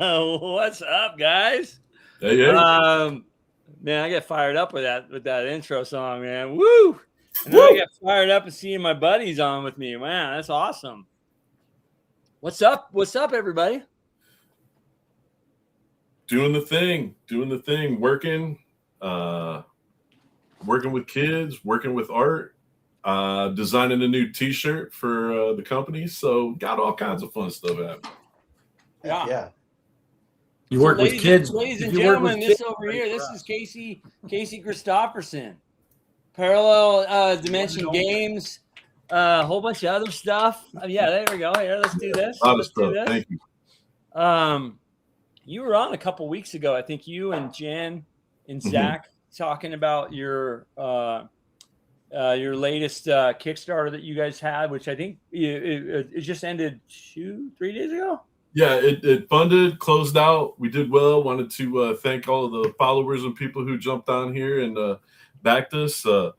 What's up, guys? Hey. Man, I get fired up with that intro song, man. Woo! And then I get fired up and seeing my buddies on with me. Man, that's awesome. What's up? What's up, everybody? Doing the thing, working with kids, working with art, designing a new t-shirt for the company. So got all kinds of fun stuff happening. Yeah. You work with kids. Ladies and gentlemen, this over here, this is Casey Christopherson. Parallel Dimension Games, a whole bunch of other stuff. Yeah, there we go. Here, let's do this. A lot of stuff. Thank you. You were on a couple weeks ago. I think you and Jen and Zach talking about your latest Kickstarter that you guys had, which I think it just ended 2-3 days ago. Yeah, it funded, closed out. We did well. Wanted to thank all of the followers and people who jumped on here and backed us. That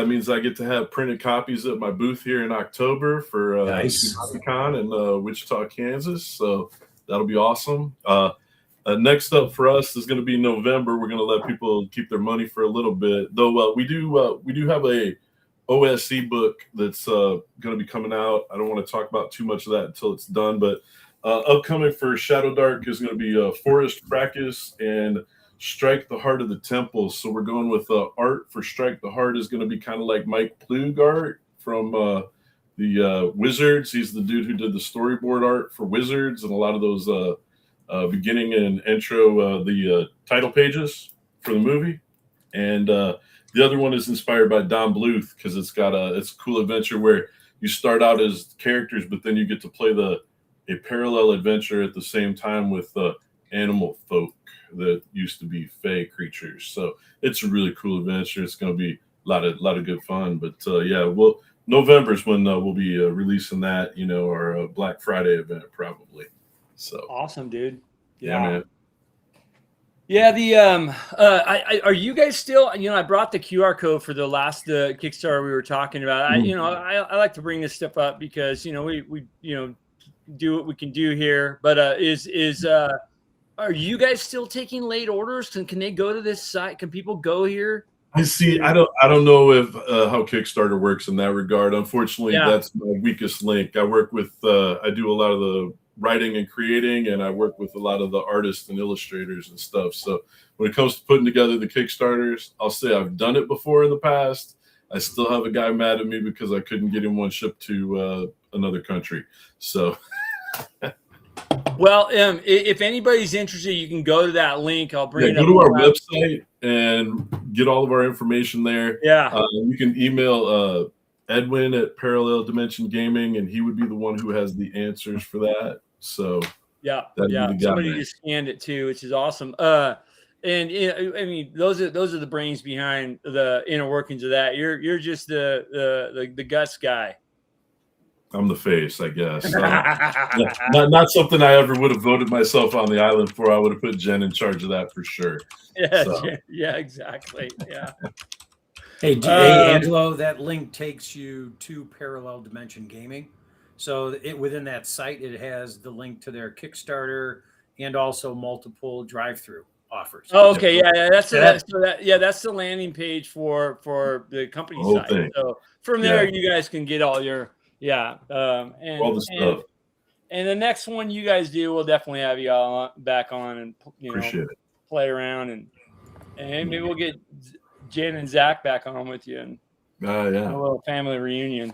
means I get to have printed copies at my booth here in October for nice. Con in Wichita, Kansas. So that'll be awesome. Next up for us is going to be November. We're going to let people keep their money for a little bit, though. We do have a OSC book that's going to be coming out. I don't want to talk about too much of that until it's done, but upcoming for Shadow Dark is going to be Forest Fracas and Strike the Heart of the Temple. So we're going with art for Strike the Heart is going to be kind of like Mike Plug art from the Wizards. He's the dude who did the storyboard art for Wizards and a lot of those beginning and intro, the title pages for the movie. And the other one is inspired by Don Bluth because it's a cool adventure where you start out as characters, but then you get to play a parallel adventure at the same time with animal folk that used to be fae creatures. So it's a really cool adventure. It's going to be a lot of good fun. But November is when we'll be releasing that. Our Black Friday event probably. So awesome, dude. Yeah, man. Yeah, are you guys still? I brought the QR code for the last Kickstarter we were talking about. I like to bring this stuff up because we do what we can do here. But are you guys still taking late orders? Can they go to this site? Can people go here? I see. I don't know if how Kickstarter works in that regard. Unfortunately, that's my weakest link. I work with I do a lot of the writing and creating, and I work with a lot of the artists and illustrators and stuff. So when it comes to putting together the Kickstarters, I'll say I've done it before in the past. I still have a guy mad at me because I couldn't get him one shipped to another country. So. Well, if anybody's interested, you can go to that link. I'll bring it up. Go to our website and get all of our information there. Yeah. You can email Edwin at Parallel Dimension Gaming, and he would be the one who has the answers for that. So somebody just scanned it too, which is awesome. And I mean, those are the brains behind the inner workings of that. You're just the guts guy. I'm the face, I guess. Not something I ever would have voted myself on the island for. I would have put Jen in charge of that for sure. Yeah, so. Yeah, exactly. Yeah. Hey, Angelo, that link takes you to Parallel Dimension Gaming. So within that site, it has the link to their Kickstarter and also multiple drive-through offers. Oh, okay. Yeah. That's the landing page for the company site. Thing. So from there, you guys can get all your and all the stuff. And the next one you guys do, we'll definitely have you all back on and Appreciate it. Play around and maybe we'll get Jen and Zach back on with you and a little family reunion.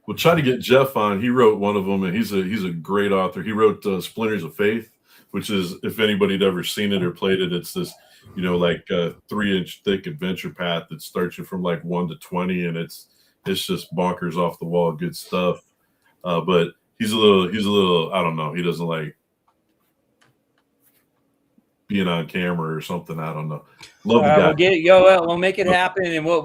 We'll try to get Jeff on. He wrote one of them, and he's a great author. He wrote Splinters of Faith, which is, if anybody had ever seen it or played it, it's this, like 3-inch thick adventure path that starts you from like 1 to 20, and it's just bonkers off the wall good stuff. But he's a little, I don't know. He doesn't like being on camera or something. I don't know. Love the guy. We'll make it happen, and we'll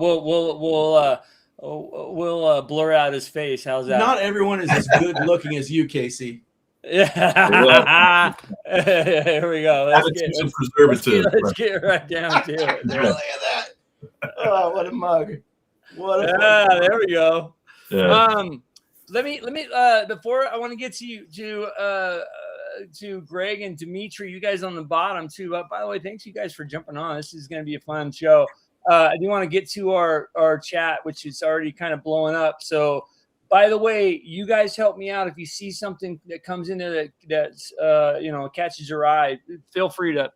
blur out his face. How's that? Not everyone is as good looking as you, Casey. Yeah. Here we go. Let's get right down to it. Look at that. Oh, what a mug. There we go. Yeah. Let me before I want to get to to Greg and Dimitri, you guys on the bottom too. By the way, thanks you guys for jumping on. This is going to be a fun show. I do want to get to our chat, which is already kind of blowing up. So, by the way, you guys help me out. If you see something that comes in there that's catches your eye, feel free to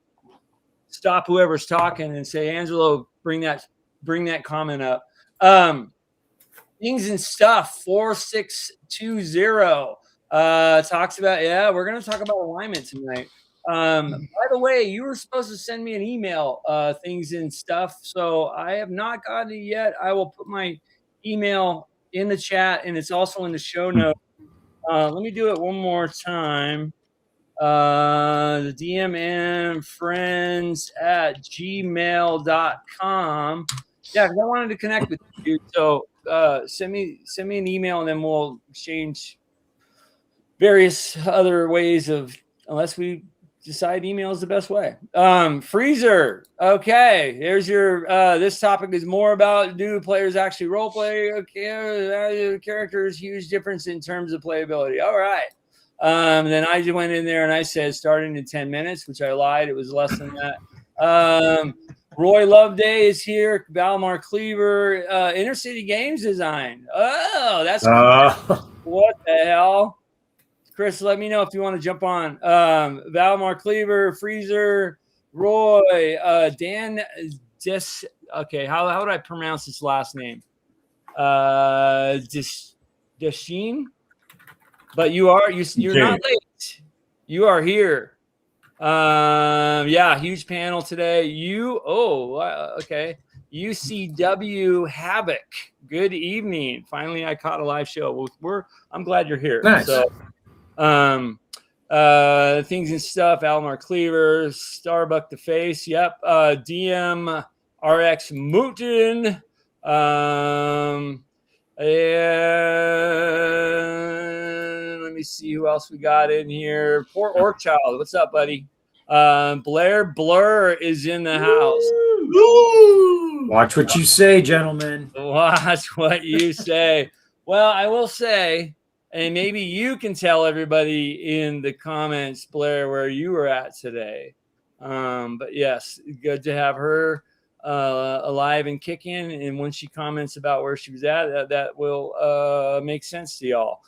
stop whoever's talking and say, Angelo, bring that comment up. Things and Stuff 4620 talks about, we're going to talk about alignment tonight. By the way, you were supposed to send me an email, Things and Stuff. So I have not gotten it yet. I will put my email in the chat, and it's also in the show notes. Let me do it one more time. The DM friends@gmail.com. Yeah, because I wanted to connect with you. So send me an email, and then we'll exchange various other ways of, unless we decide email is the best way. Freezer. Okay, here's your this topic is more about, do players actually role play? Okay, characters, huge difference in terms of playability. All right. Then I just went in there and I said starting in 10 minutes, which I lied. It was less than that. Roy Loveday is here. Valmar Cleaver, Inner City Games Design. Oh, that's what the hell? Chris, let me know if you want to jump on. Valmar Cleaver, Freezer, Roy, Dan okay, how would I pronounce his last name? Dasheen? But you're not late. You are here. Huge panel today. Okay. UCW Havoc. Good evening. Finally, I caught a live show. I'm glad you're here. Nice. So, Things and Stuff. Almar Cleaver, Starbuck the Face. Yep. DM RX Mootin. And let me see who else we got in here. Poor Orc Child. What's up, buddy? Blair Blur is in the house. Woo! Watch what you say, gentlemen. Watch what you say. Well, I will say, and maybe you can tell everybody in the comments, Blair, where you were at today. But yes, good to have her alive and kicking. And when she comments about where she was at, that will make sense to y'all.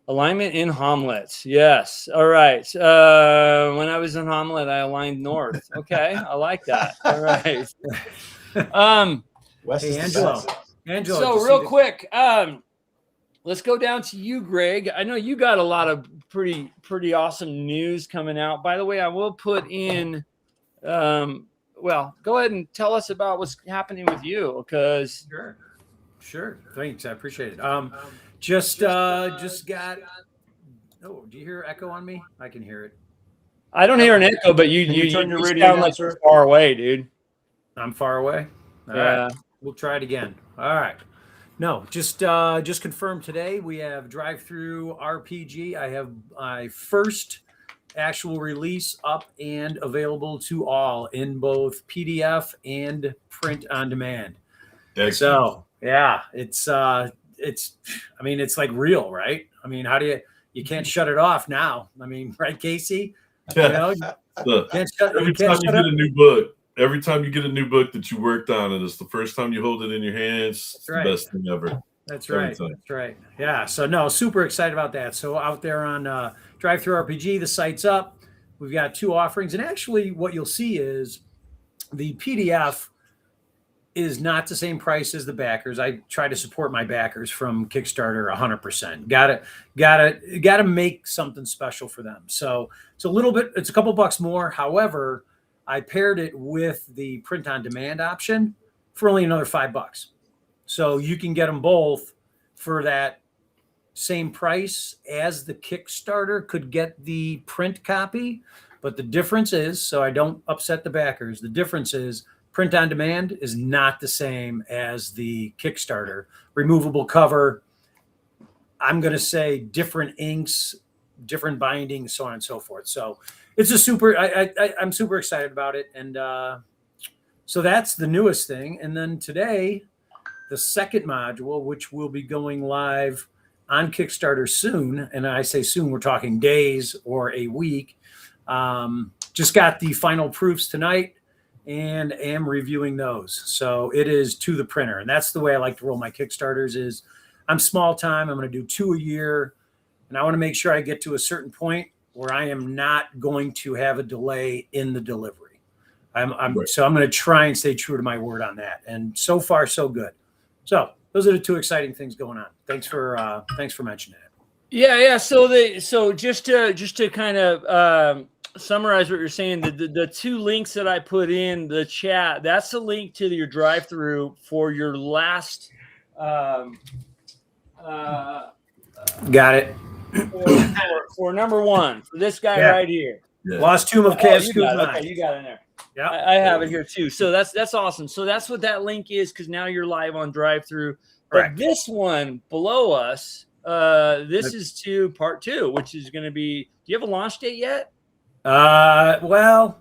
Alignment in HOMMLET. Yes. All right. When I was in HOMMLET, I aligned north. Okay. I like that. All right. West Hey, is the Angelo. best. Angelo. So real quick, let's go down to you, Greg. I know you got a lot of pretty awesome news coming out. By the way, I will put in, go ahead and tell us about what's happening with you, because Sure. Thanks. I appreciate it. Just got. Oh, do you hear echo on me? I can hear it. I don't hear an echo, but you turn your radio sound down, like sir? you're far away, dude. I'm far away. All right. We'll try it again. All right. No, just confirmed today. We have Drive-Through RPG. I have my first actual release up and available to all in both PDF and print on demand. Excellent. So yeah, it's like real, right? I mean, how do you can't shut it off now? I mean, right, Casey? You know, Look, can't shut, every you can't time you shut get up. a new book, every time you get a new book that you worked on, and it's the first time you hold it in your hands, it's right. the best thing ever. That's every right. time. That's right. Yeah. So no, super excited about that. So out there on Drive-Through RPG, the site's up. We've got 2 offerings, and actually, what you'll see is the PDF is not the same price as the backers. I try to support my backers from Kickstarter 100%. Got to make something special for them. So it's a couple bucks more. However, I paired it with the print on demand option for only another $5. So you can get them both for that same price as the Kickstarter could get the print copy. But the difference is, so I don't upset the backers, the difference is print on demand is not the same as the Kickstarter. Removable cover, I'm going to say different inks, different bindings, so on and so forth. So it's I'm super excited about it. And so that's the newest thing. And then today, the second module, which will be going live on Kickstarter soon. And I say soon, we're talking days or a week. Just got the final proofs tonight and am reviewing those. So it is to the printer. And that's the way I like to roll my Kickstarters is I'm small time. I'm going to do 2 a year. And I want to make sure I get to a certain point where I am not going to have a delay in the delivery. So I'm going to try and stay true to my word on that. And so far, so good. So those are the 2 exciting things going on. Thanks for mentioning it. Yeah. So just to kind of summarize what you're saying, the 2 links that I put in the chat, that's a link to your drive-through for your last. Got it. For number 1, for this guy right here. Yeah. Lost Tomb of Chaos. You got it in there. Yeah, I have it here too. So that's awesome. So that's what that link is, because now you're live on drive-through. But this one below us, this is to part 2, which is going to be. Do you have a launch date yet? Well,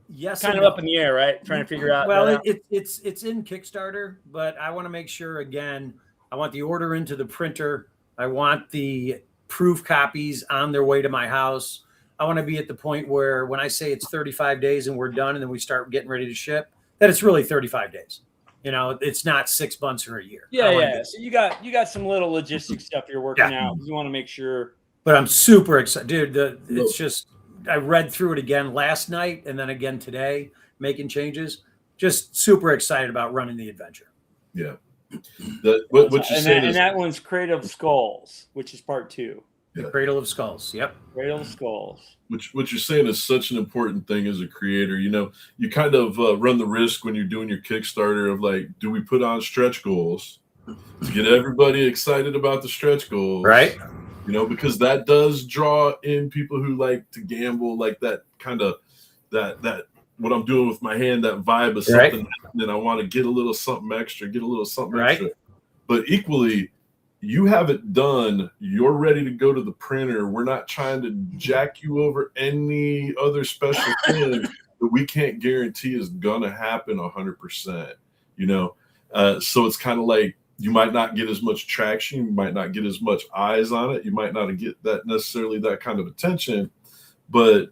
yes. Kind of up in the air, right? Trying to figure out. Well, it's in Kickstarter, but I want to make sure again. I want the order into the printer. I want the proof copies on their way to my house. I want to be at the point where when I say it's 35 days and we're done and then we start getting ready to ship, that it's really 35 days. It's not 6 months or a year. Yeah. So you got some little logistics stuff you're working out. You want to make sure. But I'm super excited, dude. It's just I read through it again last night and then again today, making changes. Just super excited about running the adventure. Yeah. What you're saying is that one's Cradle of Skulls, which is part 2. The Cradle of Skulls. Yep. Cradle of Skulls. What you're saying is such an important thing as a creator. You kind of run the risk when you're doing your Kickstarter of like, do we put on stretch goals to get everybody excited about the stretch goals? Right. Because that does draw in people who like to gamble, like that kind of that what I'm doing with my hand, that vibe of something. And I want to get a little something extra, extra. But equally, you have it done. You're ready to go to the printer. We're not trying to jack you over any other special thing that we can't guarantee is going to happen 100%, So it's kind of like you might not get as much traction. You might not get as much eyes on it. You might not get that kind of attention, but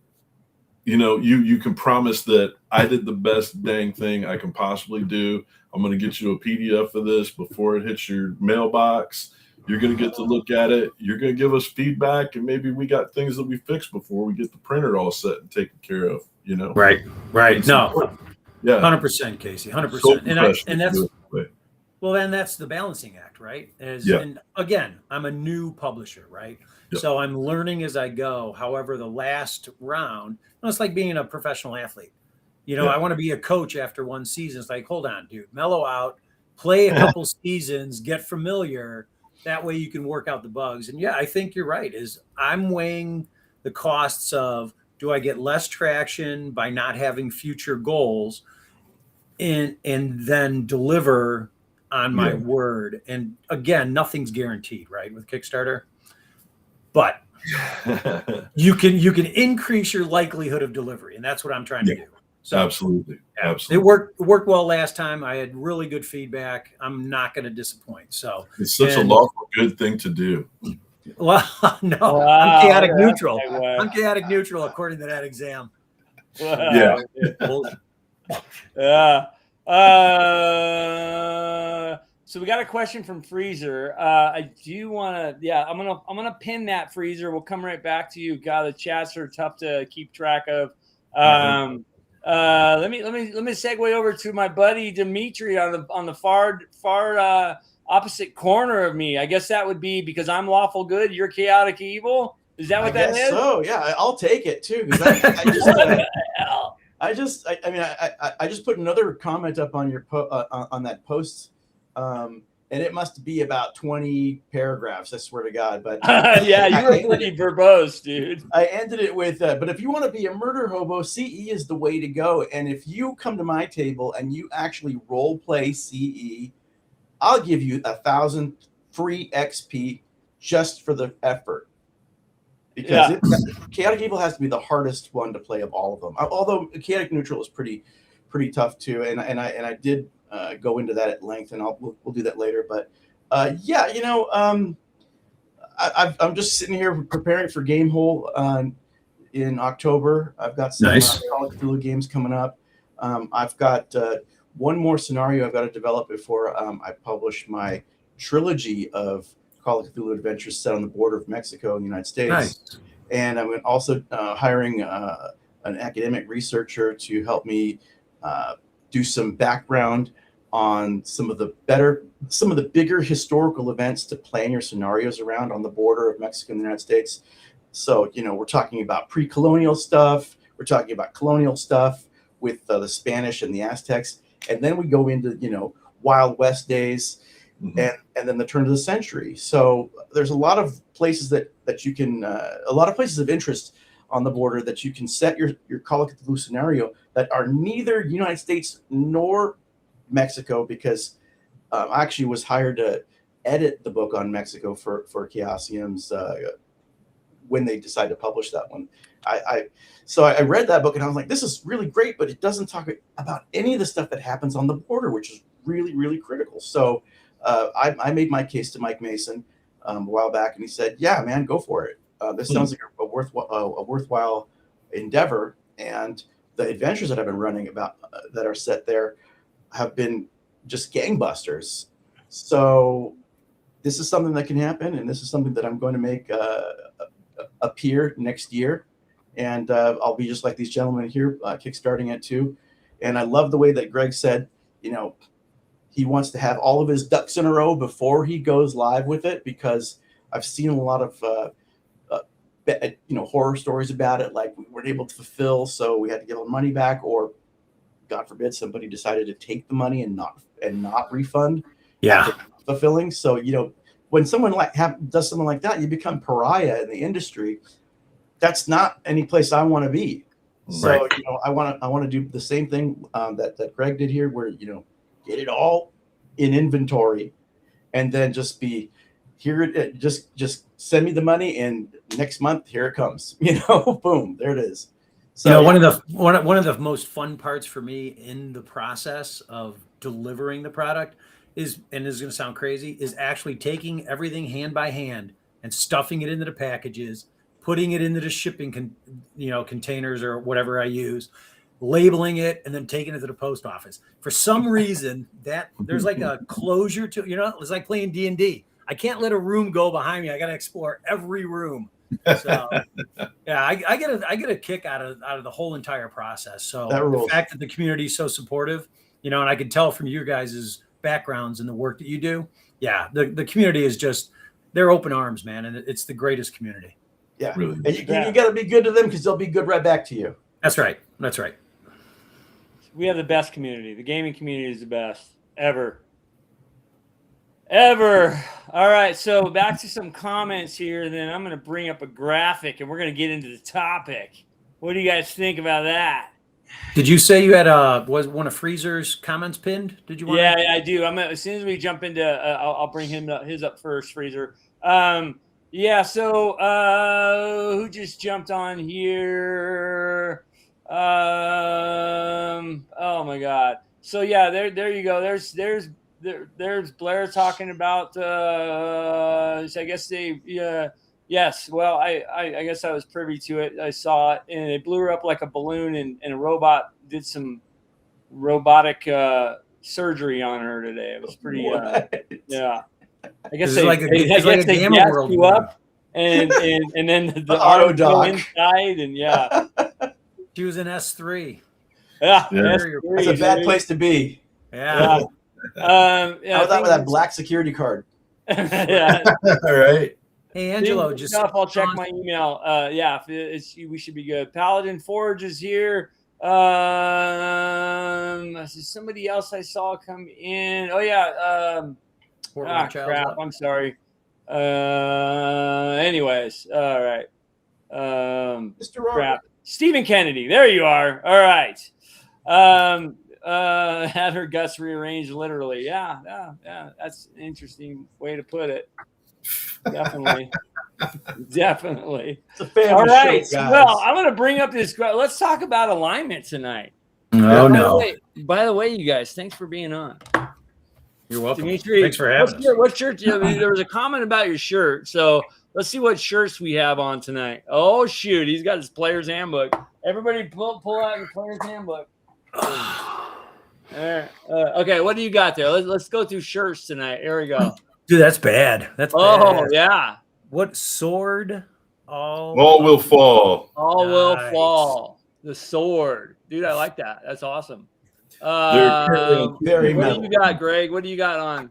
you can promise that I did the best dang thing I can possibly do. I'm going to get you a PDF of this before it hits your mailbox. You're going to get to look at it. You're going to give us feedback, and maybe we got things that we fixed before we get the printer all set and taken care of. Right. No, yeah, 100%, Casey, 100%. So and that's well, then that's the balancing act, right? And again, I'm a new publisher, right? Yeah. So I'm learning as I go. However, the last round, it's like being a professional athlete. I want to be a coach after one season. It's like, hold on, dude, mellow out, play a couple seasons, get familiar. That way you can work out the bugs. And I think you're right. I'm weighing the costs of, do I get less traction by not having future goals and then deliver on my word? And again, nothing's guaranteed, right, with Kickstarter. But you can increase your likelihood of delivery, and that's what I'm trying to do. So absolutely. It worked well last time. I had really good feedback. I'm not going to disappoint. So it's such a lawful good thing to do. Well, no, I'm chaotic neutral. I'm chaotic neutral according to that exam. Yeah. So we got a question from Freezer. I do want to, I'm gonna pin that, Freezer. We'll come right back to you. God, the chats are tough to keep track of. Let me segue over to my buddy Dimitri on the far opposite corner of me. I guess that would be because I'm lawful good, you're chaotic evil. Is that what that is? So yeah, I'll take it too. I just put another comment up on your on that post, and it must be about 20 paragraphs. I swear to God, but yeah, you were pretty verbose, dude. I ended it with, but if you want to be a murder hobo, CE is the way to go. And if you come to my table and you actually role play CE, I'll give you 1,000 free XP just for the effort. Because chaotic evil has to be the hardest one to play of all of them. Although chaotic neutral is pretty tough too, and I did go into that at length, and we'll do that later. But I'm just sitting here preparing for Gamehole in October. I've got some Nice. Call of Cthulhu games coming up. I've got one more scenario I've got to develop before I publish my trilogy of Call of Cthulhu adventures set on the border of Mexico and the United States. Nice. And I'm also hiring an academic researcher to help me do some background on some of the bigger historical events to plan your scenarios around on the border of Mexico and the United States. So, we're talking about pre-colonial stuff. We're talking about colonial stuff with the Spanish and the Aztecs. And then we go into, Wild West days and then the turn of the century. So there's a lot of places that you can, a lot of places of interest on the border that you can set your Call of Cthulhu scenario that are neither United States nor Mexico, because I actually was hired to edit the book on Mexico for Chaosium's when they decided to publish that one. So I read that book and I was like, this is really great, but it doesn't talk about any of the stuff that happens on the border, which is really, really critical. So I made my case to Mike Mason a while back, and he said, yeah, man, go for it. This sounds like a worthwhile endeavor. And the adventures that I've been running about that are set there have been just gangbusters. So this is something that can happen, and this is something that I'm going to make appear next year. And I'll be just like these gentlemen here, kickstarting it too. And I love the way that Greg said, he wants to have all of his ducks in a row before he goes live with it, because I've seen a lot of horror stories about it, like we weren't able to fulfill, so we had to give them money back, or God forbid somebody decided to take the money and not refund. Yeah, fulfilling. So when someone does something like that, you become pariah in the industry. That's not any place I want to be. So right. I want to do the same thing that Greg did here, where get it all in inventory, and then just be here. Just send me the money, and next month here it comes. Boom, there it is. So one of the most fun parts for me in the process of delivering the product is, and this is going to sound crazy, is actually taking everything hand by hand and stuffing it into the packages, putting it into the shipping containers or whatever I use, labeling it, and then taking it to the post office. For some reason, that there's like a closure to, it's like playing D&D. I can't let a room go behind me. I got to explore every room. So yeah, I get a kick out of the whole entire process. So the fact that the community is so supportive, and I can tell from your guys' backgrounds and the work that you do. Yeah, the community is just, they're open arms, man, and it's the greatest community. Yeah, really. And you got to be good to them, because they'll be good right back to you. That's right. We have the best community. The gaming community is the best ever. All right, so back to some comments here. Then I'm going to bring up a graphic, and we're going to get into the topic. What do you guys think about that? Did you say you had was one of Freezer's comments pinned? Did you want? Yeah, I do. As soon as we jump into, I'll bring his up first, Freezer. Yeah. So who just jumped on here? Oh my God. So yeah, there you go. There's Blair talking about. I guess they. Yes. Well, I guess I was privy to it. I saw it, and they blew her up like a balloon, and a robot did some robotic surgery on her today. It was pretty. Yeah. I guess they gassed you up, and then the auto dock inside, and yeah. She was in S3. Yeah. S3. That's a bad place to be. Yeah. How about with that black security card? Yeah. All right. Hey, Angelo, I'll check my email. Yeah, we should be good. Paladin Forge is here. Somebody else I saw come in. Oh yeah. Crap. I'm sorry. Anyways, all right. Mr. Robert. Crap. Stephen Kennedy. There you are. All right. Had her guts rearranged literally. Yeah. That's an interesting way to put it. Definitely. It's a family all right. show, guys. Well, I'm going to bring up this. Let's talk about alignment tonight. Oh, no. By the way, you guys, thanks for being on. You're welcome. Dimitri, thanks for having us. What shirt? There was a comment about your shirt. So Let's see what shirts we have on tonight. Oh shoot, he's got his player's handbook. Everybody, pull out your player's handbook. Okay, what do you got there? Let's go through shirts tonight. Here we go. Dude, that's bad. That's Oh bad. yeah. What sword? All will fall. All will Nice. fall. The sword, dude. I like that. That's awesome. Very what metal. do you got, Greg? What do you got on?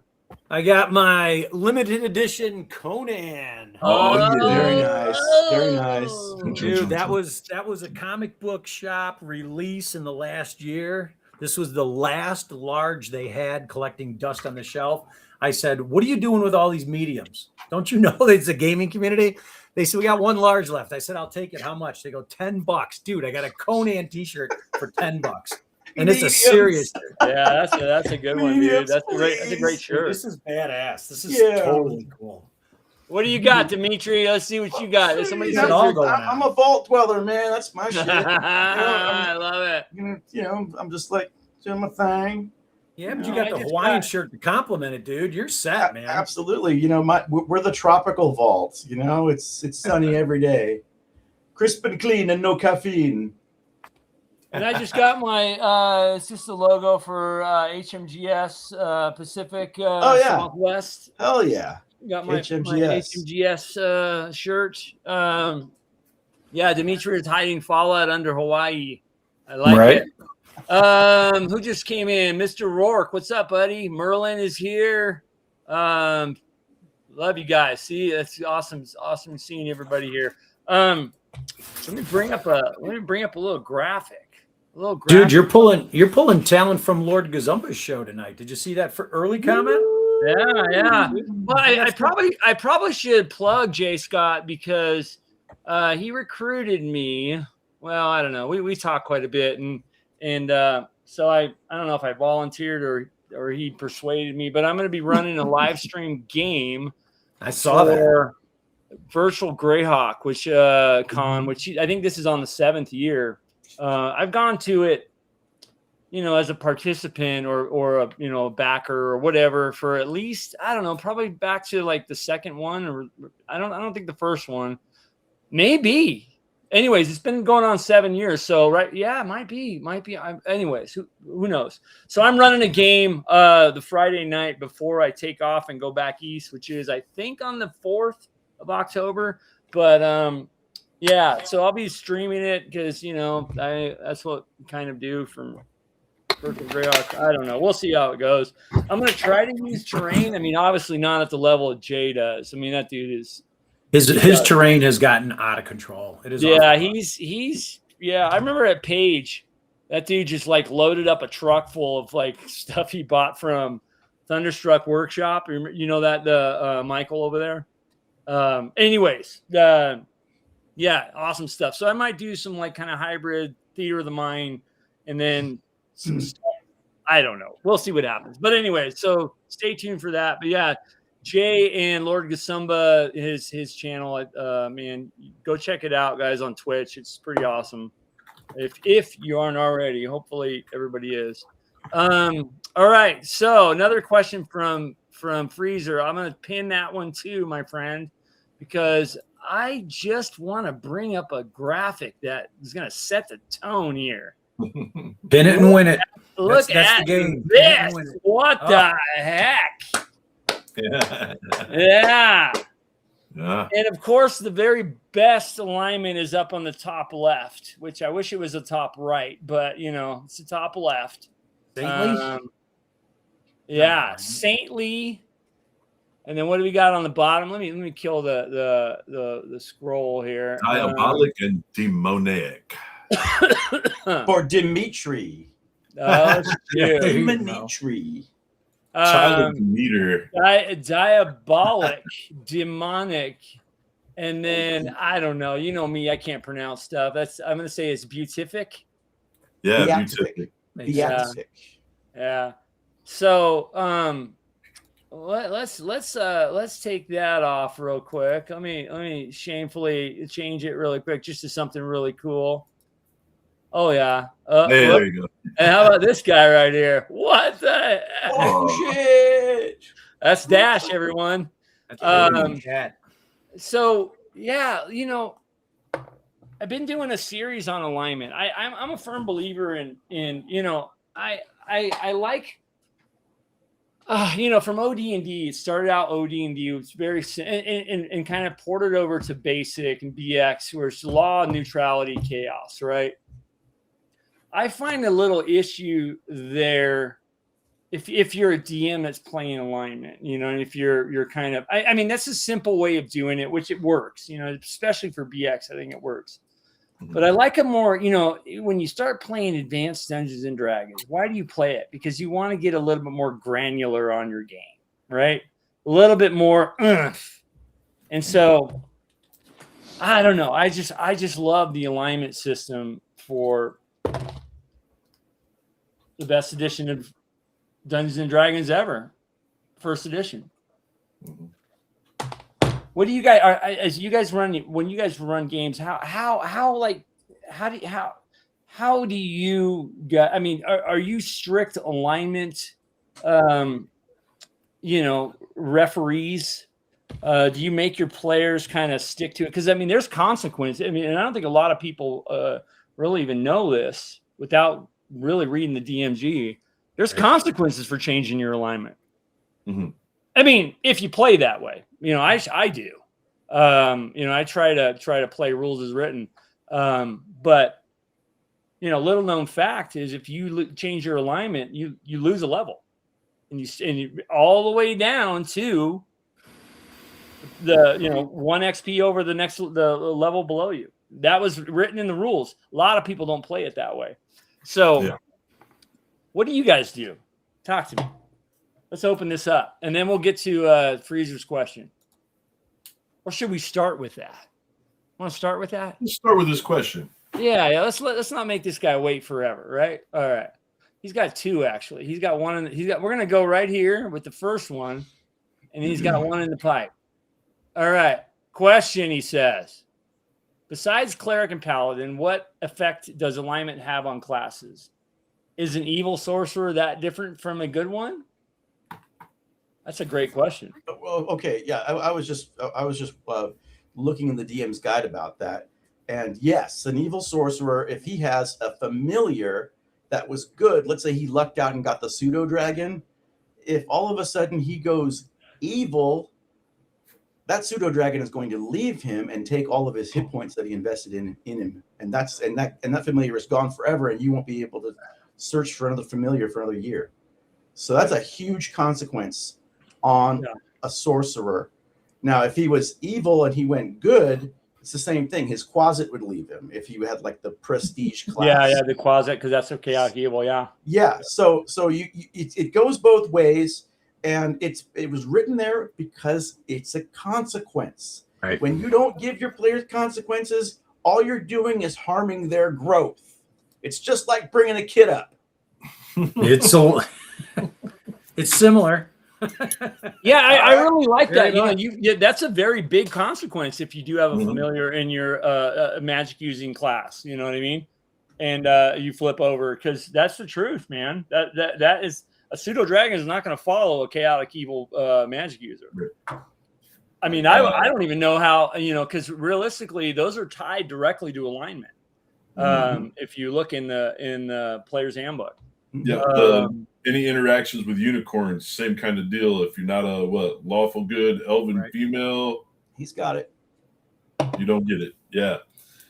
I got my limited edition Conan. Oh, yeah. Very nice. Very nice. Dude, that was a comic book shop release in the last year. This was the last large they had collecting dust on the shelf. I said, what are you doing with all these mediums? Don't you know that it's a gaming community? They said, we got one large left. I said, I'll take it. How much? They go, $10. Dude, I got a Conan t-shirt for $10. And it's a serious. Yeah, that's a good one, dude. That's a great shirt. This is badass. This is totally cool. What do you got, Dimitri? Let's see what you got. Somebody says I'm a vault dweller, man. That's my shit. I love it. I'm just like doing my thing. Yeah, but you got the Hawaiian shirt to compliment it, dude. You're set, man. Absolutely. We're the tropical vault. It's sunny every day, crisp and clean, and no caffeine. And I just got my it's just the logo for HMGS Pacific Southwest. Hell yeah. Got my HMGS shirt. Yeah, Dimitri is hiding Fallout under Hawaii. I like it. Who just came in? Mr. Rourke. What's up, buddy? Merlin is here. Love you guys. See, that's awesome. It's awesome seeing everybody here. Let me bring up a little graphic. Dude, you're pulling talent from Lord Gazumba's show tonight. Did you see that for early comment? Yeah. Well, I probably should plug Jay Scott because he recruited me. Well, I don't know. We talk quite a bit, and so I don't know if I volunteered or he persuaded me, but I'm going to be running a live stream game. I saw that. Virtual Greyhawk, which I think this is on the 7th year. I've gone to it, as a participant or a backer or whatever for at least, I don't know, probably back to like the second one, or I don't think the first one, maybe. Anyways, it's been going on 7 years. So, right. Yeah, it might be. Anyways, who knows? So I'm running a game the Friday night before I take off and go back east, which is, I think, on the 4th of October. But, yeah, so I'll be streaming it because, that's what we kind of do from Virtual Greyhawk. I don't know. We'll see how it goes. I'm going to try to use terrain. I mean, obviously not at the level that Jay does. I mean, that dude is. His terrain has gotten out of control. It is. Yeah, he's. I remember at Page, that dude just like loaded up a truck full of like stuff he bought from Thunderstruck Workshop. The Michael over there. Anyways, yeah, awesome stuff. So I might do some like kind of hybrid Theater of the Mind, and then some stuff. I don't know. We'll see what happens. But anyway, so stay tuned for that. But yeah, Jay and Lord Gasumba, his channel, man, go check it out, guys, on Twitch. It's pretty awesome. If you aren't already, hopefully everybody is. All right. So another question from Freezer. I'm going to pin that one too, my friend, because I just want to bring up a graphic that is going to set the tone here. Pin it and win it. Look at the game. This. What the heck? Yeah. And of course, the very best alignment is up on the top left, which I wish it was the top right, but it's the top left. Saintly? Yeah, saintly. And then what do we got on the bottom? Let me kill the scroll here. Diabolic and demoniac. For Dimitri. Oh, shoot. Dimitri. Diabolic, demonic, and then I don't know. You know me, I can't pronounce stuff. I'm gonna say it's beatific. Yeah, beatific. Yeah. So let's take that off real quick. Let me shamefully change it really quick just to something really cool. Oh yeah. Hey, there you go. And how about this guy right here? What the heck? Oh shit! That's Dash, everyone. So yeah, I've been doing a series on alignment. I'm a firm believer in I like from OD&D. It started out OD&D. It was very and kind of ported over to basic and BX, where it's law, neutrality, chaos. Right. I find a little issue there if you're a DM that's playing alignment, and if you're kind of, I mean, that's a simple way of doing it, which it works, especially for BX. I think it works. But I like it more, when you start playing Advanced Dungeons and Dragons. Why do you play it? Because you want to get a little bit more granular on your game, right? A little bit more oomph. And so, I don't know. I just love the alignment system for the best edition of Dungeons and Dragons ever, first edition. What do you guys when you guys run games? How do you get? I mean, are you strict alignment? Referees. Do you make your players kind of stick to it? Because I mean, there's consequences. I mean, and I don't think a lot of people really even know this without really reading the DMG. There's consequences for changing your alignment. Mm-hmm. I mean, if you play that way, I do. I try to play rules as written. But little known fact is if you change your alignment, you lose a level, and you all the way down to the 1 XP over the level below you. That was written in the rules. A lot of people don't play it that way. So. Yeah. What do you guys do? Talk to me. Let's open this up, and then we'll get to Freezer's question. Or should we start with that? Want to start with that? Let's start with this question. Yeah. Let's not make this guy wait forever, right? All right. He's got two actually. He's got one. We're gonna go right here with the first one, and he's got one in the pipe. All right. Question. He says, besides cleric and paladin, what effect does alignment have on classes? Is an evil sorcerer that different from a good one? That's a great question. Well, okay, yeah, I was just looking in the DM's guide about that, and yes, an evil sorcerer, if he has a familiar that was good, let's say he lucked out and got the pseudo dragon, if all of a sudden he goes evil, that pseudo dragon is going to leave him and take all of his hit points that he invested in him, and that familiar is gone forever, and you won't be able to search for another familiar for another year. So that's a huge consequence on a sorcerer. Now, if he was evil and he went good, it's the same thing. His quasit would leave him if he had like the prestige class. Yeah, the quasit, because that's okay. Evil, yeah. Yeah. So it goes both ways, and it was written there because it's a consequence. Right. When you don't give your players consequences, all you're doing is harming their growth. It's just like bringing a kid up. It's similar. Yeah, I really like that. That's a very big consequence if you do have a familiar in your magic using class. You know what I mean? And you flip over, because that's the truth, man. That is a pseudo dragon is not going to follow a chaotic evil magic user. I mean, I don't even know how, because realistically, those are tied directly to alignment. If you look in the player's handbook. Yeah. Any interactions with unicorns, same kind of deal. If you're not a lawful good elven female, he's got it. You don't get it. Yeah.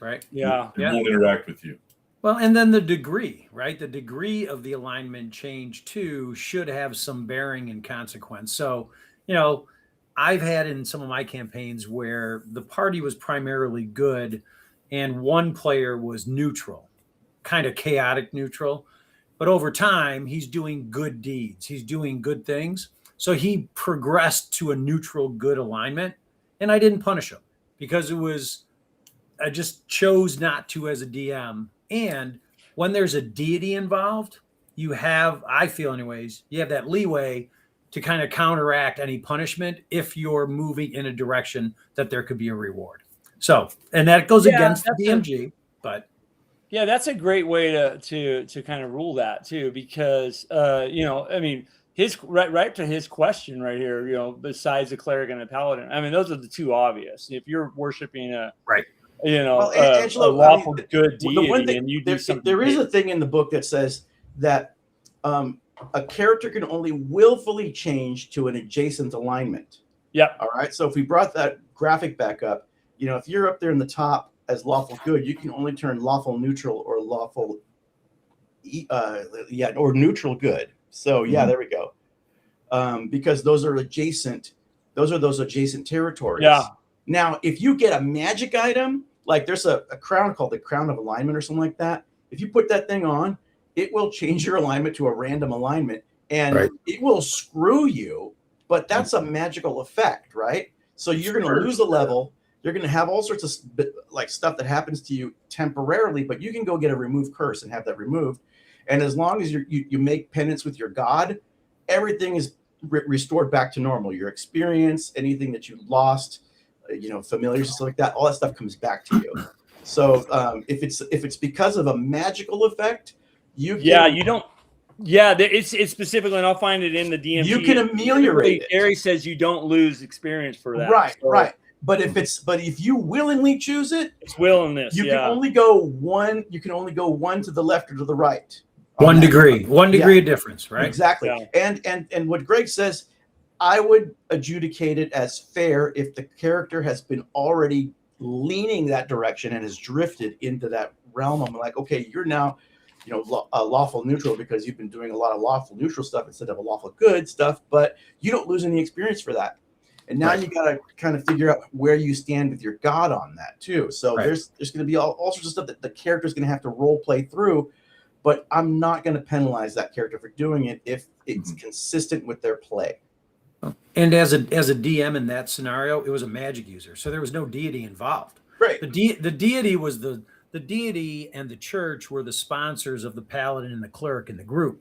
Right. Yeah. It won't interact with you. Well, and then the degree, right? The degree of the alignment change too should have some bearing and consequence. So, I've had in some of my campaigns where the party was primarily good and one player was neutral, kind of chaotic neutral. But over time, he's doing good deeds. He's doing good things. So he progressed to a neutral good alignment. And I didn't punish him because I just chose not to as a DM. And when there's a deity involved, you have, I feel anyways, you have that leeway to kind of counteract any punishment if you're moving in a direction that there could be a reward. So, and that goes against the DMG, but. Yeah, that's a great way to kind of rule that too, because I mean, right to his question right here, you know, besides the cleric and the paladin. I mean, those are the two obvious. If you're worshiping a you know, Well, a Angelo, lawful I mean, good the one deity, thing, and you do something. there is a thing in the book that says that a character can only willfully change to an adjacent alignment. Yep. All right. So if we brought that graphic back up, you know, if you're up there in the top as lawful good, you can only turn lawful neutral or lawful, or neutral good. So yeah, there we go. Because those are adjacent. Those adjacent territories. Yeah. Now, if you get a magic item, like there's a crown called the Crown of Alignment or something like that, if you put that thing on, it will change your alignment to a random alignment, and it will screw you, but that's a magical effect, right? So you're going to lose a level. You're going to have all sorts of like stuff that happens to you temporarily, but you can go get a remove curse and have that removed. And as long as you make penance with your god, everything is restored back to normal. Your experience, anything that you lost, you know, familiars and stuff like that, all that stuff comes back to you. So if it's because of a magical effect, it's specifically, and I'll find it in the DMG. You can ameliorate it. Gary says you don't lose experience for that. Right, right. But if you willingly choose it, it's willingness. You can only go one. You can only go one to the left or to the right. 1 degree of difference, right? Exactly. Yeah. And what Greg says, I would adjudicate it as fair if the character has been already leaning that direction and has drifted into that realm. I'm like, okay, you're now, you know, a lawful neutral because you've been doing a lot of lawful neutral stuff instead of a lawful good stuff, but you don't lose any experience for that. And now you got to kind of figure out where you stand with your god on that too. So there's going to be all sorts of stuff that the character's going to have to role play through, but I'm not going to penalize that character for doing it if it's consistent with their play. And as a DM in that scenario, it was a magic user, so there was no deity involved. Right. The deity was the deity, and the church were the sponsors of the paladin and the cleric in the group.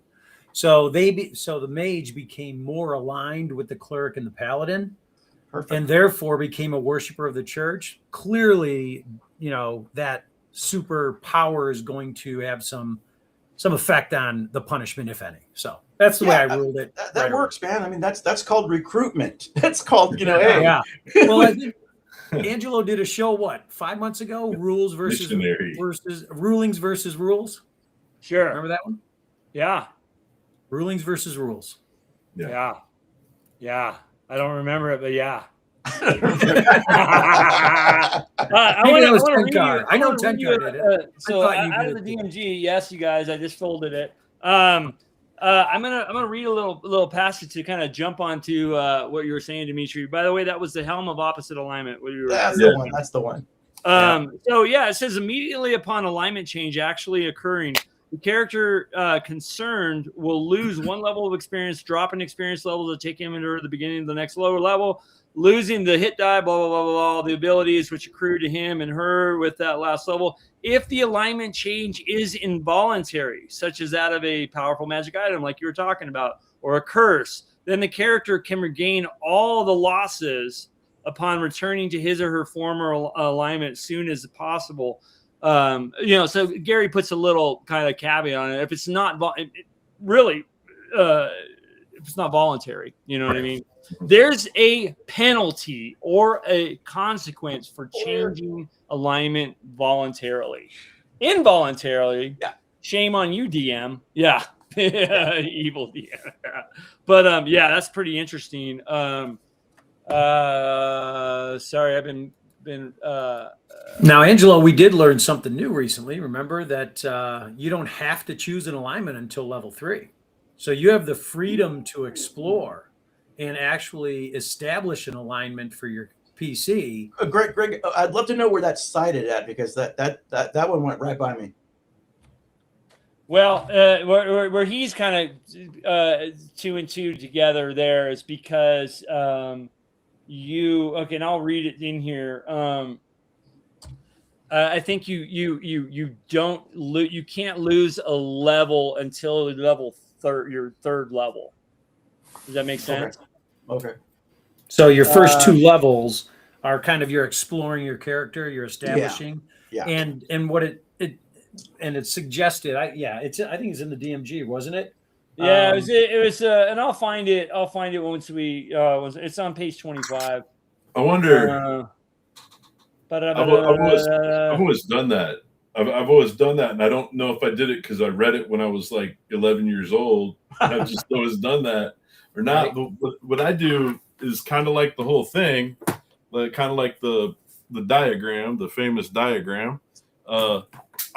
So the mage became more aligned with the cleric and the paladin. Perfect. And therefore became a worshiper of the church. Clearly, you know, that super power is going to have some effect on the punishment, if any. So that's the way I ruled it. That works, man. I mean, that's called recruitment. That's called, you know, hey. Yeah. Well, I think Angelo did a show 5 months ago? Rulings versus rules. Sure. Remember that one? Yeah. Rulings versus rules. Yeah. I don't remember it, but yeah. I know Tenkar did it. So out of the DMG, yes, you guys, I just folded it. I'm gonna read a little passage to kind of jump onto what you were saying, Dimitri. By the way, that was the Helm of Opposite Alignment. That's the one. So it says immediately upon alignment change actually occurring, the character concerned will lose 1 level of experience, drop an experience level to take him into the beginning of the next lower level, losing the hit die, blah, blah, blah, blah, blah, the abilities which accrue to him and her with that last level. If the alignment change is involuntary, such as that of a powerful magic item like you were talking about, or a curse, then the character can regain all the losses upon returning to his or her former alignment as soon as possible. So Gary puts a little kind of caveat on it. If it's not if it's not voluntary, you know what I mean? There's a penalty or a consequence for changing alignment voluntarily. Involuntarily, shame on you, DM. Yeah. Evil DM. But that's pretty interesting. Sorry, I've been now, Angelo, we did learn something new recently. Remember that you don't have to choose an alignment until level 3. So you have the freedom to explore and actually establish an alignment for your PC. Greg, I'd love to know where that's cited at, because that one went right by me. Well, where he's kind of 2 and 2 together there is because and I'll read it in here. I think you can't lose a level until your third level. Does that make sense? Okay. So your first 2 levels are kind of you're exploring your character, you're establishing, and what it suggested. I think it's in the DMG, wasn't it? Yeah, it was, and I'll find it once we, it's on page 25. I wonder. I've always done that. I've always done that, and I don't know if I did it because I read it when I was like 11 years old. I've just always done that or not. Right. But what I do is kind of like the whole thing, kind of like the diagram, the famous diagram. I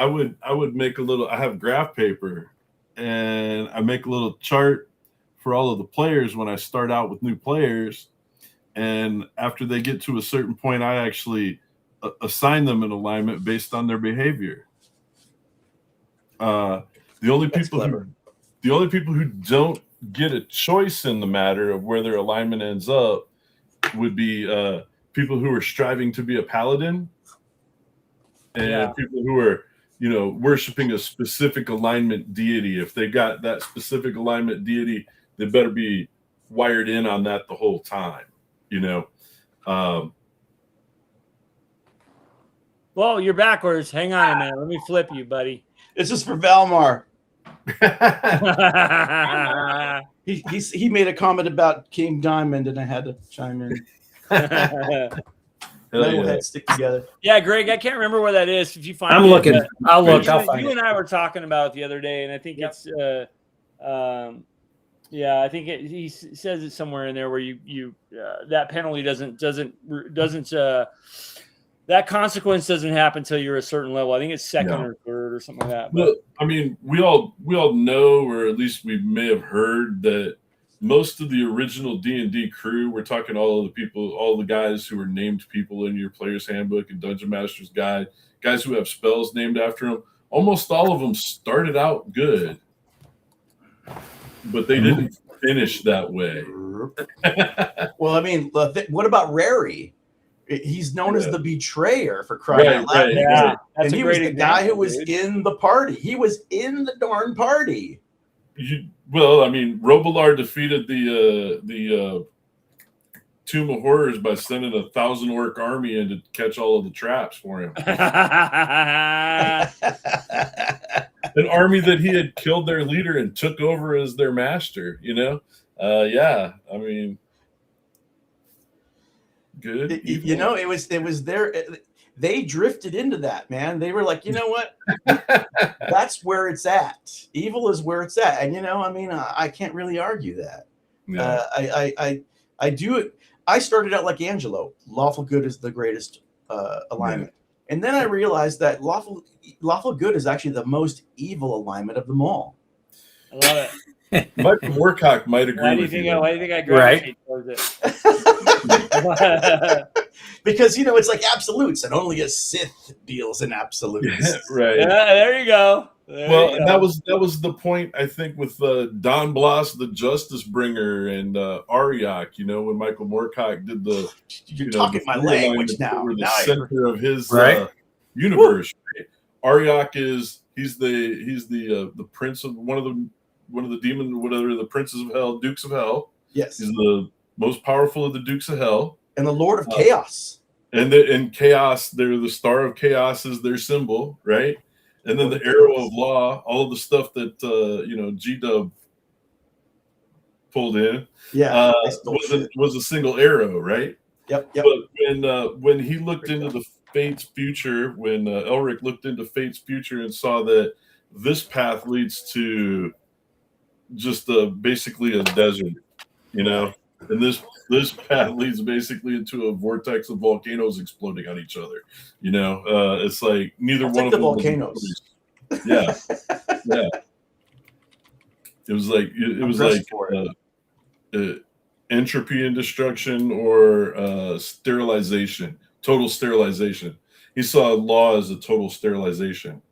would make a little. I have graph paper, and I make a little chart for all of the players when I start out with new players, and after they get to a certain point, I actually assign them an alignment based on their behavior. The only people who don't get a choice in the matter of where their alignment ends up would be people who are striving to be a paladin, and people who are, worshiping a specific alignment deity. If they got that specific alignment deity, they better be wired in on that the whole time. Well, you're backwards. Hang on a minute. Let me flip you, buddy. This is for Valmar. He made a comment about King Diamond, and I had to chime in. Metalheads stick together. Yeah, Greg, I can't remember where that is. If you find I'm it, looking. I'll look. I'll find you it. and I were talking about it the other day, and I think it's I think he says it somewhere in there where you that penalty doesn't that consequence doesn't happen until you're a certain level. I think it's second or third or something like that. But I mean, we all know, or at least we may have heard, that most of the original D&D crew, we're talking all the guys who are named people in your player's handbook and Dungeon Master's Guide, guys who have spells named after them, almost all of them started out good, but they didn't finish that way. Well, I mean, what about Rary? He's known as the betrayer, for crying out loud. Right. Yeah, and he was the guy who was in the party. He was in the darn party. Well, I mean, Robillard defeated the Tomb of Horrors by sending 1,000 orc army in to catch all of the traps for him. An army that he had killed their leader and took over as their master. I mean, good. It was their. They drifted into that, man. They were like, you know what? That's where it's at. Evil is where it's at, and I can't really argue that. No. I do it. I started out like Angelo. Lawful good is the greatest alignment, and then I realized that lawful good is actually the most evil alignment of them all. I love it. Michael Moorcock might agree with you. Why do you think I gravitate towards it? Because it's like absolutes, and only a Sith deals in absolutes. Right. Yeah, there you go. And that was the point, I think, with Don Blas, the Justice Bringer, and Ariak. When Michael Moorcock did the you're talking my language now. The center of his universe. Right? Ariak he's the prince of one of the demons, whatever, the princes of hell, dukes of hell. Yes, he's the most powerful of the dukes of hell. And the Lord of Chaos. And in Chaos, they're the Star of Chaos is their symbol, right? And then the Arrow of Law, all of the stuff that G-Dub pulled in, was a single arrow, right? Yep. But when he looked into the Fate's future, when Elric looked into Fate's future and saw that this path leads to just basically a desert, and this path leads basically into a vortex of volcanoes exploding on each other. It's like neither one of them. Volcanoes. Yeah. It was like entropy and destruction, or sterilization, total sterilization. He saw law as a total sterilization.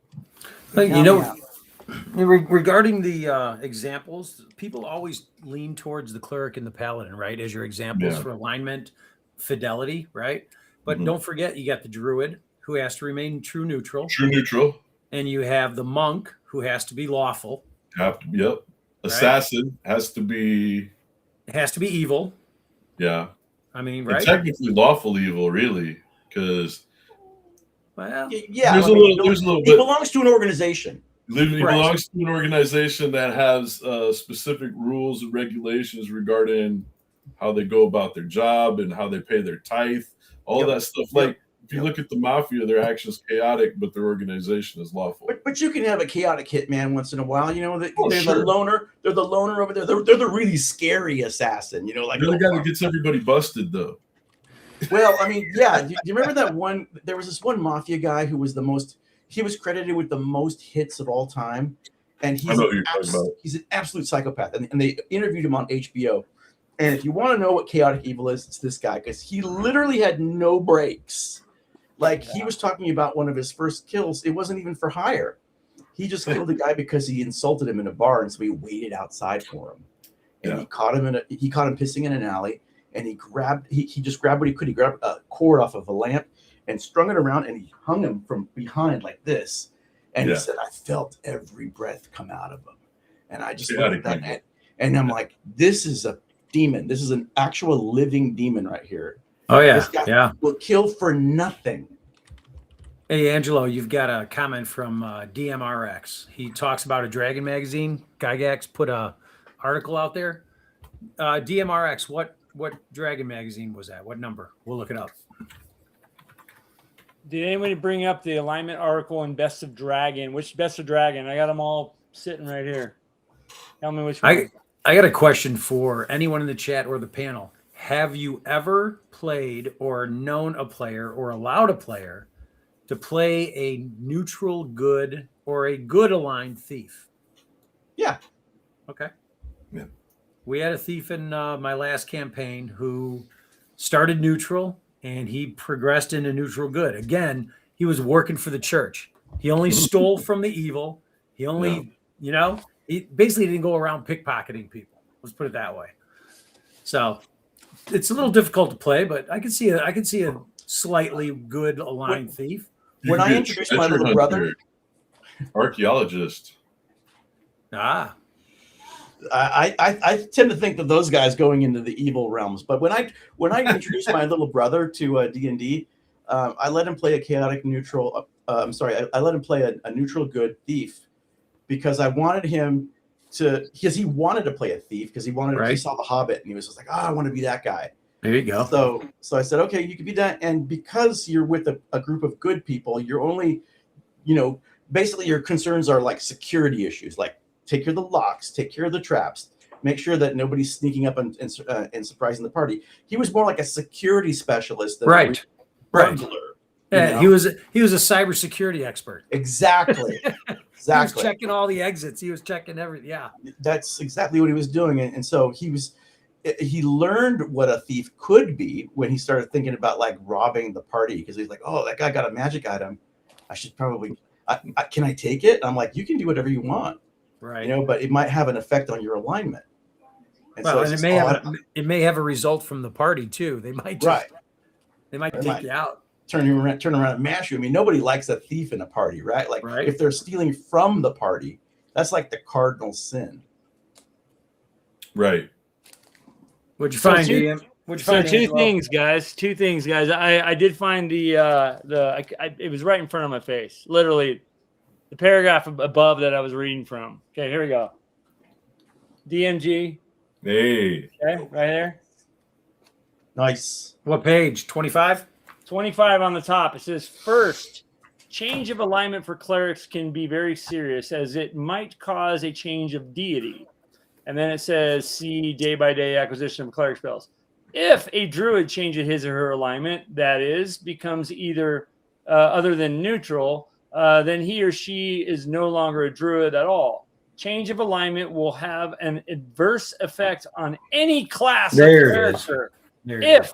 Regarding the examples, people always lean towards the cleric and the paladin, right, as your examples for alignment, fidelity, right? But don't forget, you got the druid, who has to remain true neutral. And you have the monk, who has to be lawful. Yep. Assassin has to be evil. Yeah. I mean, right? And technically lawful evil, really, because there's a little bit. He belongs to an organization. He belongs to an organization that has specific rules and regulations regarding how they go about their job and how they pay their tithe, all that stuff. Like, if you look at the mafia, their actions chaotic, but their organization is lawful. But you can have a chaotic hitman once in a while. You know, they're the loner. They're the loner over there. They're the really scary assassin. You know, like they're the guy that gets everybody busted, though. Well, I mean, yeah. Do you remember that one? There was this one mafia guy who was the most. He was credited with the most hits of all time, and he's an absolute psychopath. And they interviewed him on HBO. And if you want to know what chaotic evil is, it's this guy, because he literally had no breaks. Like, he was talking about one of his first kills. It wasn't even for hire. He just killed the guy because he insulted him in a bar, and so he waited outside for him. And he caught him pissing in an alley, and he just grabbed what he could. He grabbed a cord off of a lamp and strung it around, and he hung him from behind like this. And he said, I felt every breath come out of him. And I just looked at that man, and I'm like, this is a demon. This is an actual living demon right here. Oh yeah, this guy will kill for nothing. Hey Angelo, you've got a comment from DMRX. He talks about a Dragon magazine. Gygax put a article out there. DMRX, what Dragon magazine was that? What number? We'll look it up. Did anybody bring up the alignment article in Best of Dragon? Which Best of Dragon? I got them all sitting right here. Tell me which one. I got a question for anyone in the chat or the panel. Have you ever played or known a player or allowed a player to play a neutral good or a good aligned thief? Yeah. Okay. Yeah. We had a thief in my last campaign who started neutral and he progressed into neutral good. Again, he was working for the church. He only stole from the evil. He only, he basically didn't go around pickpocketing people. Let's put it that way. So it's a little difficult to play, but I can see a slightly good aligned thief. When I introduced my little brother, archaeologist. I tend to think that those guys going into the evil realms. But when I introduced my little brother to D&D, I let him play a chaotic neutral. I let him play a neutral good thief because I wanted him because he wanted to play a thief because he saw The Hobbit and he was just like, I want to be that guy. There you go. So I said, okay, you can be that. And because you're with a group of good people, you're only, basically your concerns are like security issues, like take care of the locks, take care of the traps, make sure that nobody's sneaking up and surprising the party. He was more like a security specialist than a burglar. Yeah, he was a cybersecurity expert. Exactly. He was checking all the exits. He was checking everything. Yeah. That's exactly what he was doing. And so he learned what a thief could be when he started thinking about like robbing the party, because he's like, oh, that guy got a magic item. I should probably, can I take it? I'm like, you can do whatever you want. Right. But it might have an effect on your alignment. And it may have a result from the party too. They might take you out. Turn around and mash you. I mean, nobody likes a thief in a party, right? Like if they're stealing from the party, that's like the cardinal sin. Right. What'd you find, DM? Two things, guys. I did find it was right in front of my face. Literally the paragraph above that I was reading from. Okay, here we go. DMG. Hey. Okay, right there. Nice. What page? 25? 25 on the top. It says, first, change of alignment for clerics can be very serious as it might cause a change of deity. And then it says, see day-by-day acquisition of cleric spells. If a druid changes his or her alignment, that is, becomes either other than neutral, then he or she is no longer a druid at all. Change of alignment will have an adverse effect on any class of character if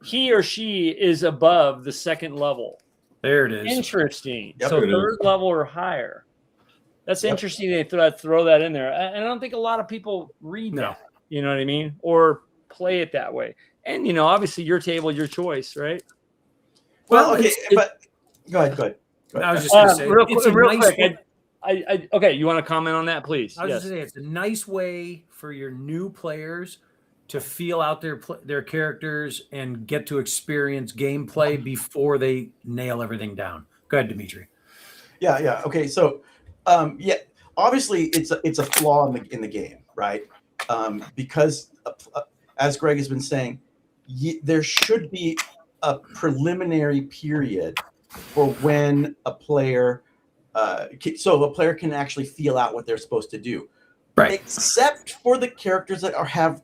he or she is above the second level. There it is. Interesting. Yep, so third level or higher. That's interesting. They throw that in there. And I don't think a lot of people read that. You know what I mean? Or play it that way. And, obviously your table, your choice, right? Well, okay, but go ahead. I was just going to say, real quick. Okay, you want to comment on that, please? I was just going to say, it's a nice way for your new players to feel out their characters and get to experience gameplay before they nail everything down. Go ahead, Dimitri. Yeah. Okay, so Yeah, obviously it's a flaw in the game, right? Because as Greg has been saying, there should be a preliminary period for when a player, so a player can actually feel out what they're supposed to do, Right? Except for the characters that have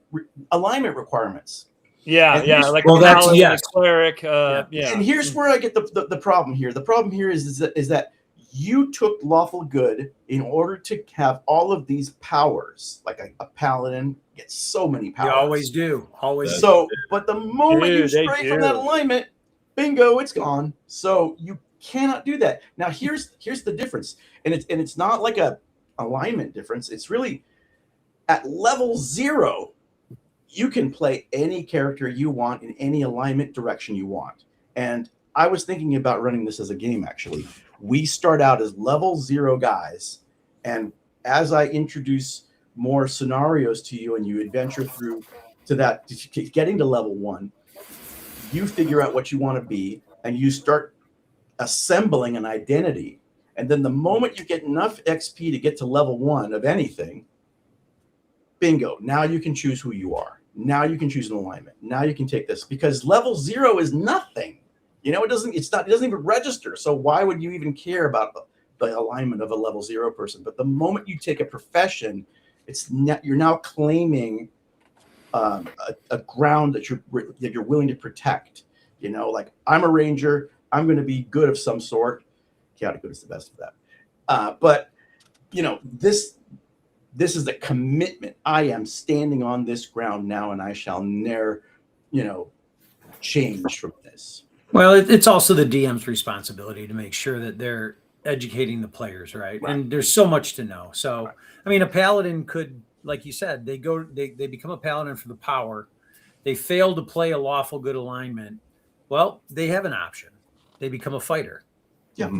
alignment requirements. Yeah, And yeah, like well, that's paladin, yes. a cleric. Yeah. And here's where I get the problem here. The problem here is that you took lawful good in order to have all of these powers. Like a paladin gets so many powers. You always do. Always. So, but the moment you Dude, they stray from that do. alignment, bingo, it's gone. So you cannot do that. Now here's the difference, and it's not like a alignment difference. It's really at level 0. You can play any character you want in any alignment direction you want. And I was thinking about running this as a game, actually. We start out as level 0 guys, and as I introduce more scenarios to you and you adventure through to that, getting to level 1, you figure out what you want to be, and you start assembling an identity. And then the moment you get enough XP to get to level 1 of anything, bingo, now you can choose who you are. Now you can choose an alignment. Now you can take this, because level 0 is nothing. It doesn't even register. So why would you even care about the alignment of a level 0 person? But the moment you take a profession, you're now claiming a ground that you're willing to protect. Like, I'm a ranger. I'm going to be good of some sort. Chaotic good is the best of that. But this is a commitment. I am standing on this ground now, and I shall ne'er, change from this. Well, it's also the DM's responsibility to make sure that they're educating the players, right? And there's so much to know. So, I mean, a paladin could, like you said, they become a paladin for the power. They fail to play a lawful good alignment. Well, they have an option. They become a fighter. Yeah.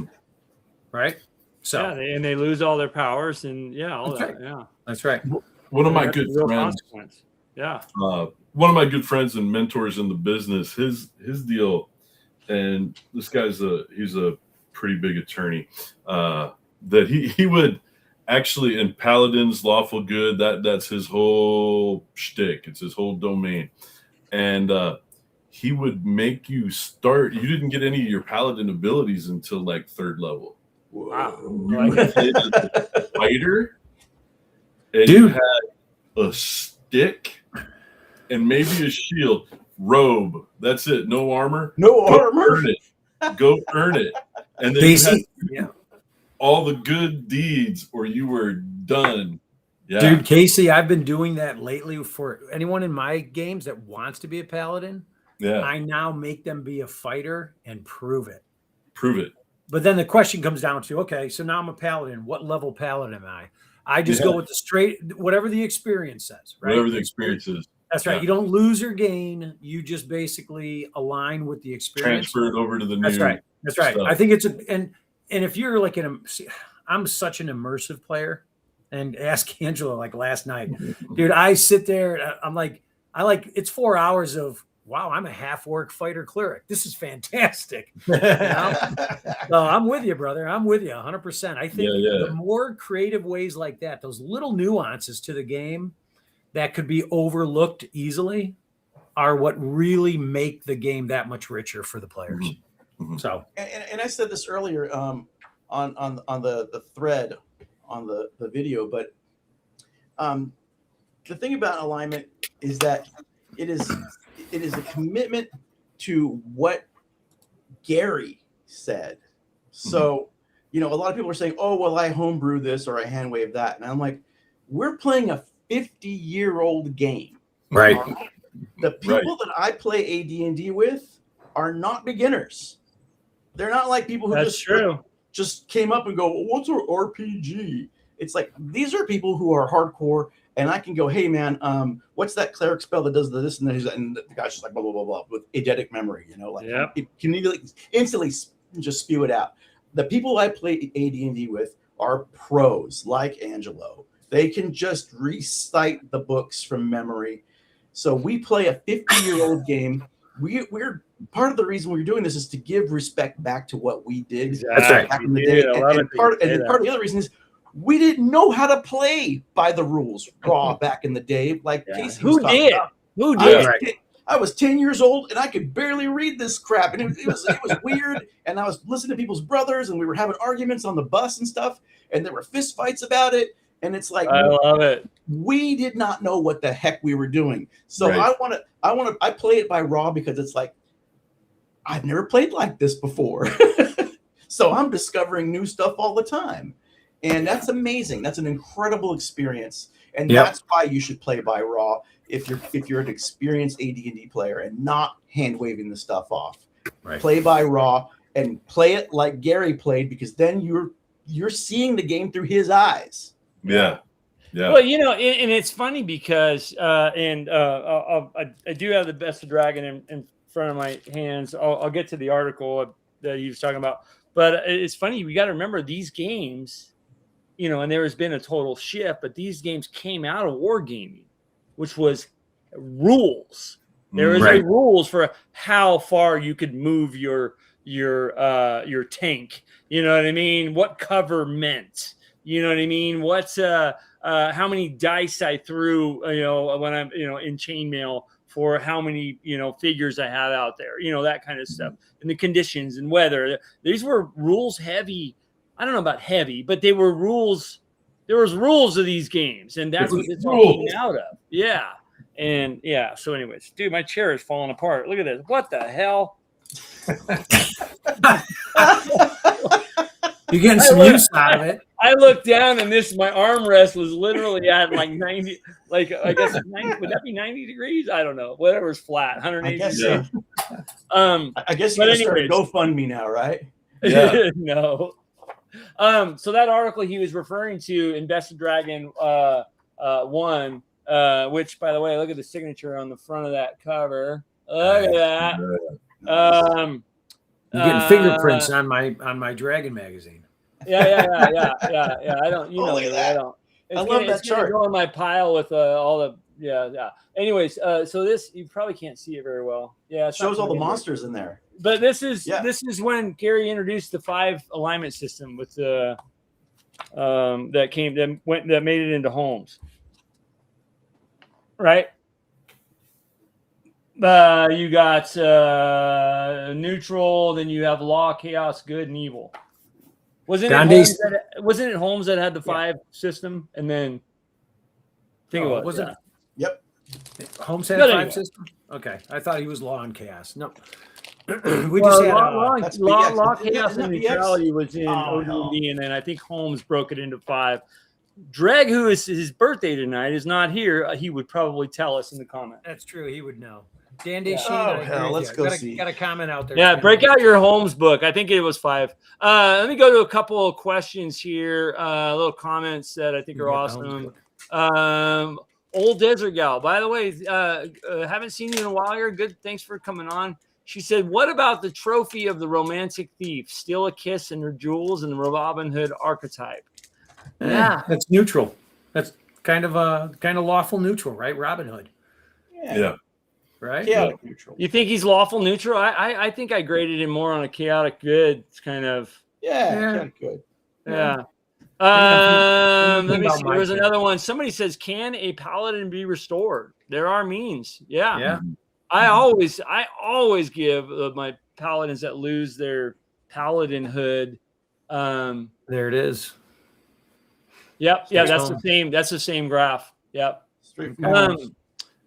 Right? So yeah, and they lose all their powers, and all that's that. Right. Yeah, that's right. One of my good friends. Yeah. One of my good friends and mentors in the business. His deal, and this guy's he's a pretty big attorney. That he would actually, in Paladin's lawful good, that's his whole shtick. It's his whole domain, and he would make you start. You didn't get any of your Paladin abilities until like 3rd level. Wow. You did a fighter, and Dude. you had a stick and maybe a shield, robe. That's it. No armor. No armor. Earn it. Go earn it. And then you had all the good deeds, or you were done. Yeah. Dude, Casey, I've been doing that lately for anyone in my games that wants to be a paladin. Yeah. I now make them be a fighter and prove it. Prove it. But then the question comes down to, okay, so now I'm a paladin. What level paladin am I? I just go with the straight, whatever the experience says, right? Whatever the experience is. That's right. You don't lose or gain. You just basically align with the experience. Transfer it over to the new. That's right. That's right. stuff. I think it's and if you're like I'm such an immersive player, and ask Angelo like last night, dude, I sit there, I'm like, it's 4 hours of, wow, I'm a half-orc fighter cleric. This is fantastic. So I'm with you, brother. I'm with you 100%. I think the more creative ways like that, those little nuances to the game that could be overlooked easily, are what really make the game that much richer for the players. Mm-hmm. So, and I said this earlier on the thread on the video, but the thing about alignment is that it is a commitment to what Gary said. So, a lot of people are saying, oh, well, I homebrew this or I hand wave that. And I'm like, we're playing a 50-year-old game. right. The people that I play AD&D with are not beginners. They're not like people who just came up and go, what's an RPG? It's like, these are people who are hardcore, and I can go, hey, man, what's that cleric spell that does this and that? And the guy's just like, blah, blah, blah, blah, with eidetic memory, it can instantly just spew it out. The people I play AD&D with are pros, like Angelo. They can just recite the books from memory. So we play a 50-year-old game. We're part of the reason we're doing this is to give respect back to what we did That's right. back in the day. And part of the other reason is we didn't know how to play by the rules raw back in the day. Like Casey was Who talking did? about. Who did? I was 10 years old and I could barely read this crap. And it was weird. And I was listening to people's brothers and we were having arguments on the bus and stuff. And there were fist fights about it. And it's like, I love it. We did not know what the heck we were doing. So I play it by raw because it's like, I've never played like this before. So I'm discovering new stuff all the time. And that's amazing. That's an incredible experience. And that's why you should play by raw if you're an experienced AD&D player and not hand waving the stuff off. Right. Play by raw and play it like Gary played, because then you're seeing the game through his eyes. Yeah. Yeah. Well, you know, and it's funny because I do have the Best of Dragon in front of my hands. I'll get to the article that he was talking about, but it's funny. We got to remember these games, you know, and there has been a total shift, but these games came out of wargaming, which was rules. There is a rules for how far you could move your tank. You know what I mean? What cover meant. You know what I mean? What's how many dice I threw, you know, when I'm, you know, in chainmail for how many, you know, figures I have out there, you know, that kind of stuff, and the conditions and weather. These were rules heavy. I don't know about heavy, but they were rules. There was rules of these games, and that's what it's all came out of. Yeah. And yeah. So anyways, dude, my chair is falling apart. Look at this. What the hell? You're getting some use out of it. I looked down and my armrest was literally at like 90, like I guess 90, would that be 90 degrees? I don't know. Whatever's flat, 180 I guess degrees. So. I guess you're gonna start a GoFundMe now, right? Yeah. No. So that article he was referring to in Best of Dragon 1, which by the way, look at the signature on the front of that cover. Look at that. You're getting fingerprints on my Dragon magazine. Yeah. I don't, you know, I don't. I love that chart. Go in my pile with all the yeah. Anyways, so this you probably can't see it very well. Yeah, it shows all the monsters in there. But this is when Gary introduced the 5 alignment system with the that made it into Holmes. Right? You got neutral, then you have law, chaos, good, and evil. Wasn't it Holmes that had the 5 system? And then think about it. Was it? Yep. Holmes had 5 system? Okay. I thought he was law and chaos. No. We just had law, chaos, and neutrality was in OD&D, and then I think Holmes broke it into 5. Dreg, who is his birthday tonight, is not here. He would probably tell us in the comment. That's true. He would know. Dan Sheen. Oh, hell, let's go see. Got a comment out there. Yeah, break out your Holmes book. I think it was 5. Let me go to a couple of questions here. Little comments that I think are awesome. Old Desert Gal, by the way, haven't seen you in a while. You're good. Thanks for coming on. She said, "What about the trophy of the romantic thief? Steal a kiss and her jewels and the Robin Hood archetype." Yeah, that's neutral. That's kind of lawful neutral, right? Robin Hood. Yeah. Right? Chaotic neutral. You think he's lawful neutral? I think I graded him more on a chaotic good. It's kind of chaotic good. Yeah. Let me see. There was another one. Somebody says, "Can a paladin be restored?" There are means. Yeah. Yeah. I always give my paladins that lose their paladin hood. There it is. Yep. Yeah, that's the same graph. Yep.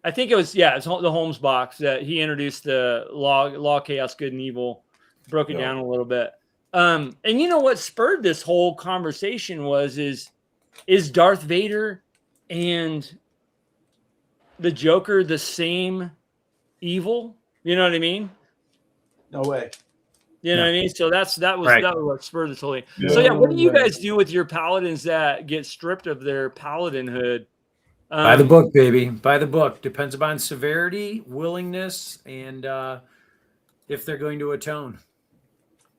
I think it was it's the Holmes box that he introduced the law, chaos, good, and evil, broke it down a little bit. And you know what spurred this whole conversation is Darth Vader and the Joker the same evil? You know what I mean? No way. You know what I mean? So that was what spurred this whole thing. So what do you guys do with your paladins that get stripped of their paladin hood? By the book, baby. By the book. Depends upon severity, willingness, and if they're going to atone.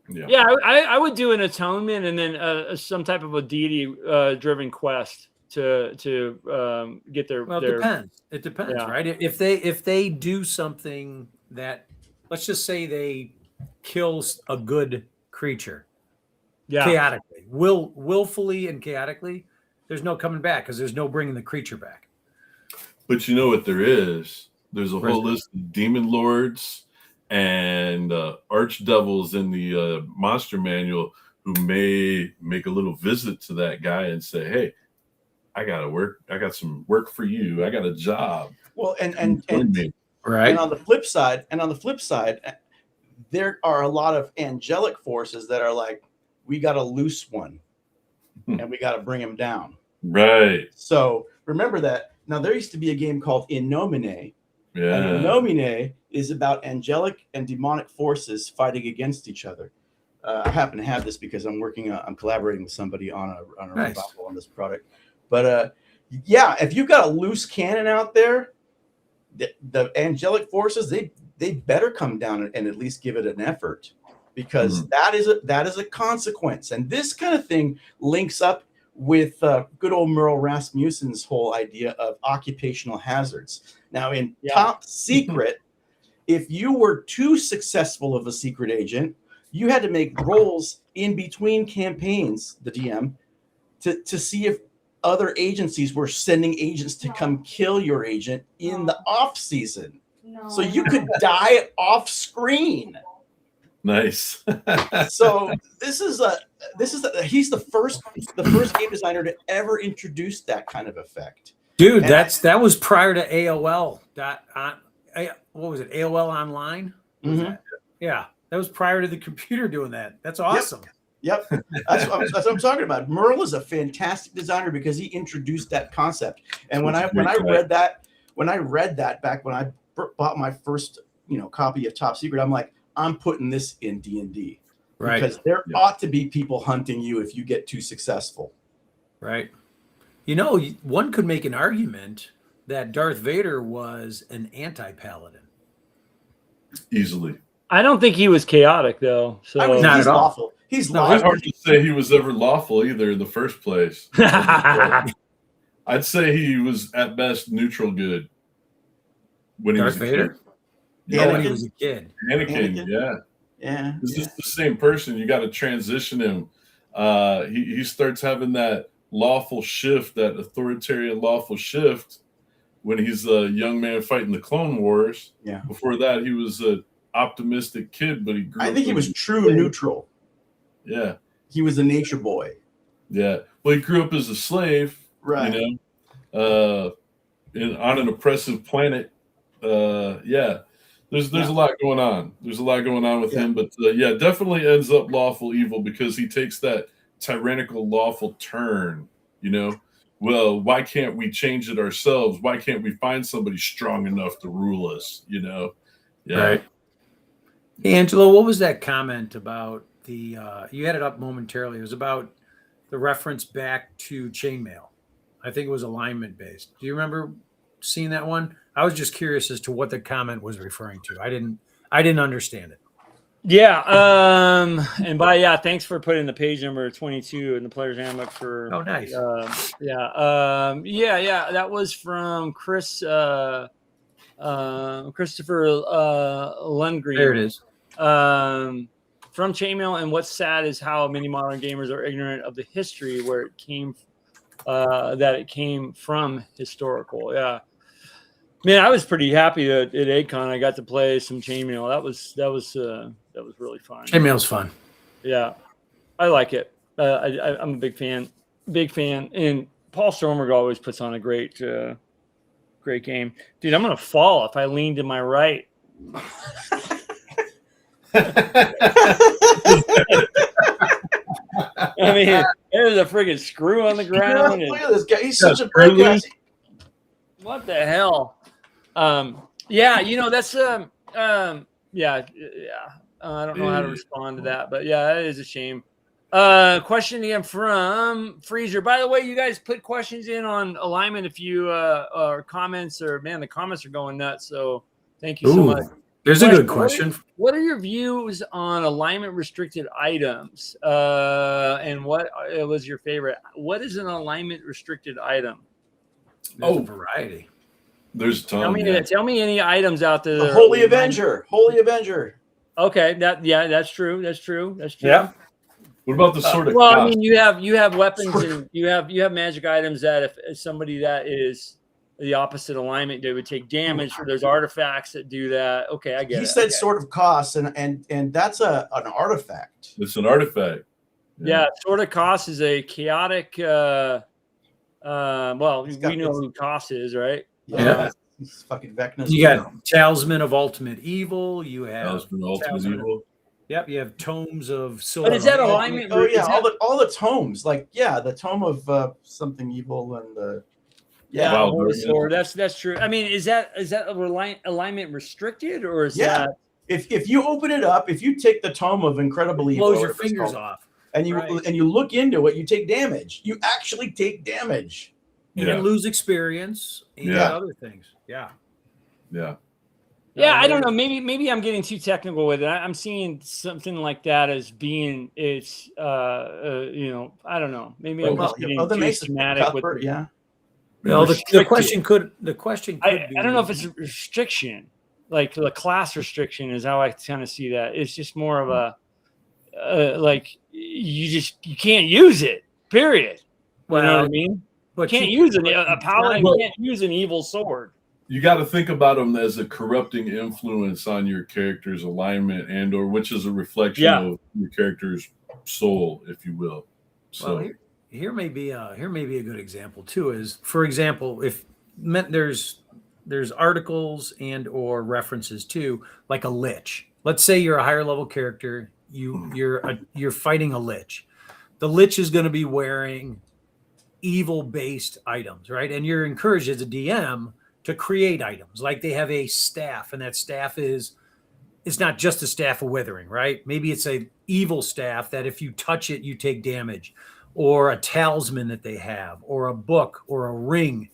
Yeah, I would do an atonement and then some type of a deity driven quest to get their. Well, it depends. It depends, right? If they do something that, let's just say they kill a good creature, chaotically. willfully and chaotically, there's no coming back because there's no bringing the creature back. But you know what there is? There's a whole list of demon lords and archdevils in the monster manual who may make a little visit to that guy and say, "Hey, I got some work for you. I got a job." Well, and Right. And on the flip side, there are a lot of angelic forces that are like, we got a loose one and we got to bring him down. Right. So remember that. Now, there used to be a game called In Nomine. Yeah. And In Nomine is about angelic and demonic forces fighting against each other. I happen to have this because I'm collaborating with somebody on a Nice. revival on this product. But yeah, if you've got a loose cannon out there, the angelic forces, they better come down and at least give it an effort, because that is a consequence. And this kind of thing links up with good old Merle Rasmussen's whole idea of occupational hazards. Now, in Top Secret, if you were too successful of a secret agent, you had to make rolls in between campaigns, the DM, to see if other agencies were sending agents to come kill your agent in the off season. No. So you could die off screen. Nice. So he's the first game designer to ever introduce that kind of effect. Dude, that was prior to AOL. What was it? AOL Online? Yeah, that was prior to the computer doing that. That's awesome. Yep. That's what I'm talking about. Merle is a fantastic designer because he introduced that concept. And when I read that back when I bought my first copy of Top Secret, I'm like, I'm putting this in D&D. Right. Because there ought to be people hunting you if you get too successful. Right. One could make an argument that Darth Vader was an anti-paladin. Easily. I don't think he was chaotic though. So Not he's at all. lawful. He's It's lawful. hard to say he was ever lawful either in the first place. I'd say he was at best neutral good when he Darth was Vader? Yeah, When he was a kid. Anakin, yeah. Yeah. It's just the same person. You got to transition him. He starts having that lawful shift, that authoritarian lawful shift, when he's a young man fighting the Clone Wars. Yeah. Before that, he was an optimistic kid, but he grew up. I think he was true neutral. Yeah. He was a nature boy. Yeah. Well, he grew up as a slave, Right. on an oppressive planet. Yeah. There's a lot going on. There's a lot going on with him, but definitely ends up lawful evil because he takes that tyrannical lawful turn. Well, why can't we change it ourselves? Why can't we find somebody strong enough to rule us? Yeah. Right. Hey, Angelo, what was that comment about you had it up momentarily. It was about the reference back to chainmail. I think it was alignment based. Do you remember seeing that one? I was just curious as to what the comment was referring to. I didn't understand it. Yeah. Thanks for putting the page number 22 in the player's handbook for. Oh, nice. That was from Christopher Lundgren. There it is. From Chainmail, and what's sad is how many modern gamers are ignorant of the history where it came, that it came from historical. Yeah. Man, I was pretty happy at ACON. I got to play some Chainmail. That was really fun. Chainmail's fun. Yeah, I like it. I'm a big fan. And Paul Stormerg always puts on a great game. Dude, I'm gonna fall if I lean to my right. I mean, there's a friggin' screw on the ground. Look at this guy. He's such a great guy. What the hell? That's I don't know how to respond to that, but yeah, that is a shame. Question again from Freezer. By the way, you guys put questions in on alignment if you or comments, or man, the comments are going nuts. So thank you so much. There's a good question. What are your views on alignment restricted items? And what was your favorite? What is an alignment restricted item? There's a variety. There's a ton. Tell me any items out there. The Holy Avenger. Holy Avenger. Okay, that's true. Yeah. What about the sort of well, cost? I mean, you have weapons and you have magic items that if somebody that is the opposite alignment, they would take damage. There's artifacts that do that. Okay, I get it. He said okay. sort of costs, and that's an artifact. It's an artifact. Yeah, sort of cost is a chaotic. Well, we know who Koss is, right? Yeah. He's fucking Vecna's. You got Talisman of Ultimate Evil. You have Talisman of Ultimate Evil. Yep, you have Tomes of Silver. But is that alignment? Oh yeah, all the tomes, like the tome of something evil and Holy Sword. That's true. I mean, is that alignment restricted, or is that if you open it up, if you take the tome of Incredible Evil, blows your fingers off, and you look into it, you take damage. You actually take damage. You can lose experience and other things. Yeah. I don't know. Maybe I'm getting too technical with it. I'm seeing something like that as being it's I don't know. Maybe I'm just getting too schematic with it. Yeah. Well, the question could I don't know if it's a restriction, like the class restriction is how I kind of see that. It's just more of a like you can't use it. Period. You know what I mean? But you can't use a paladin. Can't use an evil sword. You got to think about them as a corrupting influence on your character's alignment or which is a reflection of your character's soul, if you will. So well, here may be a good example too. Is for example, if there's articles and or references to like a lich. Let's say you're a higher level character. You're fighting a lich. The lich is going to be wearing evil based items, right? And you're encouraged as a DM to create items. Like they have a staff, and that staff it's not just a staff of withering, right? Maybe it's a evil staff that if you touch it, you take damage, or a talisman that they have, or a book, or a ring.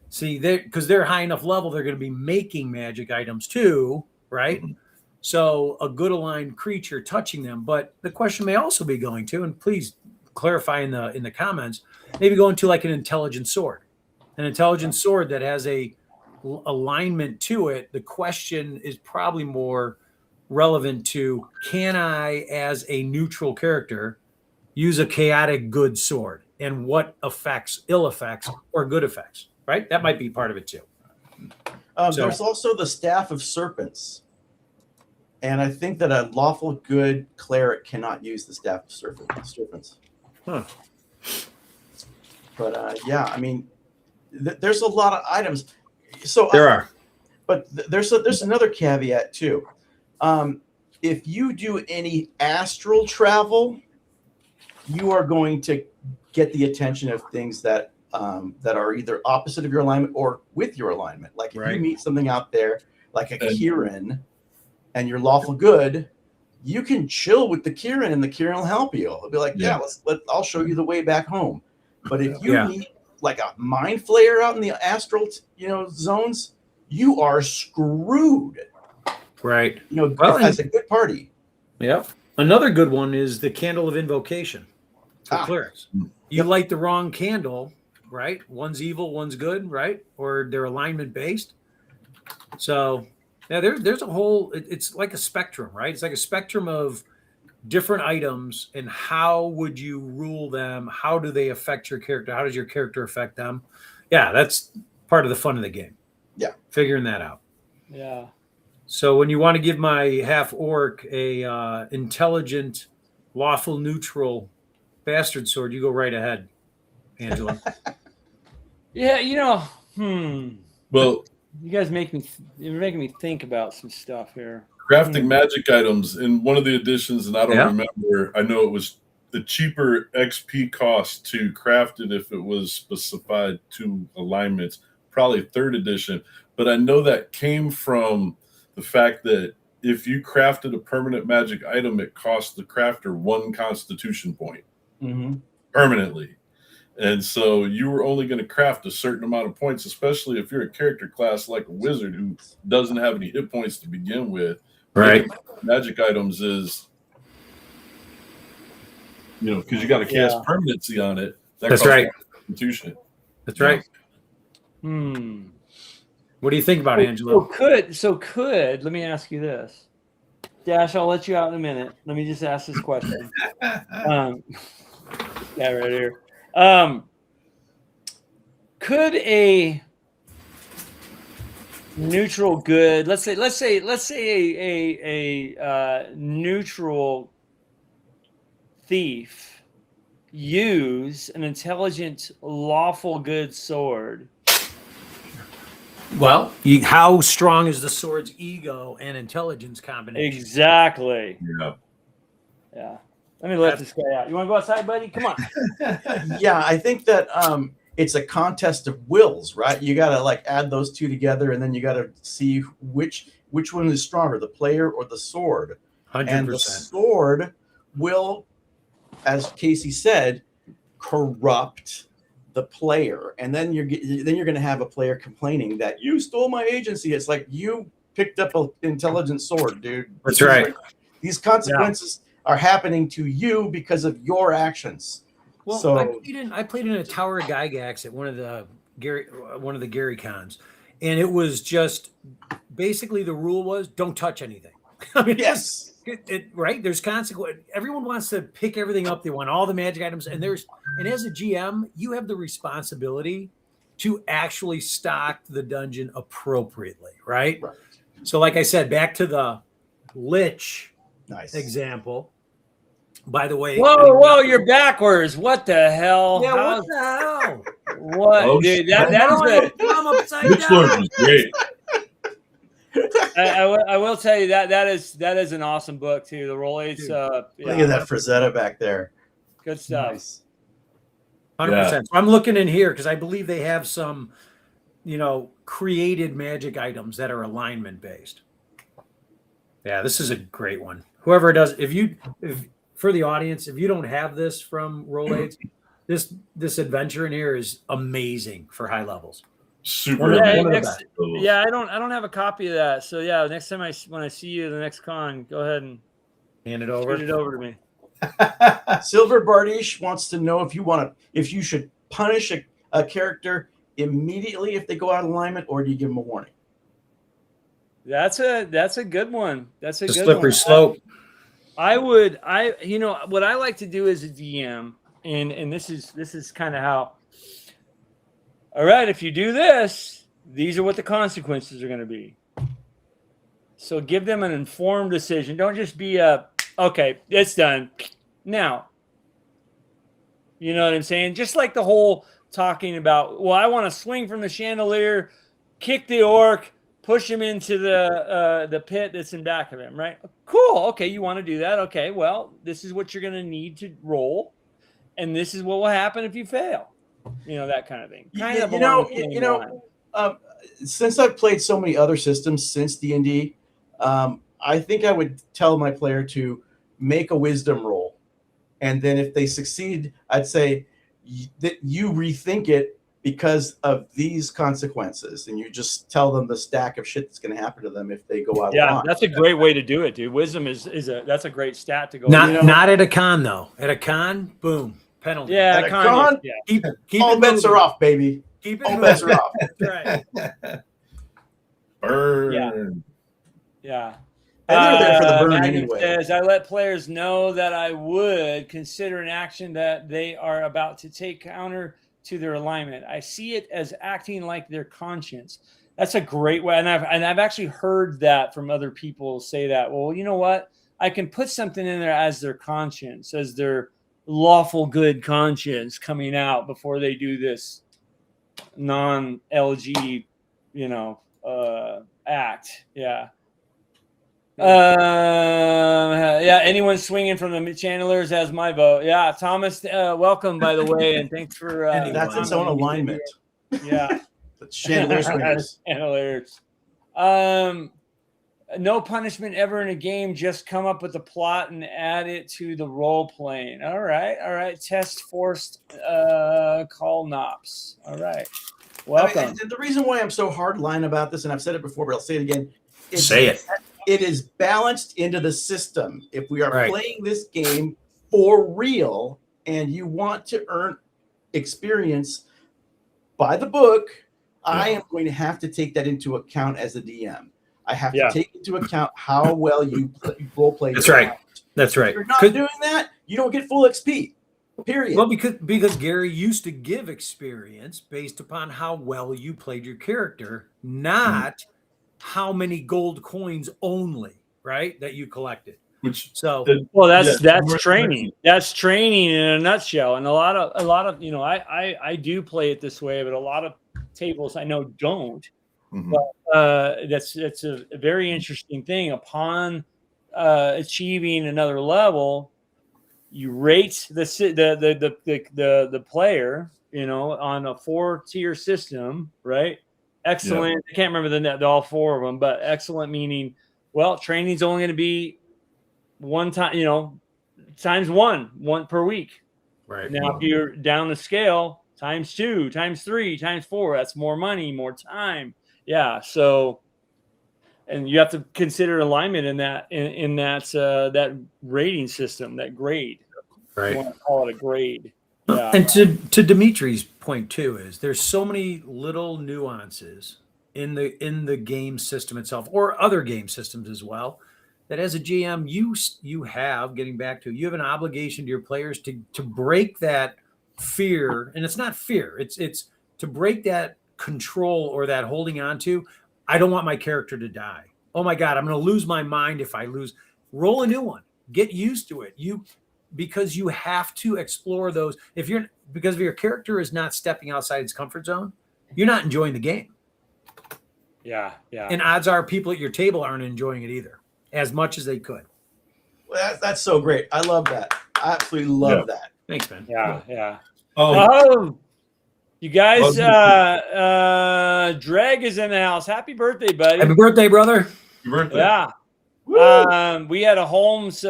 See, because they're high enough level, they're going to be making magic items too, right? Mm-hmm. So a good aligned creature touching them. But the question may also be going to, and please clarify in the comments, maybe going to like an intelligent sword that has a alignment to it. The question is probably more relevant to, can I, as a neutral character, use a chaotic good sword, and what effects, ill effects, or good effects, right? That might be part of it too. There's also the Staff of Serpents. And I think that a lawful good cleric cannot use the Staff of Serpents. Huh. But I mean, there's a lot of items. So there are, but there's another caveat too. If you do any astral travel, you are going to get the attention of things that are either opposite of your alignment or with your alignment. Like if you meet something out there, like a Kieran, and you're lawful good, you can chill with the Kieran, and the Kieran will help you. He'll be like, I'll show you the way back home. But if you meet like a mind flayer out in the astral, zones, you are screwed. Right. As a good party. Yep. Another good one is the Candle of Invocation for clerics. You light the wrong candle, right? One's evil, one's good, right? Or they're alignment based. So there's a whole, it's like a spectrum, right? It's like a spectrum of different items, and how would you rule them? How do they affect your character? How does your character affect them? Yeah, that's part of the fun of the game. Yeah. Figuring that out. Yeah. So when you want to give my half orc a intelligent, lawful, neutral bastard sword, you go right ahead, Angelo. Yeah, Well, you guys you're making me think about some stuff here. Crafting magic items in one of the editions, and I don't remember. I know it was the cheaper XP cost to craft it if it was specified to alignments, probably third edition. But I know that came from the fact that if you crafted a permanent magic item, it cost the crafter 1 constitution point permanently. And so you were only going to craft a certain amount of points, especially if you're a character class like a wizard who doesn't have any hit points to begin with. Right. Magic items is, because you got to cast permanency on it. That's right. Constitution. That's right. What do you think about Angelo? Let me ask you this. Dash, I'll let you out in a minute. Let me just ask this question. Yeah, right here. Could a neutral good, let's say a neutral thief use an intelligent, lawful good sword? Well, how strong is the sword's ego and intelligence combination? Exactly. Yeah. Yeah. Let me let this guy out. You want to go outside, buddy? Come on. Yeah, I think that it's a contest of wills, right? You got to like add those two together, and then you got to see which one is stronger, the player or the sword. 100%. And the sword will, as Casey said, corrupt the player, and then you're going to have a player complaining that you stole my agency. It's like you picked up an intelligent sword, dude. That's right. These consequences are happening to you because of your actions. Well, so I played in a Tower of Gygax at one of the Gary cons, and it was just basically the rule was don't touch anything. I mean, yes. Right, there's consequence. Everyone wants to pick everything up. They want all the magic items, and as a GM, you have the responsibility to actually stock the dungeon appropriately, right? So, like I said, back to the Lich example. By the way, whoa, you're backwards. What the hell? Yeah, what the hell? What, oh, dude? That is I'm upside Lich down. Lord was great. I will tell you that is an awesome book too. The Roll 8's look at that Frazetta back there. Good stuff. Nice. 100%. So I'm looking in here because I believe they have some, created magic items that are alignment based. Yeah, this is a great one. Whoever does, if for the audience, if you don't have this from Roll 8, this adventure in here is amazing for high levels. Super. I don't have a copy of that. So yeah, next time when I see you the next con, go ahead and hand it over. Shoot it over to me. Silver Bardish wants to know if you should punish a character immediately if they go out of alignment, or do you give them a warning? That's a good one. That's a good slippery one. slope. What I like to do as a DM, and this is kind of how. All right, if you do this, these are what the consequences are going to be. So give them an informed decision. Don't just be okay, it's done. Now, you know what I'm saying? Just like the whole talking about, well, I want to swing from the chandelier, kick the orc, push him into the pit that's in back of him, right? Cool. Okay, you want to do that? Okay, well, this is what you're going to need to roll, and this is what will happen if you fail. That kind of thing. Since I've played so many other systems since D&D, I think I would tell my player to make a wisdom roll, and then if they succeed, I'd say that you rethink it because of these consequences, and you just tell them the stack of shit that's going to happen to them if they go out. Yeah, that's a great way to do it, dude. Wisdom that's a great stat to go. Not at a con though. At a con, boom. Penalty. Yeah, at a con, keep all bets are off, baby. All bets are off. Right. Burn. Yeah. And they're there for the burn Magnum anyway. Says, I let players know that I would consider an action that they are about to take counter to their alignment. I see it as acting like their conscience. That's a great way. And I've actually heard that from other people say that. Well, you know what? I can put something in there as their conscience, as their lawful good conscience coming out before they do this non-LG, act. Yeah. Anyone swinging from the chandeliers has my vote. Yeah, Thomas, welcome, by the way, and thanks for that's its own alignment. Yeah. Chandelier swingers. Chandeliers. No punishment ever in a game, just come up with a plot and add it to the role playing. All right. Test forced call Knops. All right. Welcome. The reason why I'm so hardline about this, and I've said it before, but I'll say it again. It is balanced into the system. If we are playing this game for real and you want to earn experience by the book, I am going to have to take that into account as a DM. I have to take into account how well you role play. That's right. That's right. If you're not doing that, you don't get full XP. Period. Well, because Gary used to give experience based upon how well you played your character, not how many gold coins only, right? That you collected. That's training. That's training in a nutshell. And a lot of you know, I do play it this way, but a lot of tables I know don't. But that's a very interesting thing. Upon achieving another level, you rate the player, you know, on a 4-tier system, right? Excellent. I can't remember all 4 of them, but excellent meaning, well, training's only going to be one time, you know, times one per week. Right. Now, if you're down the scale, times 2, times 3, times 4, that's more money, more time. Yeah. So, and you have to consider alignment in that that rating system, that grade. Right. You want to call it a grade. Yeah. And to Dimitri's point too, is there's so many little nuances in the game system itself, or other game systems as well, that as a GM you have, getting back to, you have an obligation to your players to break that fear, and it's not fear, it's to break that control or that holding on to. I don't want my character to die. Oh my God, I'm going to lose my mind if I lose. Roll a new one. Get used to it. Because you have to explore those. Because if your character is not stepping outside its comfort zone, you're not enjoying the game. Yeah. And odds are people at your table aren't enjoying it either, as much as they could. Well, that's so great. I love that. I absolutely love that. Thanks, man. Yeah. You guys, Dreg is in the house. Happy birthday, buddy. Happy birthday, brother. Happy birthday. Yeah. Woo. We had a Holmes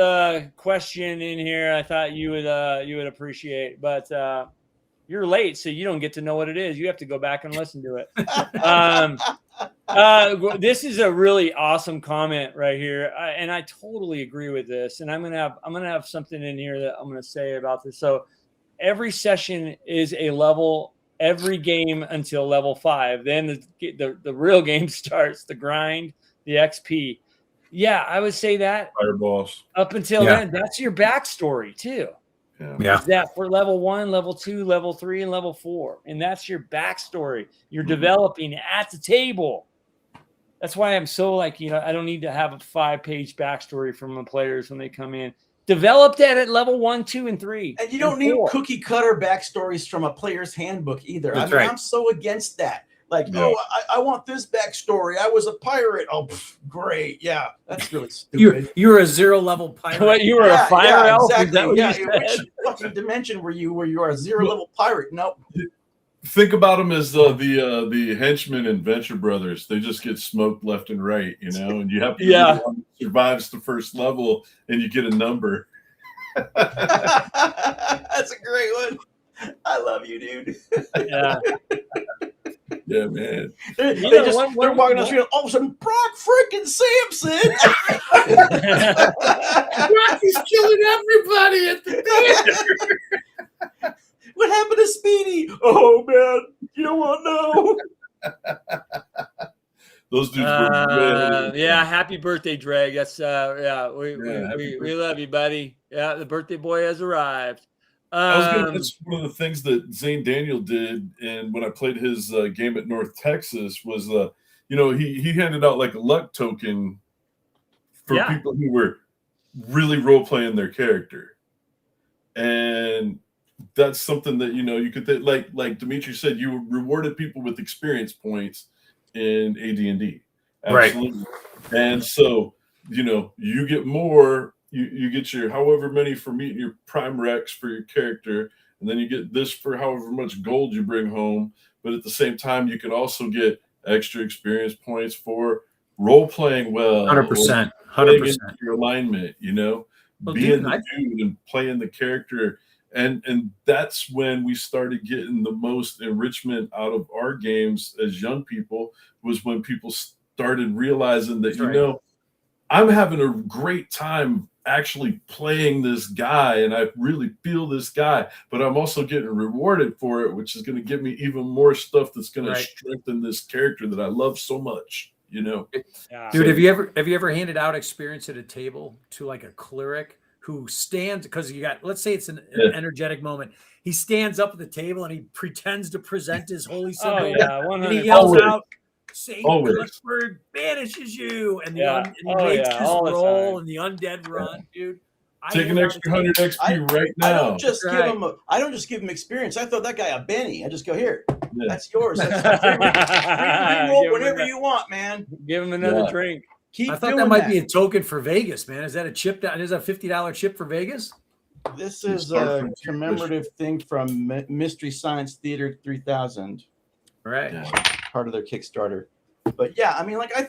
question in here I thought you would appreciate, but you're late, so you don't get to know what it is. You have to go back and listen to it. This is a really awesome comment right here, and I totally agree with this. And I'm gonna have something in here that I'm gonna say about this. So every session is a level. Every game until level 5. Then the real game starts, the grind, the XP. Yeah, I would say that. Fireballs. Up until then, that's your backstory too. Yeah. Is that for level 1, level 2, level 3, and level 4. And that's your backstory. You're developing at the table. That's why I'm so I don't need to have a 5-page backstory from the players when they come in. Develop that at level 1, 2, and 3. And you don't need cookie cutter backstories from a player's handbook either. I'm so against that. Like, I want this backstory. I was a pirate. Oh, great. Yeah, that's really stupid. You're a 0-level pirate. What, you were a fire elf? Exactly. Which fucking dimension were you where you are a 0-level pirate? Nope. Think about them as the henchmen in Venture Brothers. They just get smoked left and right, you know, and you have to be the one that survives the first level and you get a number. That's a great one. I love you, dude. Yeah. Yeah, man. They're walking down the street. All of a sudden, Brock freaking Sampson. Rocky's killing everybody at the theater. What happened to Speedy? Oh man, you don't want to know. Those dudes were really happy birthday, Dreg. That's we love you, buddy. Yeah, the birthday boy has arrived. That's one of the things that Zane Daniel did, and when I played his game at North Texas was, he handed out like a luck token for people who were really role playing their character, and that's something that you could like Dimitri said, you rewarded people with experience points in AD&D, absolutely, right. And so you get more. You get your however many for meeting your prime recs for your character, and then you get this for however much gold you bring home. But at the same time, you can also get extra experience points for role playing well, 100%, your alignment. Being the dude and playing the character, and that's when we started getting the most enrichment out of our games as young people. Was when people started realizing that I'm having a great time actually playing this guy, and I really feel this guy, but I'm also getting rewarded for it, which is going to give me even more stuff that's going to strengthen this character that I love so much. you know. Yeah. Dude, So- have you ever handed out experience at a table to like a cleric who stands because you got, let's say it's an energetic moment. He stands up at the table and he pretends to present his holy symbol. Oh yeah, And he 100%. yells Always. out, Saint Always. Cuthbert banishes you. And, Yeah. and he Oh, makes yeah, his all the roll time. and the undead run, dude. Take an extra 100 XP right I now. don't just That's give right. him. I don't just give him experience. I throw that guy a Benny. I just go here. Yeah. That's yours. That's free roll Give him whenever that- you want, man. Give him another Yeah. drink. Keep I thought doing that might be a token for Vegas, man. Is that a chip? Is that a $50 chip for Vegas? This is Start a from commemorative thing from Mystery Science Theater 3000, Right. Yeah. part of their Kickstarter. But yeah, I mean, like I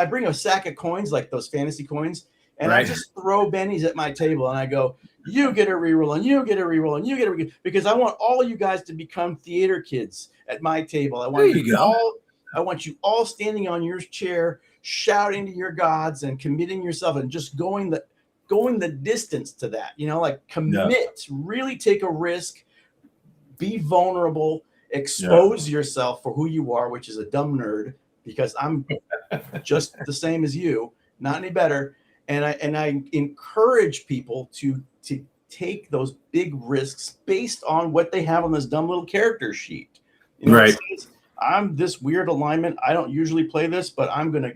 bring a sack of coins, like those fantasy coins, and I Right. just throw bennies at my table, and I go, "You get a reroll, and you get a reroll, and you get a reroll," because I want all you guys to become theater kids at my table. I want There you go. I want you all standing on your chair, shouting to your gods and committing yourself, and just going the distance to that. You know, like commit, really take a risk, be vulnerable, expose yourself for who you are, which is a dumb nerd, because I'm just the same as you, not any better. And I encourage people to take those big risks based on what they have on this dumb little character sheet. You know, Right. it says, I'm this weird alignment. I don't usually play this, but I'm gonna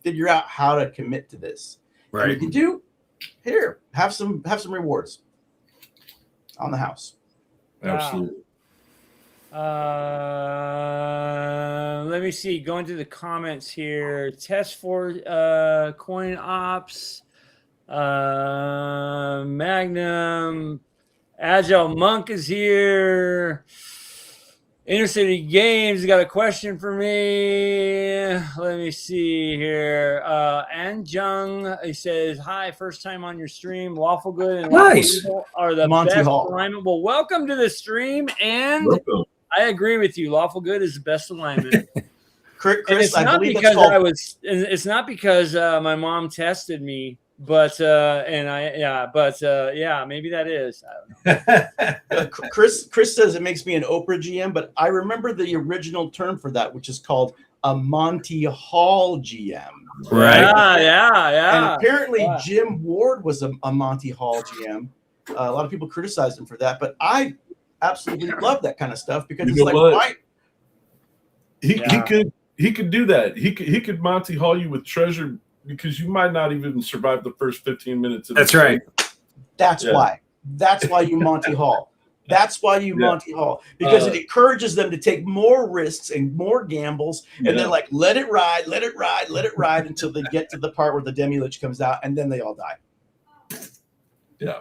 figure out how to commit to this. And Right. if you do, here, have some rewards on the house. Absolutely. Let me see. Going to the comments here. Test for coin ops. Magnum. Agile Monk is here. Intercity Games got a question for me. Let me see here. Anjung, he says, "Hi, first time on your stream. Lawful Good and Lawful Nice. Evil are the Monty best Hall. alignment." Well, welcome to the stream, and Welcome. I agree with you. Lawful Good is the best alignment. Chris, And it's I not believe because that's called. it's not because my mom tested me, but maybe that is. I don't know. Chris says it makes me an Oprah GM, but I remember the original term for that, which is called a Monty Hall GM. Right. Yeah. And apparently Yeah. Jim Ward was a Monty Hall GM. A lot of people criticized him for that, but I absolutely love that kind of stuff because You it's know like, what? why? He could do that. He could Monty Hall you with treasure because you might not even survive the first 15 minutes of the That's right. That's Yeah. why. That's why you Monty Hall. That's why you Monty Hall, because it encourages them to take more risks and more gambles, and then like let it ride until they get to the part where the Demi-Lich comes out, and then they all die. Yeah.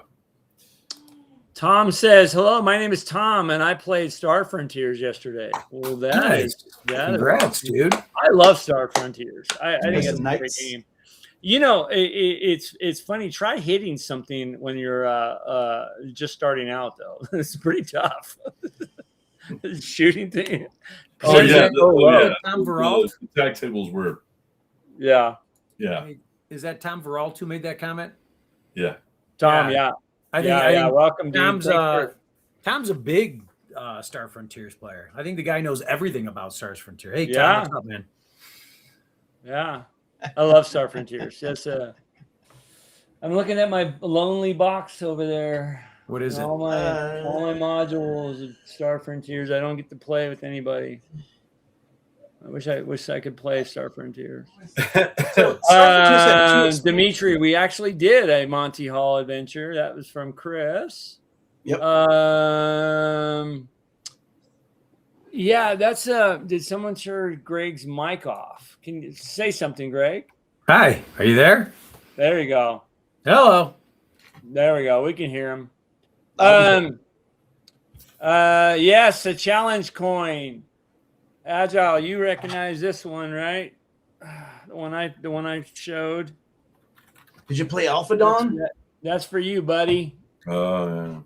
Tom says, "Hello, my name is Tom, and I played Star Frontiers yesterday." Well, that is Congrats, dude. I love Star Frontiers. I think Yes, it's a nice. great game. You know, it's funny. Try hitting something when you're just starting out, though. It's pretty tough. Shooting thing. Oh yeah. Tom Veralt? The tag tables were. Yeah. Is that Tom Veralt who made that comment? Yeah. Tom. Yeah. Yeah. I think, Yeah. Welcome, dude. Tom's Thanks Tom's a big Star Frontiers player. I think the guy knows everything about Star Frontier. Hey, Tom, Yeah. what's up, man? Yeah. I love Star Frontiers. Yes. I'm looking at my lonely box over there. What is it? All my modules of Star Frontiers. I don't get to play with anybody. I wish I could play Star Frontiers. So, Star Frontiers had two Dimitri, we actually did a Monty Hall adventure. That was from Chris. Yep. Yeah, that's did someone turn Greg's mic off? Can you say something, Greg? Hi, are you there? There you go. Hello. There we go. We can hear him. Yes, a challenge coin. Agile, you recognize this one, right? The one I showed. Did you play Alpha Dawn? That's for you, buddy. Yeah.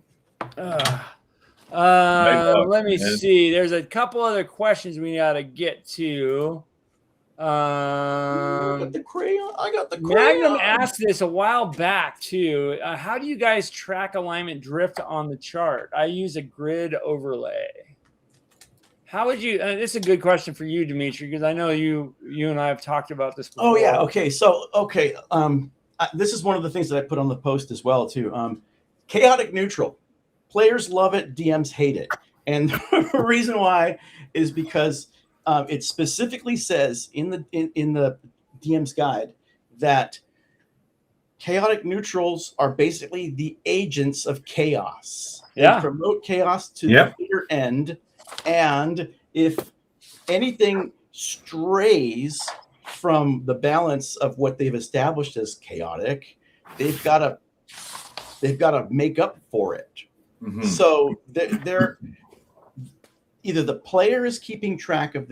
Let me see. There's a couple other questions we got to get to. I got the crayon. I got the crayon. Magnum asked this a while back too. How do you guys track alignment drift on the chart? I use a grid overlay. How would you? This is a good question for you, Dimitri, because I know you and I have talked about this before. Oh yeah. Okay. So this is one of the things that I put on the post as well too. Chaotic neutral. Players love it. DMs hate it, and the reason why is because it specifically says in the DM's guide that chaotic neutrals are basically the agents of chaos. They promote chaos to the bitter end. And if anything strays from the balance of what they've established as chaotic, they've got to make up for it. Mm-hmm. So they're either the player is keeping track of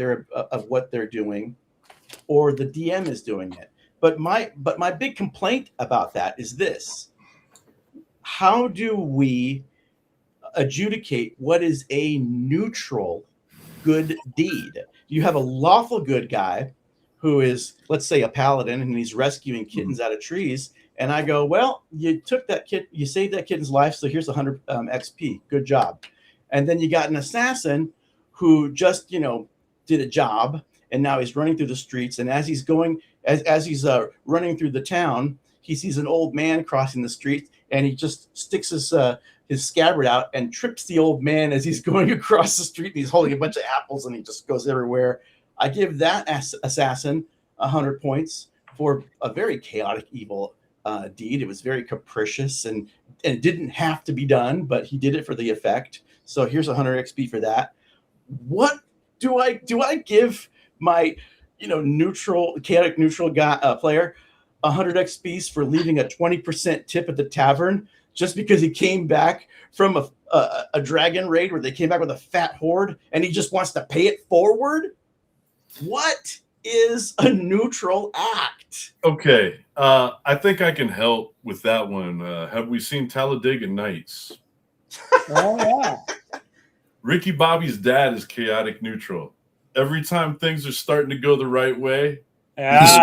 what they're doing, or the DM is doing it. But my big complaint about that is this: how do we adjudicate what is a neutral good deed? You have a lawful good guy who is, let's say, a paladin, and he's rescuing kittens out of trees. And I go, well, you took that kid, you saved that kitten's life, so here's 100 XP. Good job. And then you got an assassin who just, did a job, and now he's running through the streets. And as he's going, as he's running through the town, he sees an old man crossing the street, and he just sticks his scabbard out and trips the old man as he's going across the street. And he's holding a bunch of apples, and he just goes everywhere. I give that assassin 100 points for a very chaotic, evil deed. It was very capricious and it didn't have to be done, but he did it for the effect. So here's 100 XP for that. What do I give my chaotic neutral guy player 100 XPs for leaving a 20% tip at the tavern just because he came back from a dragon raid where they came back with a fat horde and he just wants to pay it forward? What is a neutral act? Okay, I think I can help with that one. Have we seen Talladega Nights? Oh yeah. Ricky Bobby's dad is chaotic neutral. Every time things are starting to go the right way, he's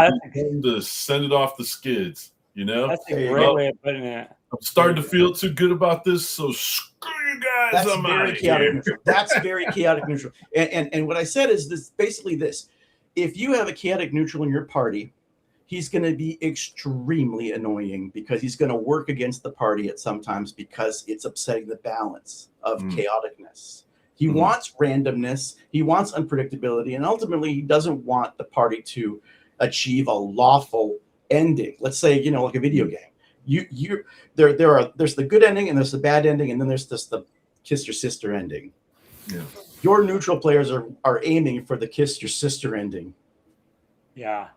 to send it off the skids. That's a great way of putting it. I'm starting to feel too good about this, so screw you guys. That's very chaotic neutral. That's very chaotic neutral. And what I said is this: basically this. If you have a chaotic neutral in your party, he's going to be extremely annoying because he's going to work against the party at sometimes because it's upsetting the balance of chaoticness. He wants randomness, he wants unpredictability, and ultimately he doesn't want the party to achieve a lawful ending. Let's say, like a video game. There's the good ending and there's the bad ending, and then there's just the kiss your sister ending. Yeah. Your neutral players are aiming for the kiss your sister ending. Yeah.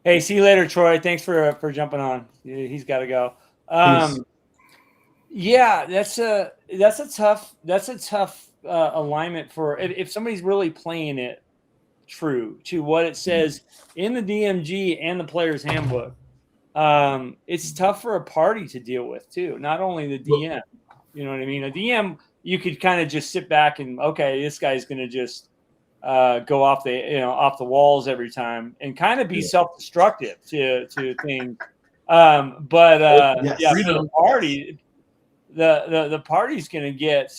Hey, see you later, Troy. Thanks for jumping on. He's got to go. Yeah, that's a tough alignment for if somebody's really playing it true to what it says in the DMG and the player's handbook. It's tough for a party to deal with too. Not only the DM, you know what I mean? A DM, you could kind of just sit back and, okay, this guy's going to just go off the walls every time and kind of be self-destructive to things. But for the party, the party's going to get,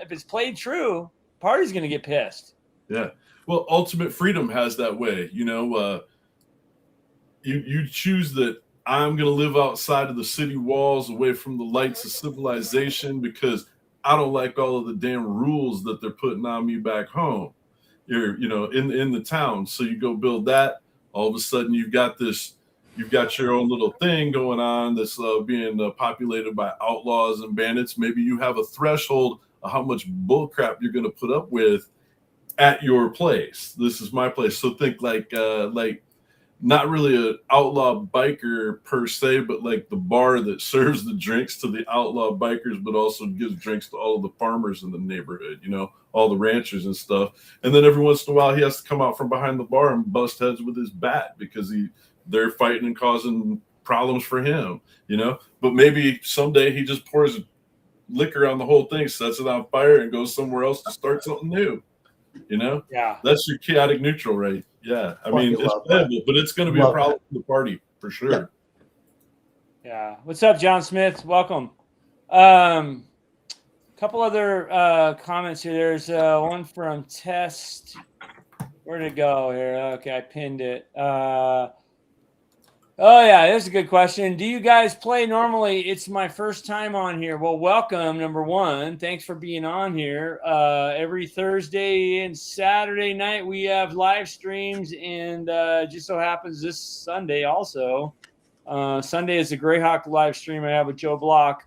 if it's played true, party's going to get pissed. Yeah. Well, Ultimate Freedom has that way, you choose that I'm going to live outside of the city walls, away from the lights of civilization, because I don't like all of the damn rules that they're putting on me back home. You're, in the town. So you go build that. All of a sudden you've got your own little thing going on that's being populated by outlaws and bandits. Maybe you have a threshold of how much bullcrap you're going to put up with at your place. This is my place. So think like not really an outlaw biker per se, but like the bar that serves the drinks to the outlaw bikers, but also gives drinks to all of the farmers in the neighborhood, all the ranchers and stuff. And then every once in a while he has to come out from behind the bar and bust heads with his bat because they're fighting and causing problems for him, but maybe someday he just pours liquor on the whole thing, sets it on fire, and goes somewhere else to start something new. Yeah, that's your chaotic neutral, right? Yeah, I mean, it's playable, but it's going to be a problem for the party for sure. Yeah. What's up, John Smith? Welcome. Couple couple other comments here. There's one from Test. Where'd it go here? Okay, I pinned it. Oh, yeah, that's a good question. Do you guys play normally? It's my first time on here. Well, welcome, number one. Thanks for being on here. Every Thursday and Saturday night, we have live streams, and just so happens this Sunday also. Sunday is the Greyhawk live stream I have with Joe Block.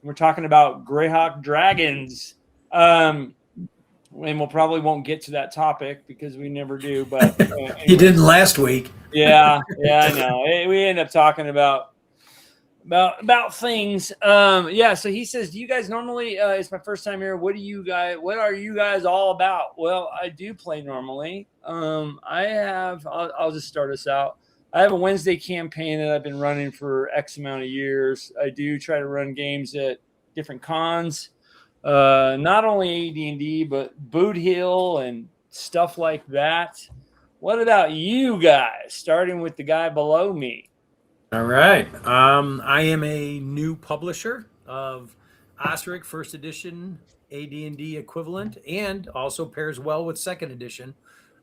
We're talking about Greyhawk Dragons. And we'll probably won't get to that topic because we never do. But You didn't last week. Yeah, I know. We end up talking about things. Yeah. So he says, "Do you guys normally?" It's my first time here. What are you guys all about? Well, I do play normally. I'll just start us out. I have a Wednesday campaign that I've been running for X amount of years. I do try to run games at different cons. Not only AD&D, but Boot Hill and stuff like that. What about you guys? Starting with the guy below me. All right. I am a new publisher of Osric First Edition AD&D equivalent, and also pairs well with Second Edition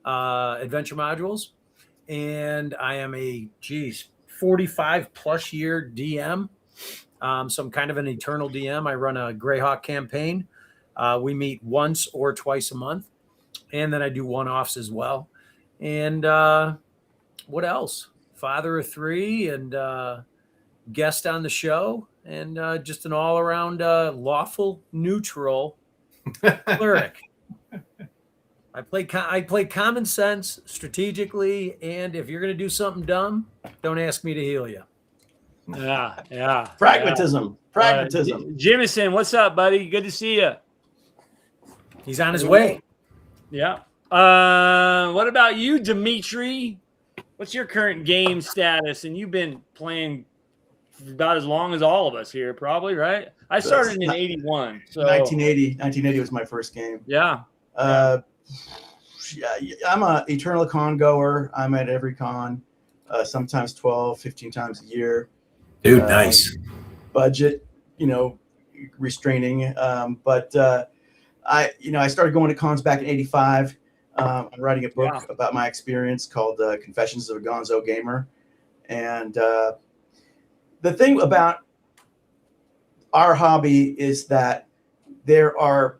adventure modules. And I am a 45 plus year DM. So I'm kind of an eternal DM. I run a Greyhawk campaign. We meet once or twice a month, and then I do one-offs as well. And what else? Father of 3 and guest on the show, and just an all-around lawful neutral cleric. I play common sense strategically, and if you're going to do something dumb, don't ask me to heal you. Yeah. Pragmatism. Jimison, what's up, buddy? Good to see you. He's on his way. Yeah. What about you, Dimitri? What's your current game status? And you've been playing about as long as all of us here, probably, right? I started in 81. So 1980 was my first game. Yeah. I'm a eternal con goer. I'm at every con, sometimes 12, 15 times a year. Dude, nice. Budget, restraining. But I started going to cons back in 85. I'm writing a book about my experience called Confessions of a Gonzo Gamer. And the thing about our hobby is that there are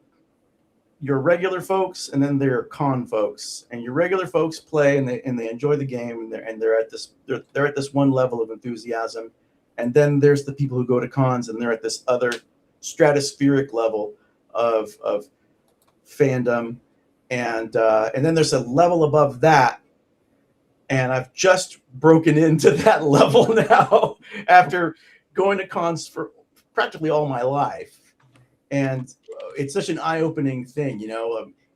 your regular folks, and then there are con folks. And your regular folks play, and they enjoy the game, and they're at this one level of enthusiasm. And then there's the people who go to cons, and they're at this other stratospheric level of fandom. And then there's a level above that. And I've just broken into that level now after going to cons for practically all my life. And it's such an eye-opening thing,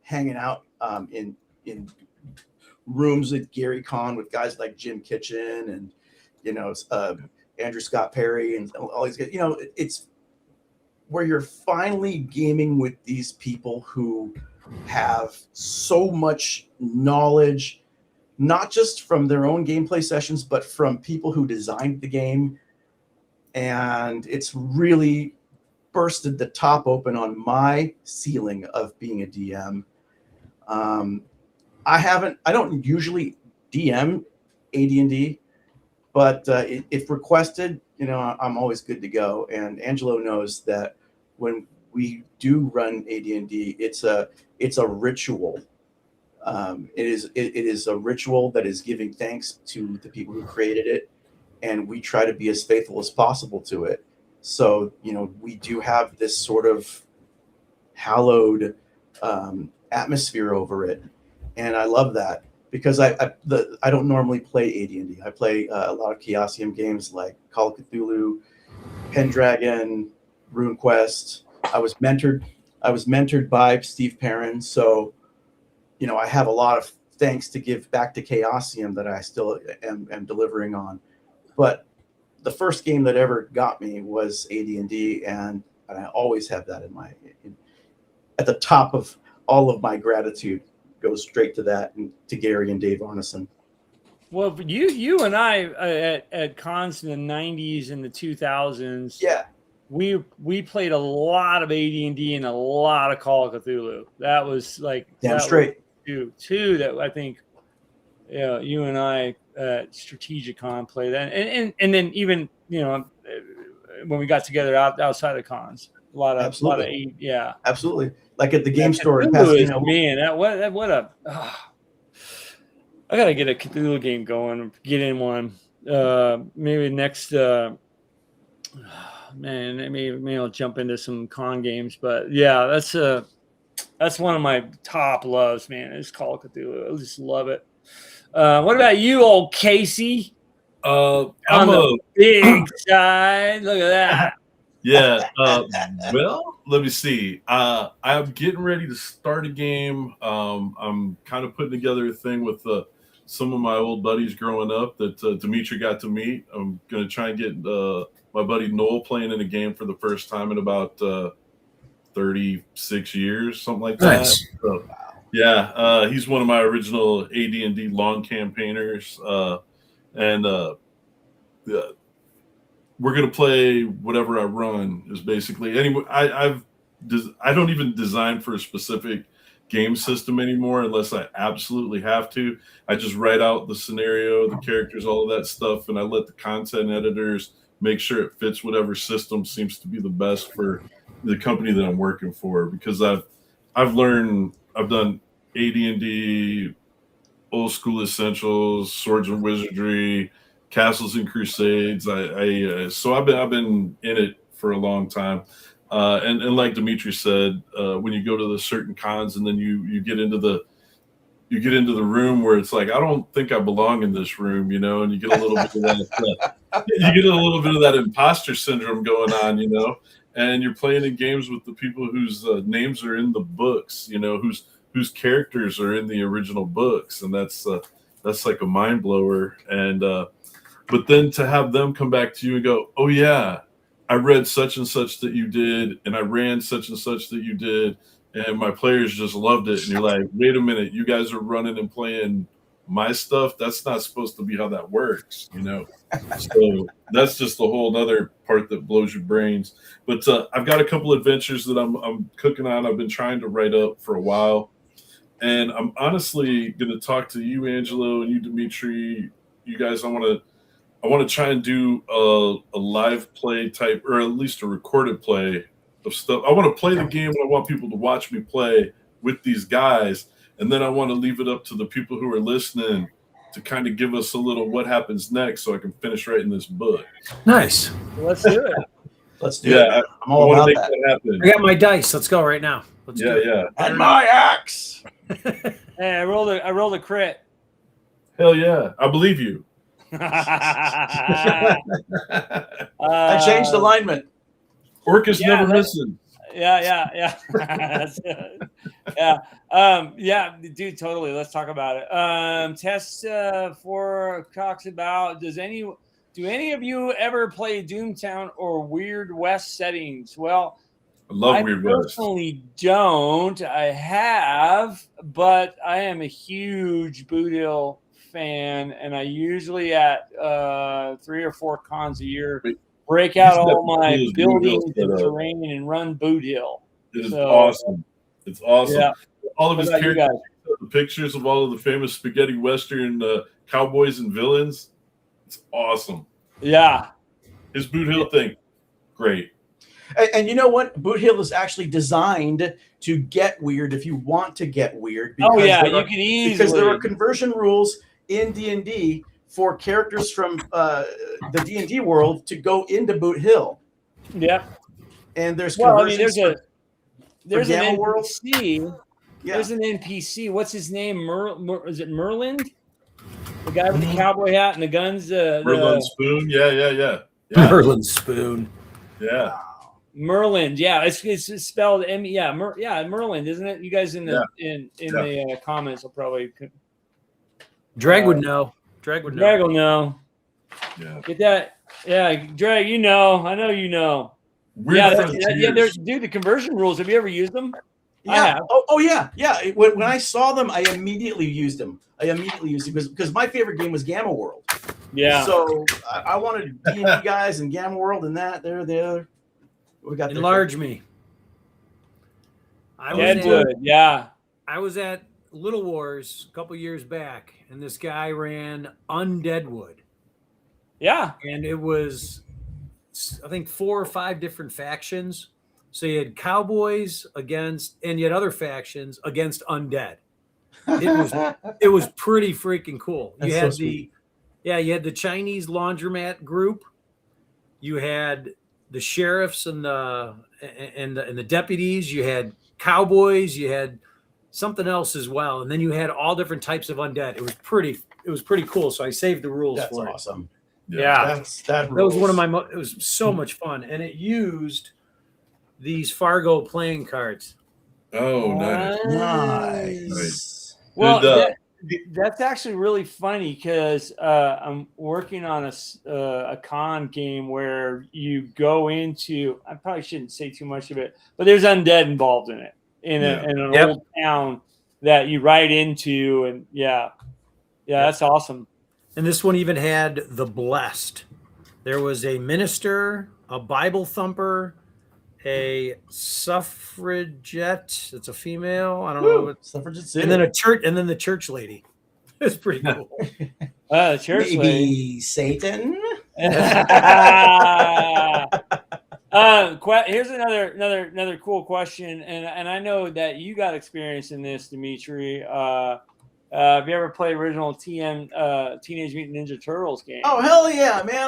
hanging out in rooms at Gary Con with guys like Jim Kitchen and, Andrew Scott Perry and all these guys. It's where you're finally gaming with these people who have so much knowledge, not just from their own gameplay sessions, but from people who designed the game. And it's really bursted the top open on my ceiling of being a DM. I don't usually DM AD&D, but if requested, I'm always good to go. And Angelo knows that when we do run AD&D, it's a ritual. It is a ritual that is giving thanks to the people who created it, and we try to be as faithful as possible to it. So, we do have this sort of hallowed atmosphere over it, and I love that because I don't normally play AD&D. I play a lot of Chaosium games like Call of Cthulhu, Pendragon, RuneQuest. I was mentored by Steve Perrin, so I have a lot of thanks to give back to Chaosium that I still am delivering on. But the first game that ever got me was AD&D, and I always have that at the top of all of my gratitude. Goes straight to that and to Gary and Dave Arneson. Well, you and I at cons in the 90s and the 2000s. Yeah. we played a lot of AD&D and a lot of Call of Cthulhu. That was like Damn straight. Two that I think you and I at Strategicon played that, and then even when we got together outside of cons, a lot of absolutely, like at the game store in Cthulhu Pasadena. Man, what a I gotta get a Cthulhu game going. Get in one. Maybe next. Man, maybe I'll jump into some con games, but yeah, that's one of my top loves, man. It's Call of Cthulhu. I just love it. What about you, old Casey? I'm the big side. Look at that. Yeah. Well, let me see. I'm getting ready to start a game. I'm kind of putting together a thing with some of my old buddies growing up that Dimitri got to meet. I'm going to try and get my buddy Noel playing in a game for the first time in about 36 years, something like that. Nice. So, yeah, he's one of my original AD&D long campaigners. And we're going to play whatever I run is basically anyway. I don't even design for a specific game system anymore unless I absolutely have to. I just write out the scenario, the characters, all of that stuff, and I let the content editors make sure it fits whatever system seems to be the best for the company that I'm working for. Because I've learned, I've done AD&D, Old School Essentials, Swords and Wizardry, Castles and Crusades. So I've been in it for a long time. And like Dimitri said, when you go to the certain cons and then you get into the room where it's like, I don't think I belong in this room, and you get a little bit of that. You get a little bit of that imposter syndrome going on, and you're playing in games with the people whose names are in the books, whose characters are in the original books, and that's like a mind blower. And but then to have them come back to you and go, oh yeah, I read such and such that you did, and I ran such and such that you did, and my players just loved it. And you're like, wait a minute, you guys are running and playing my stuff? That's not supposed to be how that works, So that's just a whole nother part that blows your brains. But I've got a couple adventures that I'm cooking on. I've been trying to write up for a while. And I'm honestly going to talk to you, Angelo, and you, Dimitri. You guys, I want to try and do a live play type, or at least a recorded play of stuff. I want to play the game, and I want people to watch me play with these guys. And then I want to leave it up to the people who are listening to kind of give us a little what happens next so I can finish writing this book. Nice. Let's do it. Let's do it. I'm all about that. Happen. I got my dice. Let's go right now. Let's do it. Yeah. And my axe. Hey, I rolled a crit. Hell yeah. I believe you. I changed alignment. Orcus never missing. Yeah. Yeah, dude, totally. Let's talk about it. Test for talks about, do any of you ever play Doomtown or Weird West settings? Well, I love Weird West. I personally don't. I have, but I am a huge Boot fan, and I usually at 3 or 4 cons a year break out all my buildings and terrain and run Boot Hill. It is awesome. It's awesome. Yeah. All of his characters, the pictures of all of the famous spaghetti western cowboys and villains. It's awesome. Yeah. His Boot Hill thing, great. And you know what? Boot Hill is actually designed to get weird if you want to get weird. You can easily. Because there are conversion rules in D&D for characters from the D&D world to go into Boot Hill. Yeah. And there's there's an NPC. World. Yeah. There's an NPC. What's his name? Is it Merlin? The guy with the cowboy hat and the guns. Merlin Spoon. Yeah. Merlin Spoon. Yeah. Merlin. Yeah, it's spelled M. Yeah, Merlin, isn't it? You guys in the comments will probably. Drag would know. Drag will know. Yeah. Get that. Yeah, Drag. I know you know. Dude, the conversion rules. Have you ever used them? Yeah. I have. Oh yeah. When I saw them, I immediately used them. Because my favorite game was Gamma World. Yeah. So I wanted D&D guys and Gamma World and that. They're there. We got Enlarge me. Deadwood, yeah. I was at Little Wars a couple years back, and this guy ran Undeadwood. Yeah. And it was, I think, 4 or 5 different factions. So you had cowboys against, and you had other factions against undead. It was pretty freaking cool. That's you had so sweet. you had the Chinese laundromat group. You had the sheriffs and the deputies. You had cowboys. You had something else as well, and then you had all different types of undead. It was pretty cool. So I saved the rules That's for awesome. Yeah. That was one of my. It was so much fun, and it used these Fargo playing cards. Oh, nice. Nice. Well, that's actually really funny because I'm working on a con game where you go into. I probably shouldn't say too much of it, but there's undead involved in it in an old town that you ride into, and that's awesome. And this one even had the blessed. There was a minister, a Bible thumper, a suffragette. It's a female. I don't know what suffragette. And then the church lady. It's pretty cool. The church Maybe lady. Satan. Here's another cool question, and I know that you got experience in this, Dimitri. Have you ever played original Teenage Mutant Ninja Turtles game? Oh hell yeah, man!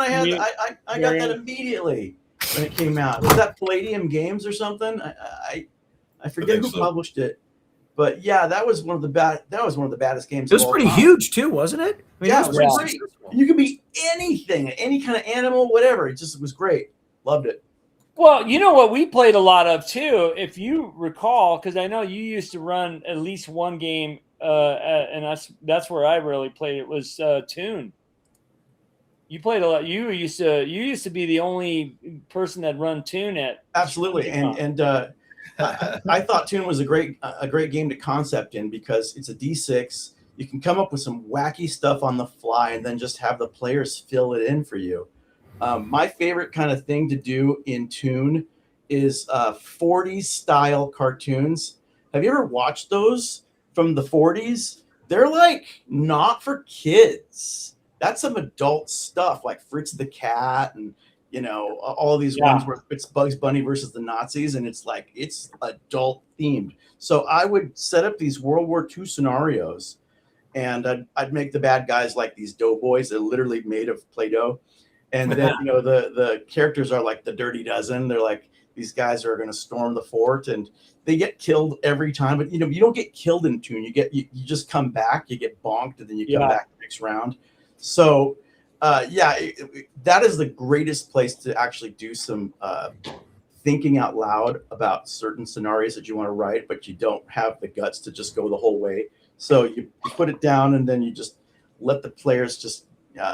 I got that immediately when it came out. Was that Palladium Games or something? I forget who published it, but yeah, that was one of the baddest games. It was pretty huge too, wasn't it? I mean, it was great. You could be anything, any kind of animal, whatever. It was great. Loved it. Well, you know what we played a lot of too, if you recall, because I know you used to run at least one game. And that's where I really played. It was Toon. You played a lot. You used to be the only person that run Toon at. Absolutely, and I thought Toon was a great game to concept in because it's a D6. You can come up with some wacky stuff on the fly and then just have the players fill it in for you. My favorite kind of thing to do in Toon is 40s style cartoons. Have you ever watched those? From the 40s, they're like not for kids. That's some adult stuff like Fritz the Cat and all these ones where it's Bugs Bunny versus the Nazis, and it's adult themed. So I would set up these World War II scenarios, and I'd make the bad guys like these doughboys that are literally made of Play-Doh, and then the characters are like the Dirty Dozen. They're like these guys are going to storm the fort, and they get killed every time. But you don't get killed in Toon. You just come back. You get bonked, and then you come back next round. So, that is the greatest place to actually do some thinking out loud about certain scenarios that you want to write, but you don't have the guts to just go the whole way. So you put it down, and then you just let the players just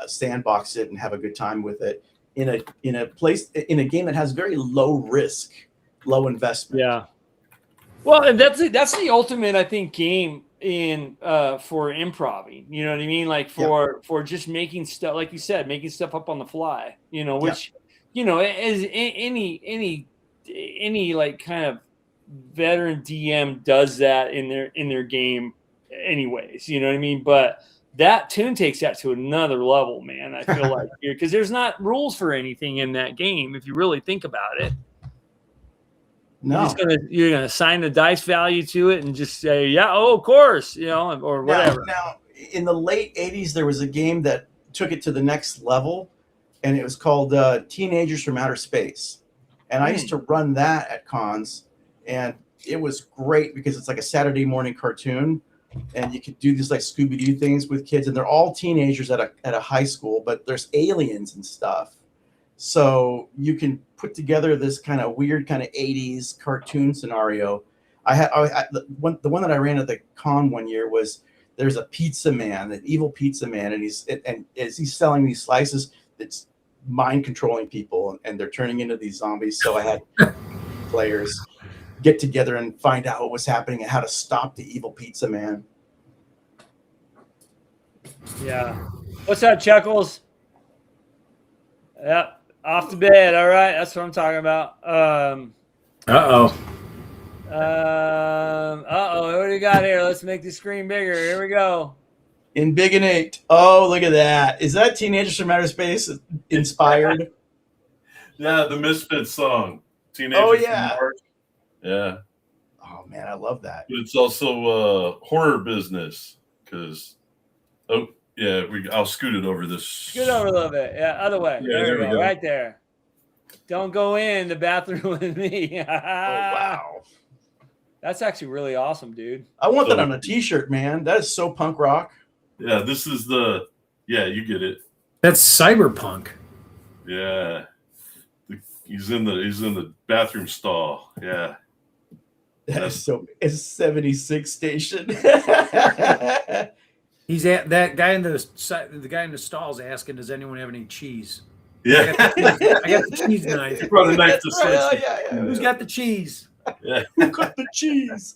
sandbox it and have a good time with it in a game that has very low risk, low investment. Yeah. Well, and that's the ultimate, I think, game in for improv. You know what I mean? Like for just making stuff, like you said, making stuff up on the fly. Which as any like kind of veteran DM does that in their game, anyways. You know what I mean? But that Toon takes that to another level, man. I feel like because there's not rules for anything in that game if you really think about it. No, you're gonna assign the dice value to it and just say, of course, or whatever. Now, in the late '80s, there was a game that took it to the next level, and it was called Teenagers from Outer Space. And I used to run that at cons, and it was great because it's like a Saturday morning cartoon, and you could do these like Scooby-Doo things with kids, and they're all teenagers at a high school, but there's aliens and stuff. So you can put together this kind of weird kind of 80s cartoon scenario. The one that I ran at the con one year was there's a pizza man, an evil pizza man, and he's selling these slices that's mind controlling people, and they're turning into these zombies. So I had players get together and find out what was happening and how to stop the evil pizza man. Yeah. What's up, Chuckles? Yeah. Off to bed. All right, that's what I'm talking about. Uh-oh. What do we got here? Let's make the screen bigger. Here we go. In Big and 8. Oh, look at that. Is that Teenagers from Outer Space inspired? Yeah, the Misfits song. Teenagers Oh, from yeah. Mars. Yeah. Oh, man, I love that. But it's also horror business because, I'll scoot it over this. Scoot over a little bit. Yeah, other way. Yeah, there we go. Right there. Don't go in the bathroom with me. Oh, wow. That's actually really awesome, dude. I want that on a t-shirt, man. That is so punk rock. Yeah, this is you get it. That's cyberpunk. Yeah. He's in the bathroom stall. Yeah. It's 76 station. He's at that guy the guy in the stall's asking, does anyone have any cheese? Yeah. I got the cheese knife. He brought a knife to Right, slice. yeah. Who's got the cheese? Yeah. Who cut the cheese?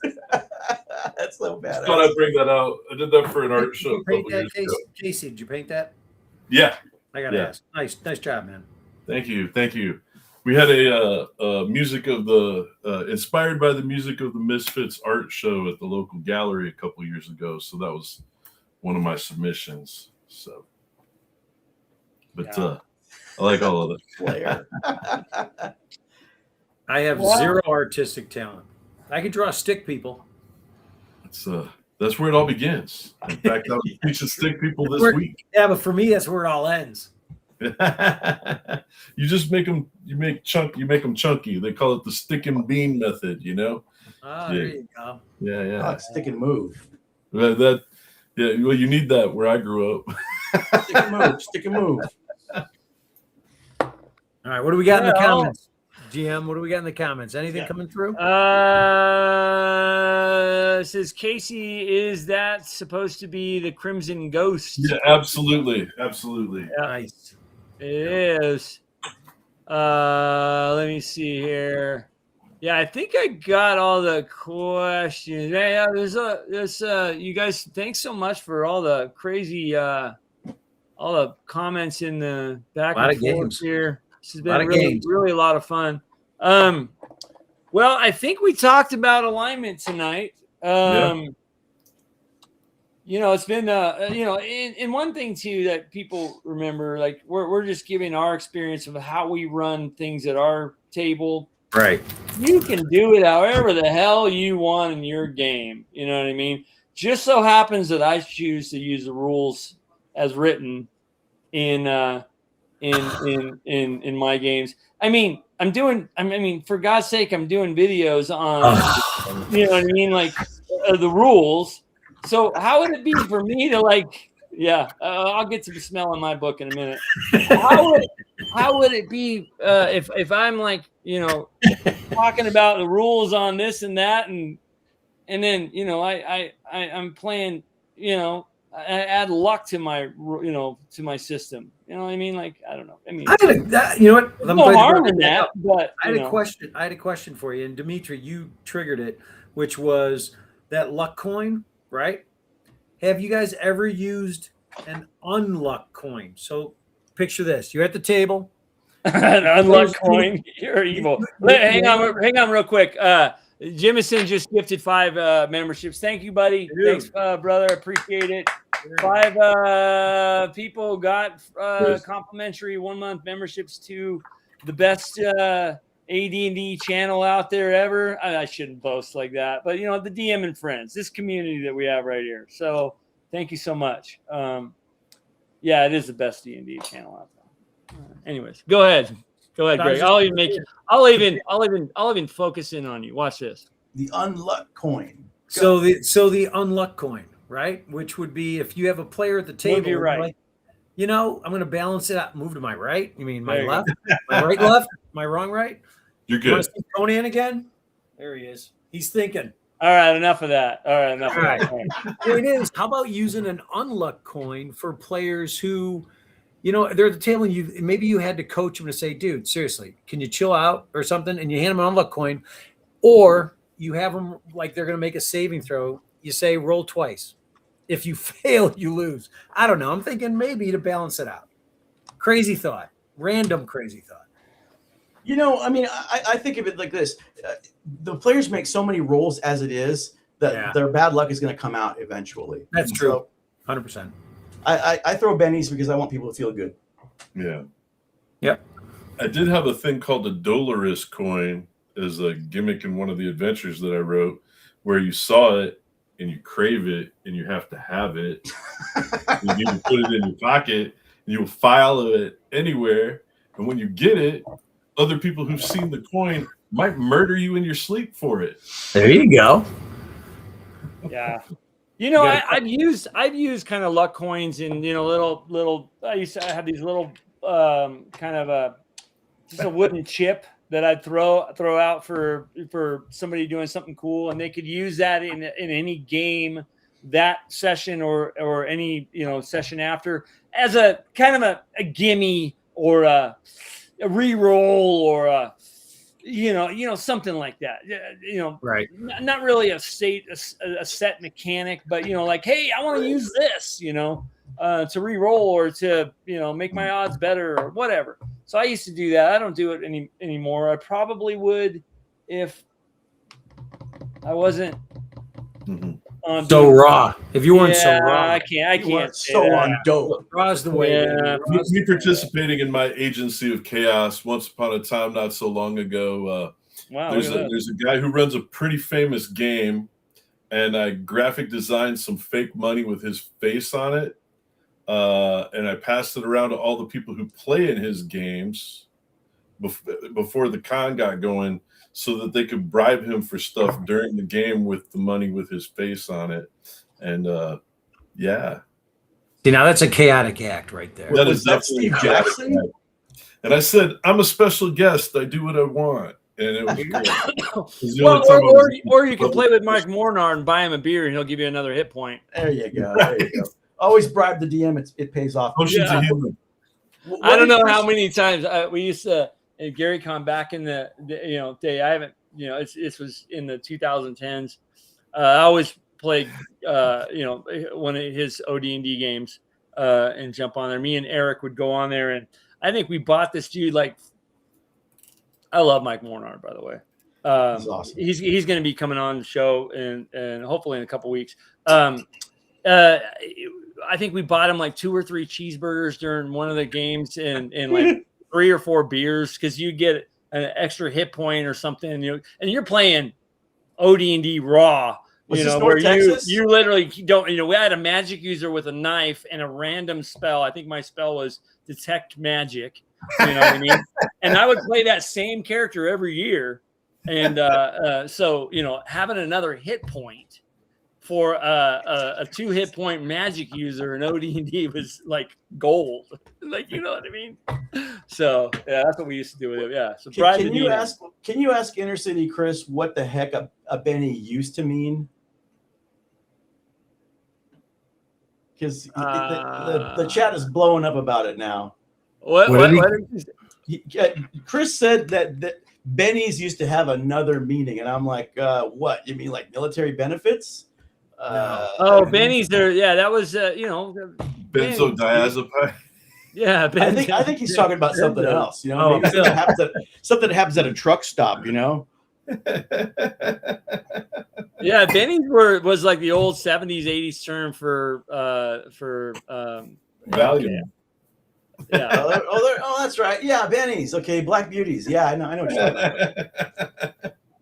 That's so bad. Thought I'd bring that out. I did that for an art show. Did you paint that, Casey? Did you paint that? Yeah. I gotta ask. Nice job, man. Thank you. We had a music of the inspired by the music of the Misfits art show at the local gallery a couple years ago. So that was one of my submissions. So, but I like all of it. Flair. I have zero artistic talent. I can draw stick people. That's where it all begins. In fact, I was teaching stick people this week. Yeah, but for me, that's where it all ends. You just make them. You make them chunky. They call it the stick and bean method. You know. Oh, there you go. Yeah. Oh, stick and move. Well, you need that where I grew up. Stick and move. All right, what do we got in the comments? GM, what do we got in the comments? Anything coming through? Says Casey, is that supposed to be the Crimson Ghost? Yeah, absolutely. Yeah, Nice. it is. Let me see here. Yeah, I think I got all the questions. Yeah, there's you guys, thanks so much for all the crazy all the comments in the back and forth here. This has been really a lot of fun. Well, I think we talked about alignment tonight. You know, it's been and one thing too that people remember, like we're just giving our experience of how we run things at our table. Right. You can do it however the hell you want in your game. You know what I mean? Just so happens that I choose to use the rules as written in my games. I mean, for God's sake, I'm doing videos on, you know what I mean? Like the rules. So how would it be for me to I'll get to the smell in my book in a minute. How would it be if I'm like, you know, talking about the rules on this and that, and then, you know, I'm playing, you know, I add luck to my, you know, to my system. You know what I mean? Like, I don't know. I mean, you know what? There's no harm in that. But I had a question for you, and Dimitri, you triggered it, which was that luck coin, right? Have you guys ever used an unluck coin? So picture this: you're at the table. An unluck coin. You're evil. Hang on, real quick. Jimison just gifted 5 memberships. Thank you, buddy. Dude. Thanks, brother. Appreciate it. 5 people got complimentary 1-month memberships to the best AD&D channel out there ever. I shouldn't boast like that, but you know, the DM and friends, this community that we have right here. So thank you so much. Yeah, it is the best D&D channel out there. Anyways, go ahead, Greg. I'll even focus in on you. Watch this. The unluck coin. So the unluck coin, right? Which would be if you have a player at the table. Move to your right. Like, you know, I'm going to balance it out. Move to my right. You mean my left? My right left? My wrong right? You're You want good. to see Conan again? There he is. He's thinking. All right, enough of that. All right. Here it is. How about using an unluck coin for players who, you know, they're at the table and maybe you had to coach them to say, dude, seriously, can you chill out or something? And you hand them an unluck coin, or you have them like they're going to make a saving throw. You say roll twice. If you fail, you lose. I don't know. I'm thinking maybe to balance it out. Crazy thought. Random crazy thought. You know, I mean, I think of it like this: the players make so many rolls as it is that their bad luck is going to come out eventually. That's true. 100%. I throw bennies because I want people to feel good. Yeah. Yep. I did have a thing called the Dolorous coin as a gimmick in one of the adventures that I wrote, where you saw it and you crave it and you have to have it. You need to put it in your pocket and you'll file it anywhere. And when you get it, other people who've seen the coin might murder you in your sleep for it. There you go. Yeah. You know, I've used kind of luck coins in, you know, little I have these little kind of just a wooden chip that I'd throw out for somebody doing something cool, and they could use that in any game that session or any, you know, session after as a kind of a gimme or a re-roll or you know something like that, you know, right? Not really a set mechanic, but you know, like, hey, I want to use this, you know, to re-roll or to, you know, make my odds better or whatever. So I used to do that. I don't do it anymore. I probably would if I wasn't so raw. If you weren't so raw, I can't. So on dope. Raw's the way. Yeah. Me participating in my agency of chaos once upon a time, not so long ago. Wow, there's a guy who runs a pretty famous game, and I graphic designed some fake money with his face on it, and I passed it around to all the people who play in his games before the con got going, so that they could bribe him for stuff during the game with the money with his face on it. And yeah. See, now that's a chaotic act right there. That Was is that definitely Steve Jackson? act. And I said, I'm a special guest. I do what I want. And it was well, or you can play with Mike Mornar and buy him a beer and he'll give you another hit point. There you go. There you go. Always bribe the DM. It pays off. Yeah. I don't know how many times we used to. And Gary Con back in the you know day, I haven't, you know, it was in the 2010s. I always played you know, one of his OD&D games and jump on there. Me and Eric would go on there, and I think we bought this dude. Like, I love Mike Mornar, by the way. That's awesome. He's going to be coming on the show and hopefully in a couple weeks. I think we bought him like 2 or 3 cheeseburgers during one of the games and like 3 or 4 beers, because you get an extra hit point or something, you know, and you're playing OD&D raw, you know, where you literally don't, you know, we had a magic user with a knife and a random spell. I think my spell was detect magic, you know what I mean? And I would play that same character every year. And so, you know, having another hit point for a 2 hit point magic user in OD&D was like gold. Like, you know what I mean? So yeah, that's what we used to do with it. Yeah. So can you ask Inner City Chris what the heck a Benny used to mean? Because the chat is blowing up about it now. What Chris said that Bennies used to have another meaning, and I'm like, what? You mean like military benefits? Bennies are, yeah, that was you know, benzodiazepine. Yeah, I think he's talking about something else. You know, maybe something that happens at a truck stop. You know. Yeah, Bennies was like the old 70s, 80s term for Valium. Yeah. Oh, that's right. Yeah, Bennies. Okay, Black Beauties. Yeah, I know what you're talking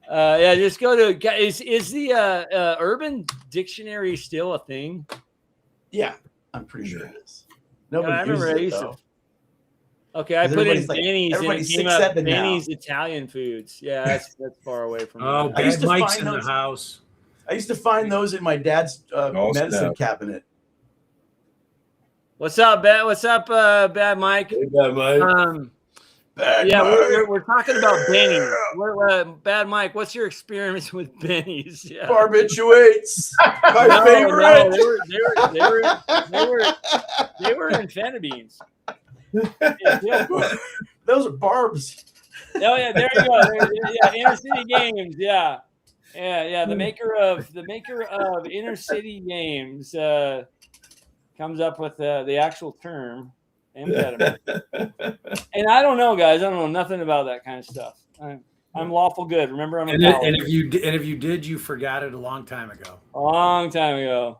about. Yeah, just go to is the Urban Dictionary still a thing? Yeah, I'm pretty sure it is. Nobody I remember uses I it, used though. to. Okay, I put in Like, Bennies and it came up Bennies Italian foods. Yeah, that's far away from. Oh, Bad Mike's in the house. I used to find those in my dad's medicine cabinet. What's up, Bad Mike? Hey, Bad Mike. We're talking about Bennies. Bad Mike, what's your experience with Bennies? Yeah. Barbiturates. My favorite. They were amphetamines. Those are barbs. Oh yeah, there you go. Yeah, Inner City Games. Yeah. The maker of Inner City Games comes up with the actual term amphetamine. And I don't know, guys. I don't know nothing about that kind of stuff. I'm lawful good. Remember, I'm a And paladin. if you did, you forgot it a long time ago. A long time ago.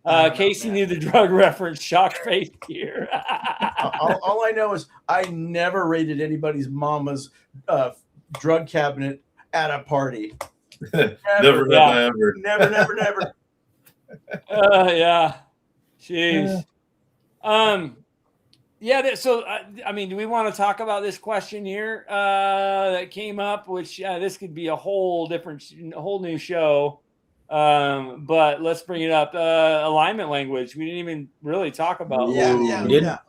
I don't know, Casey man. knew the drug reference. Shock face here. All I know is I never raided anybody's mama's drug cabinet at a party. Never have I ever. Never. Yeah. Jeez. Yeah. So, I mean, do we want to talk about this question here that came up? Which this could be a whole new show. But let's bring it up. Alignment language. We didn't even really talk about. Yeah.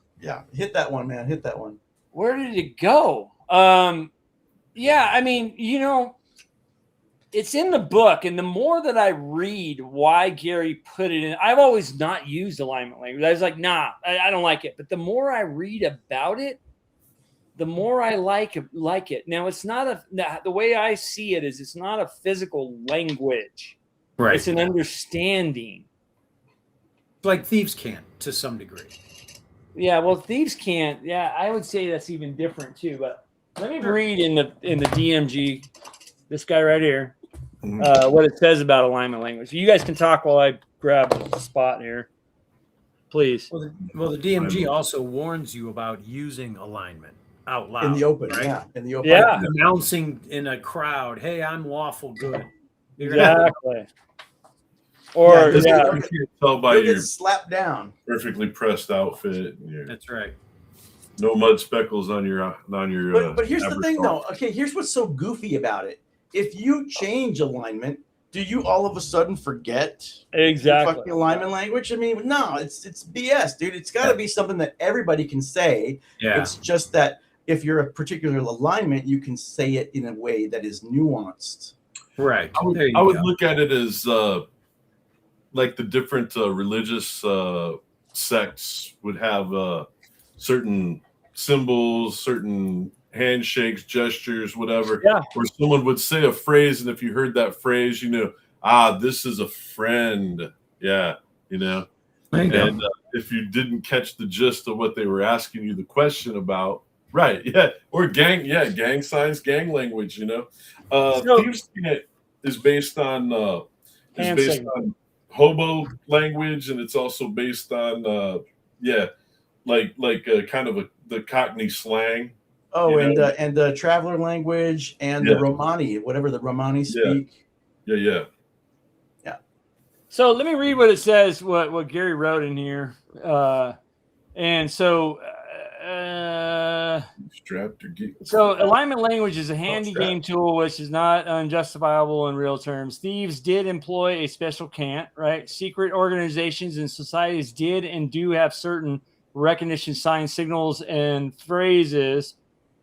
Hit that one, man. Hit that one. Where did it go? Yeah. I mean, it's in the book, and the more that I read why Gary put it in, I've always not used alignment language. I was like, nah, I don't like it. But the more I read about it, the more I like it. Now, it's not the way I see it is it's not a physical language. Right. It's an understanding. Like thieves can to some degree. Yeah, well, thieves can't. Yeah, I would say that's even different too. But let me read in the DMG, this guy right here, what it says about alignment language. You guys can talk while I grab a spot here, please. Well, the DMG also warns you about using alignment out loud In the open, right? yeah. In the open. Yeah. Announcing in a crowd, "Hey, I'm lawful good." Exactly. Or You can tell by You'll your get slapped down. perfectly pressed outfit. That's right. No mud speckles on your But here's the thing, though. Okay, here's what's so goofy about it. If you change alignment, do you all of a sudden forget exactly fucking alignment language? I mean, no, it's BS, dude. It's got to be something that everybody can say. Yeah. It's just that if you're a particular alignment, you can say it in a way that is nuanced. Right. I would look at it as like the different religious sects would have certain symbols, certain handshakes, gestures, whatever. Yeah. Where someone would say a phrase, and if you heard that phrase, this is a friend. Yeah, And if you didn't catch the gist of what they were asking you the question about, right? Yeah, or gang signs, gang language. Thieves' Cant is based on hobo language, and it's also based on kind of the Cockney slang. Oh, and the traveler language and the Romani, whatever the Romani speak. Yeah. So let me read what it says, what Gary wrote in here. And so alignment language is a handy game tool which is not unjustifiable in real terms. Thieves did employ a special cant, right? Secret organizations and societies did and do have certain recognition signs, signals, and phrases,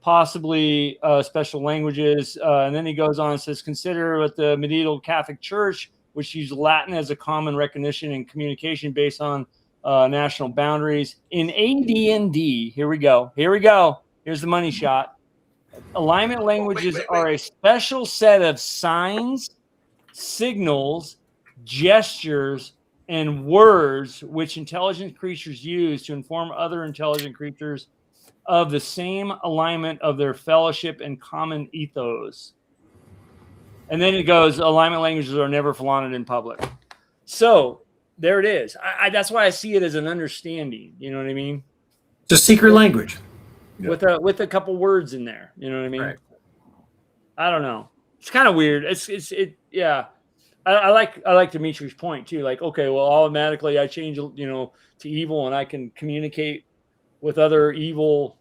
possibly special languages. And then he goes on and says, consider what the medieval Catholic Church, which used Latin as a common recognition and communication based on national boundaries. In AD&D, here we go. Here's the money shot. Alignment languages are a special set of signs, signals, gestures, and words which intelligent creatures use to inform other intelligent creatures of the same alignment of their fellowship and common ethos. And then it goes, alignment languages are never flaunted in public. So there it is. That's why I see it as an understanding. You know what I mean? It's a secret language. With a couple words in there. You know what I mean? Right. I don't know. It's kind of weird. Yeah. I like Dimitri's point too. Like, okay, well, automatically I change, to evil, and I can communicate with other evil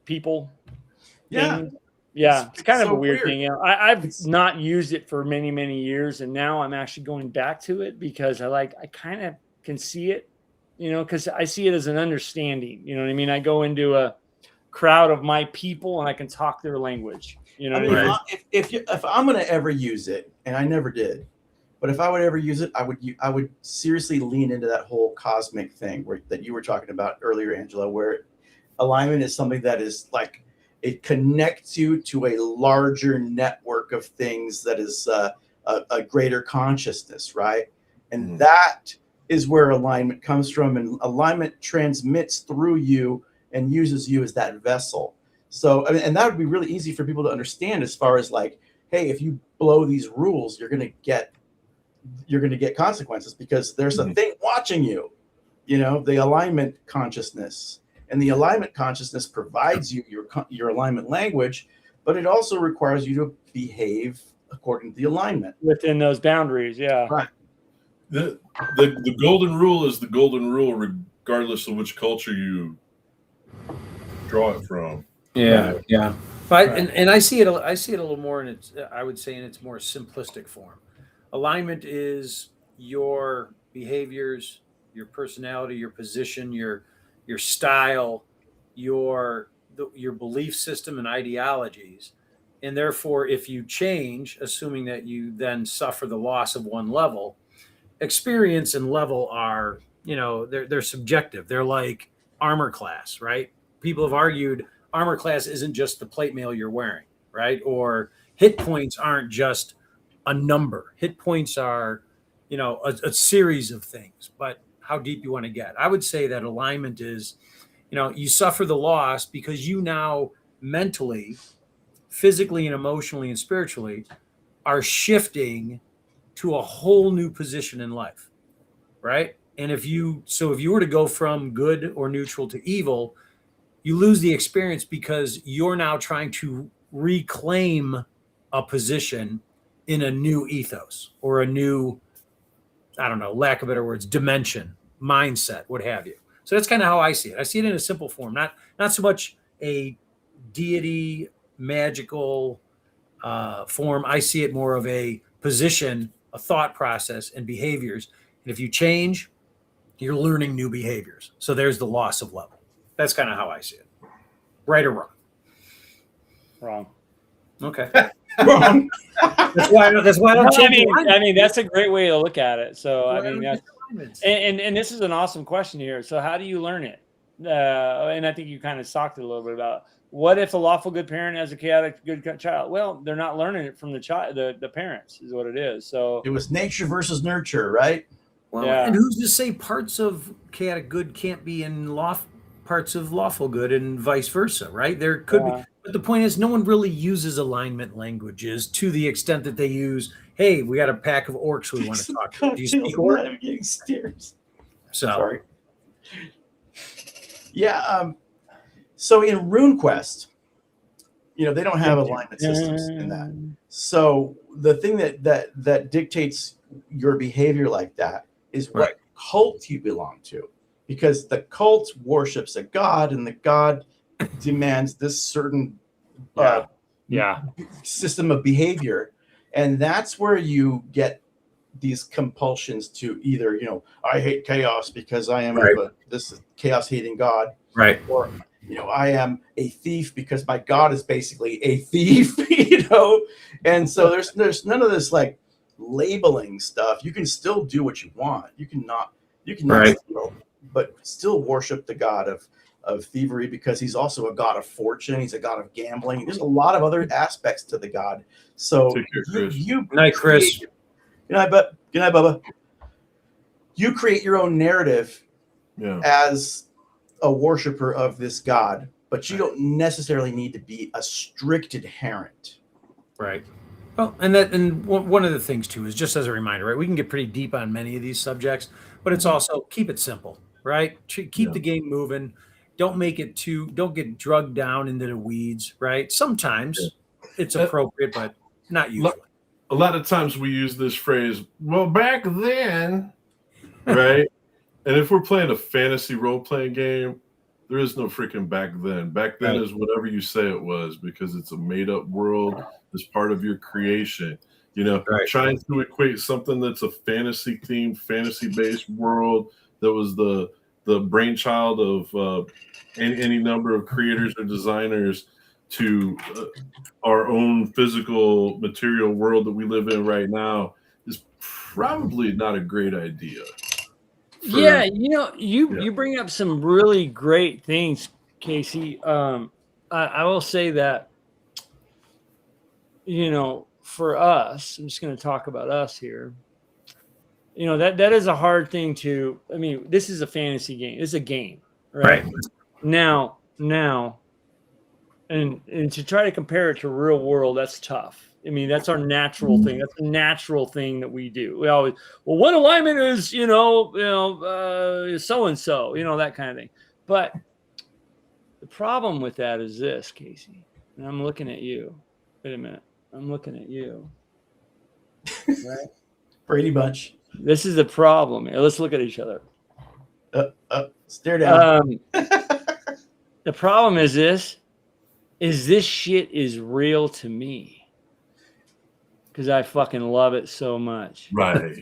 people. Yeah. Things. Yeah. It's kind of so a weird thing. I've not used it for many, many years, and now I'm actually going back to it because I kind of can see it, because I see it as an understanding. You know what I mean? I go into a crowd of my people and I can talk their language. You know what I mean? If I'm going to ever use it, and I never did, but if I would ever use it, I would seriously lean into that whole cosmic thing that you were talking about earlier, Angelo, where alignment is something that is like, it connects you to a larger network of things that is a greater consciousness, right? And that is where alignment comes from, and alignment transmits through you and uses you as that vessel. So, I mean, and that would be really easy for people to understand as far as like, hey, if you blow these rules, you're going to get consequences because there's a thing watching you, you know, the alignment consciousness. And the alignment consciousness provides you your alignment language, but it also requires you to behave according to the alignment within those boundaries. Yeah. Right. The golden rule is the golden rule, regardless of which culture you draw it from. Yeah, yeah. But and I see it a little more in its, I would say, in its more simplistic form. Alignment is your behaviors, your personality, your position, your style, your belief system and ideologies. And therefore, if you change, assuming that you then suffer the loss of one level, experience and level are, you know, they're subjective. They're like armor class, right? People have argued armor class isn't just the plate mail you're wearing, right? Or hit points aren't just a number. Hit points are, you know, a series of things, but how deep you want to get. I would say that alignment is, you know, you suffer the loss because you now mentally, physically and emotionally and spiritually are shifting to a whole new position in life, right? And if you were to go from good or neutral to evil, you lose the experience because you're now trying to reclaim a position in a new ethos or a new, I don't know, lack of better words, dimension, mindset, what have you. So that's kind of how I see it. I see it in a simple form, not so much a deity, magical form. I see it more of a position, a thought process, and behaviors. And if you change, you're learning new behaviors. So there's the loss of level. That's kind of how I see it. Right or wrong? Wrong. Okay. Wrong. That's why I don't change. I mean, that's a great way to look at it. So, I mean, that's, and this is an awesome question here. So how do you learn it? And I think you kind of talked a little bit about what if a lawful good parent has a chaotic good child? Well, they're not learning it from the child, the parents is what it is. So it was nature versus nurture, right? Well, yeah. And who's to say parts of chaotic good can't be in parts of lawful good and vice versa, right? There could be, but the point is no one really uses alignment languages to the extent that they use, hey, we got a pack of orcs we want to talk to. Do you speak orc? I'm getting stares. So sorry. Yeah, so in RuneQuest, you know, they don't have alignment systems in that. So the thing that dictates your behavior like that is what cult you belong to, because the cult worships a god, and the god demands this certain system of behavior, and that's where you get these compulsions to either, you know, I hate chaos because I am this chaos hating god, right? Or, you know, I am a thief because my god is basically a thief, you know. And so there's none of this like labeling stuff. You can still do what you want. You can not steal, but still worship the god of thievery, because he's also a god of fortune. He's a god of gambling. There's a lot of other aspects to the god. So you night, Chris. Good night, Bubba. You create your own narrative as a worshiper of this god, but you don't necessarily need to be a strict adherent. Right. Well, and one of the things too is, just as a reminder, right? We can get pretty deep on many of these subjects, but it's also keep it simple, right? Keep the game moving. Don't get drugged down into the weeds, right? Sometimes it's appropriate, but not usually. A lot of times we use this phrase, well, back then, right? And if we're playing a fantasy role-playing game, there is no freaking back then. Back then is whatever you say it was, because it's a made-up world. It's part of your creation. You know, trying to equate something that's a fantasy-themed, fantasy-based world that was the brainchild of any number of creators or designers to our own physical material world that we live in right now is probably not a great idea. Yeah, you know, you bring up some really great things, Casey. I will say that, you know, for us, I'm just going to talk about us here. you know, that is a hard thing to. I mean, this is a fantasy game. It's a game, right? Now, and to try to compare it to real world, that's tough. I mean, that's our natural thing. That's a natural thing that we do. We always, well, one alignment is, so and so, that kind of thing. But the problem with that is this, Casey. And I'm looking at you. Wait a minute. I'm looking at you. Right? Brady Bunch. This is the problem. Let's look at each other. Stare down. The problem is this shit is real to me. Because I fucking love it so much. Right.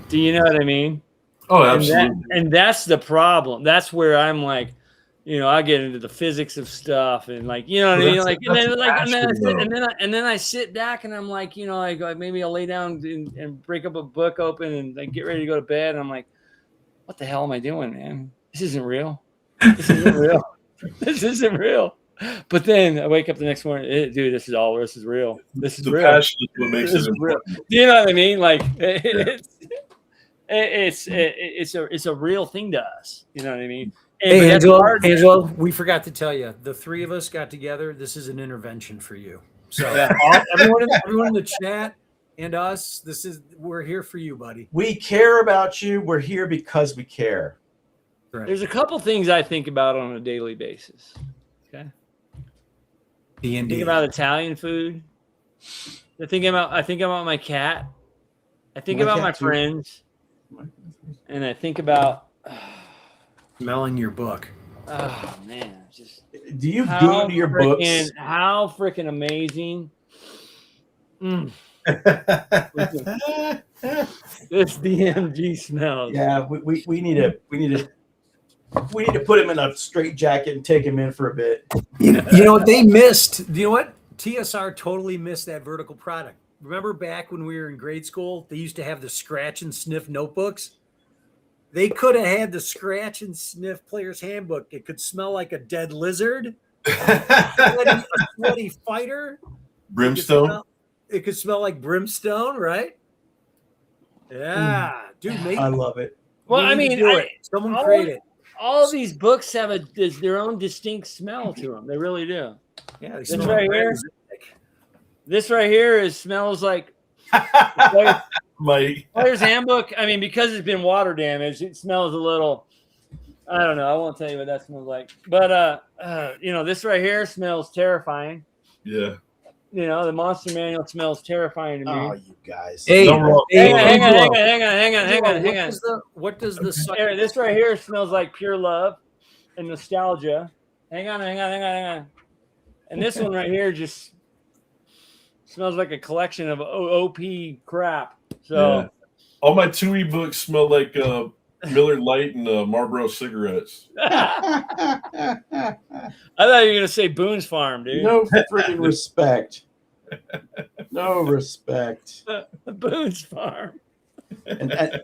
Do you know what I mean? Oh, absolutely. And that's the problem. That's where I'm like, I get into the physics of stuff and like, you know what I mean? Like, and then I sit back and I'm like, maybe I'll lay down and break up a book open and like get ready to go to bed. And I'm like, what the hell am I doing, man? This isn't real. This isn't real. This isn't real. But then I wake up the next morning, dude, this is real. This is real. Passion is what makes it important. Do you know what I mean? Like it's a real thing to us. You know what I mean? Hey, Angelo, we forgot to tell you, the three of us got together. This is an intervention for you. So everyone in the chat and us, we're here for you, buddy. We care about you. We're here because we care. Right. There's a couple things I think about on a daily basis. Okay. D&D. Think about Italian food. I think about my cat. I think about my friends. And I think about smelling your book. Oh man, just do you go to your books? How freaking amazing. This DMG smells. Yeah, we need to put him in a straight jacket and take him in for a bit. You know what they missed? You know what? TSR totally missed that vertical product. Remember back when we were in grade school, they used to have the scratch and sniff notebooks? They could have had the scratch and sniff player's handbook. It could smell like a dead lizard, a sweaty fighter. Brimstone. It could smell like brimstone, right? Yeah, dude, I love it. Well, I mean, someone create it. All of these books have their own distinct smell to them. They really do. Yeah, this right here smells like player's handbook. I mean, because it's been water damaged, it smells a little. I don't know. I won't tell you what that smells like. But this right here smells terrifying. Yeah. The monster manual smells terrifying to me. Oh, you guys. Hang on. What does this? This right here smells like pure love and nostalgia. Hang on. And this one right here just smells like a collection of OP crap. So yeah. All my 2E books smell like Miller Lite and Marlboro cigarettes. I thought you were gonna say Boone's Farm, dude. No freaking respect. No respect. Boone's Farm. And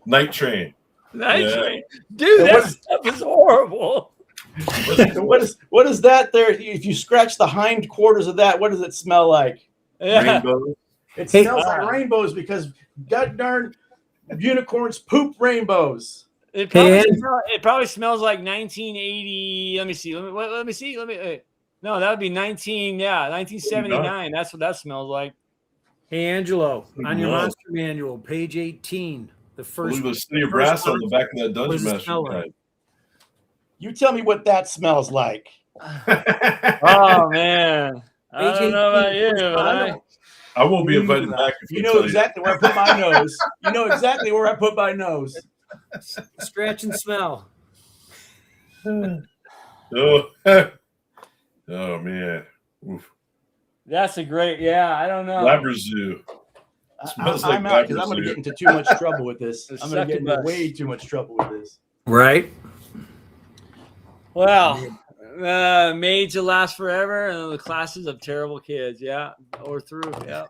Night Train. Train. Dude, that stuff is horrible. What is that there? If you scratch the hind quarters of that, what does it smell like? Rainbow. It smells like rainbows because god darn unicorns poop rainbows. It probably smells like 1980. Let me see. No, that would be 1979. That's what that smells like. Hey, Angelo, on your monster manual, page 18, the first. Look at the city of brass on the back of that Dungeon Master guide. You tell me what that smells like. Oh man, I don't know about you, but I won't be invited back. If you know exactly where I put my nose. You know exactly where I put my nose. Scratch and smell. Oh man. Oof. That's a great. Yeah, I don't know. Labrazoo. I'm out because I'm going to get into too much trouble with this. I'm going to get into way too much trouble with this. Right. Well, maids will last forever, and the classes of terrible kids. Yeah, or through. Yeah.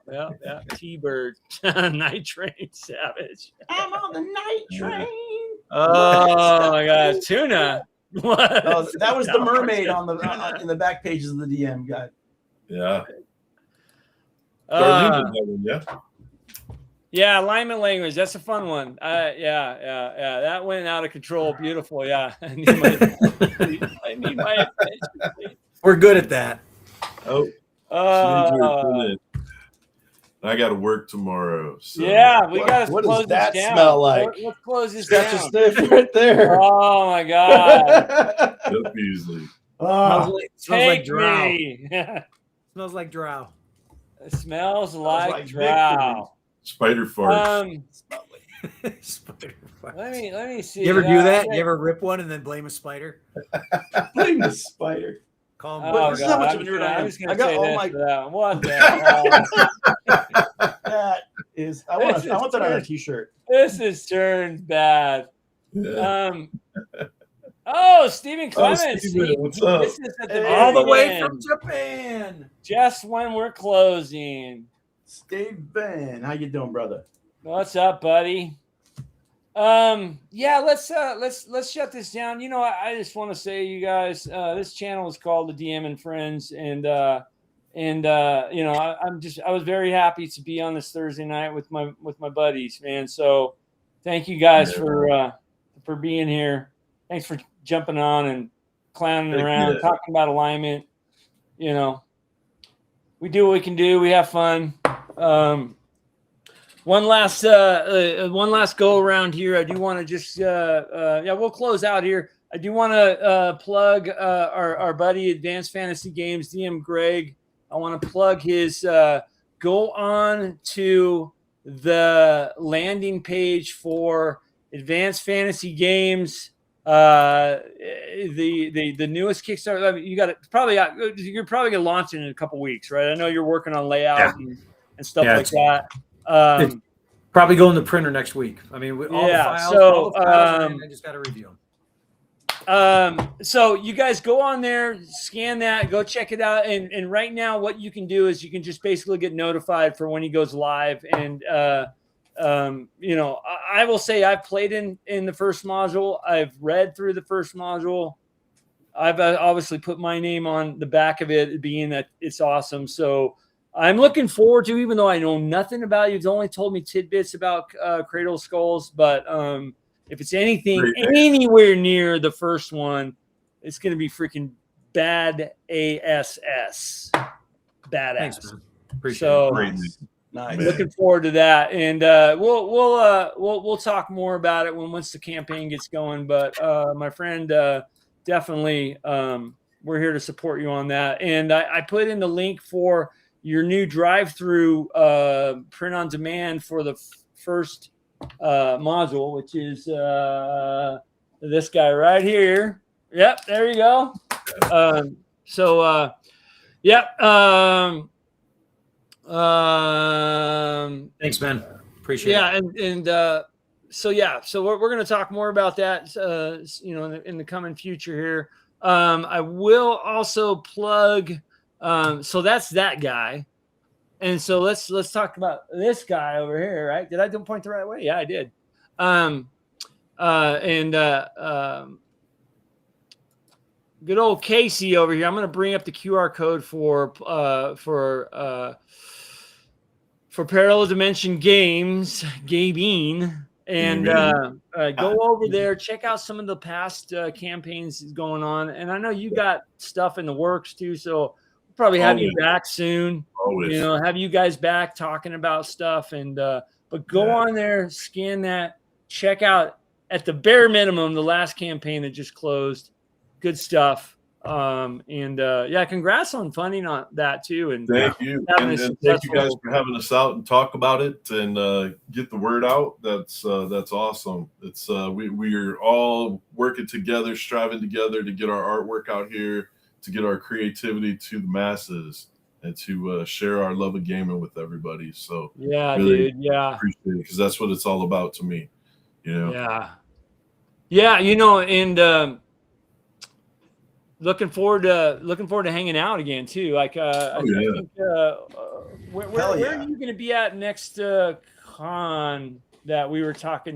T-Bird, Night Train, Savage. I'm on the night train. Oh my God, Tuna. What? Oh, that was the mermaid on the in the back pages of the DM guide. Yeah. Yeah. Yeah, alignment language. That's a fun one. Yeah. That went out of control. Beautiful. Yeah. I need my attention, please. We're good at that. Oh, I got to work tomorrow. So. Yeah, we got to what close does that this down. smell like? Let's close this Scratch a down. sniff right there. Oh my God. Yep, easily. Smells like Take drow. me. Smells like drow. It smells like like drow. Spider farts. Spider farts. Let me see. You ever do that? You ever rip one and then blame a spider? Blame the spider. Call him. Oh, This is how God, much of a nerd I am. was gonna I got say all this my- for that. What the hell? That is. I want that on a t-shirt. This has turned bad. Yeah. Stephen Clements. Steven, what's up? This is at the All the very way end, from Japan. just when we're closing. Steven, how you doing, brother? What's up, buddy? Yeah, let's shut this down. You know, I just want to say, you guys, this channel is called the DM and Friends, and you know, I was very happy to be on this Thursday night with my buddies, man. So thank you guys for being here. Thanks for jumping on and clowning around, talking about alignment. You know, we do what we can do. We have fun. One last go around here. I do want to just we'll close out here. I do want to plug our buddy Advanced Fantasy Games, DM Greg. I want to plug his go on to the landing page for Advanced Fantasy Games. The newest Kickstarter. I mean, you're probably gonna launch it in a couple weeks, right? I know you're working on layout and stuff like that. It's probably going to printer next week. I mean, all the files, I just got to review them. So you guys go on there, scan that, go check it out. And right now what you can do is you can just basically get notified for when he goes live. And, you know, I will say I've played in the first module. I've read through the first module. I've obviously put my name on the back of it, being that it's awesome. So I'm looking forward to, even though I know nothing about you, you've only told me tidbits about Cradle of Skulls, but if it's anything anywhere near the first one, it's going to be freaking bad ass. Badass. Thanks, man. Appreciate it. Nice. Looking forward to that, and we'll talk more about it once the campaign gets going. But my friend, definitely, we're here to support you on that. And I put in the link for your new drive-through print on demand for the first module, which is this guy right here. Yep, there you go. Thanks, man. Appreciate it. So we're going to talk more about that, you know, in the coming future here. I will also plug. So that's that guy. And so let's talk about this guy over here, right? Did I point the right way? Yeah, I did. Good old Casey over here. I'm going to bring up the QR code for Parallel Dimension Games, gaming, and go over there, check out some of the past campaigns going on. And I know you got stuff in the works too, so we'll probably have you back soon. Always. You know, have you guys back talking about stuff, and but go on there, scan that, check out at the bare minimum the last campaign that just closed. Good stuff. Congrats on funding on that too. And thank you. And thank you guys for having us out and talk about it and get the word out. That's awesome. It's we are all working together, striving together to get our artwork out here, to get our creativity to the masses, and to share our love of gaming with everybody. So really appreciate it, because that's what it's all about to me. You know. Yeah. You know, and looking forward to hanging out again too. Like I think, where are you going to be at next con that we were talking?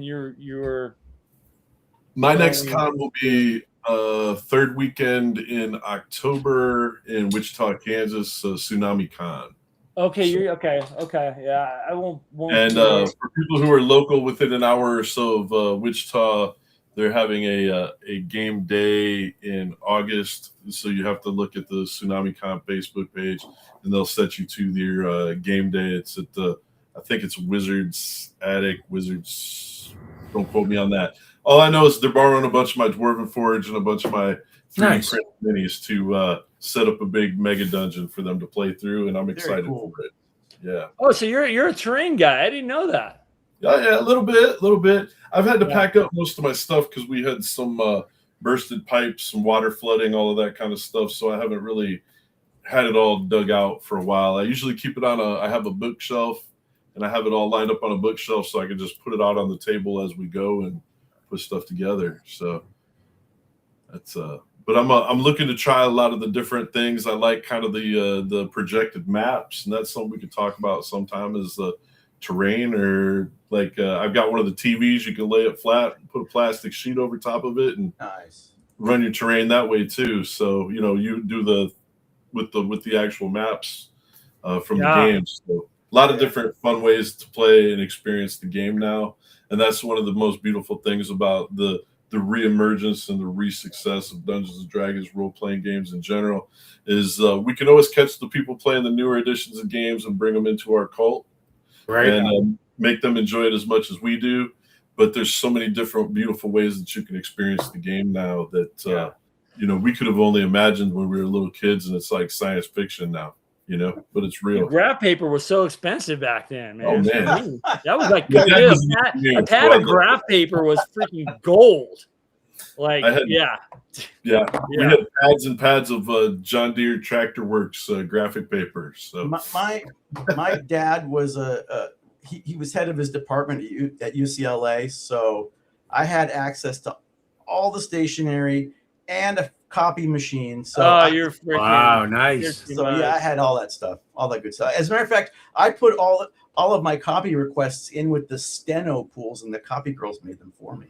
My next con will be third weekend in October in Wichita, Kansas, Tsunami Con. Okay, you're okay. Okay, yeah, I won't. And for people who are local within an hour or so of Wichita, they're having a game day in August. So you have to look at the Tsunami Con Facebook page, and they'll set you to their game day. It's at the, I think it's Wizards Attic. Wizards, don't quote me on that. All I know is they're borrowing a bunch of my Dwarven Forge and a bunch of my 3D print minis to set up a big mega dungeon for them to play through, and I'm excited for it. Yeah. Oh, so you're a terrain guy. I didn't know that. Yeah, a little bit. I've had to pack up most of my stuff because we had some bursted pipes, some water flooding, all of that kind of stuff. So I haven't really had it all dug out for a while. I usually keep it on I have a bookshelf, and I have it all lined up on a bookshelf so I can just put it out on the table as we go and put stuff together. So that's but I'm looking to try a lot of the different things. I like kind of the projected maps, and that's something we could talk about sometime, is the terrain, or like I've got one of the TVs you can lay it flat, put a plastic sheet over top of it, and run your terrain that way too. So you do with the actual maps from the games. So a lot of different fun ways to play and experience the game now, and that's one of the most beautiful things about the reemergence and the re-success of Dungeons and Dragons role-playing games in general, is we can always catch the people playing the newer editions of games and bring them into our cult, right, and make them enjoy it as much as we do. But there's so many different beautiful ways that you can experience the game now that we could have only imagined when we were little kids, and it's like science fiction now, but it's real. The graph paper was so expensive back then, man. Oh man, that was like a pad of graph paper was freaking gold. Like we had pads and pads of John Deere Tractor Works graphic paper. So my dad was he was head of his department at UCLA, so I had access to all the stationery and a copy machine. So you're freaking wow, nice. So I had all that stuff, all that good stuff. As a matter of fact, I put all of my copy requests in with the steno pools, and the copy girls made them for me.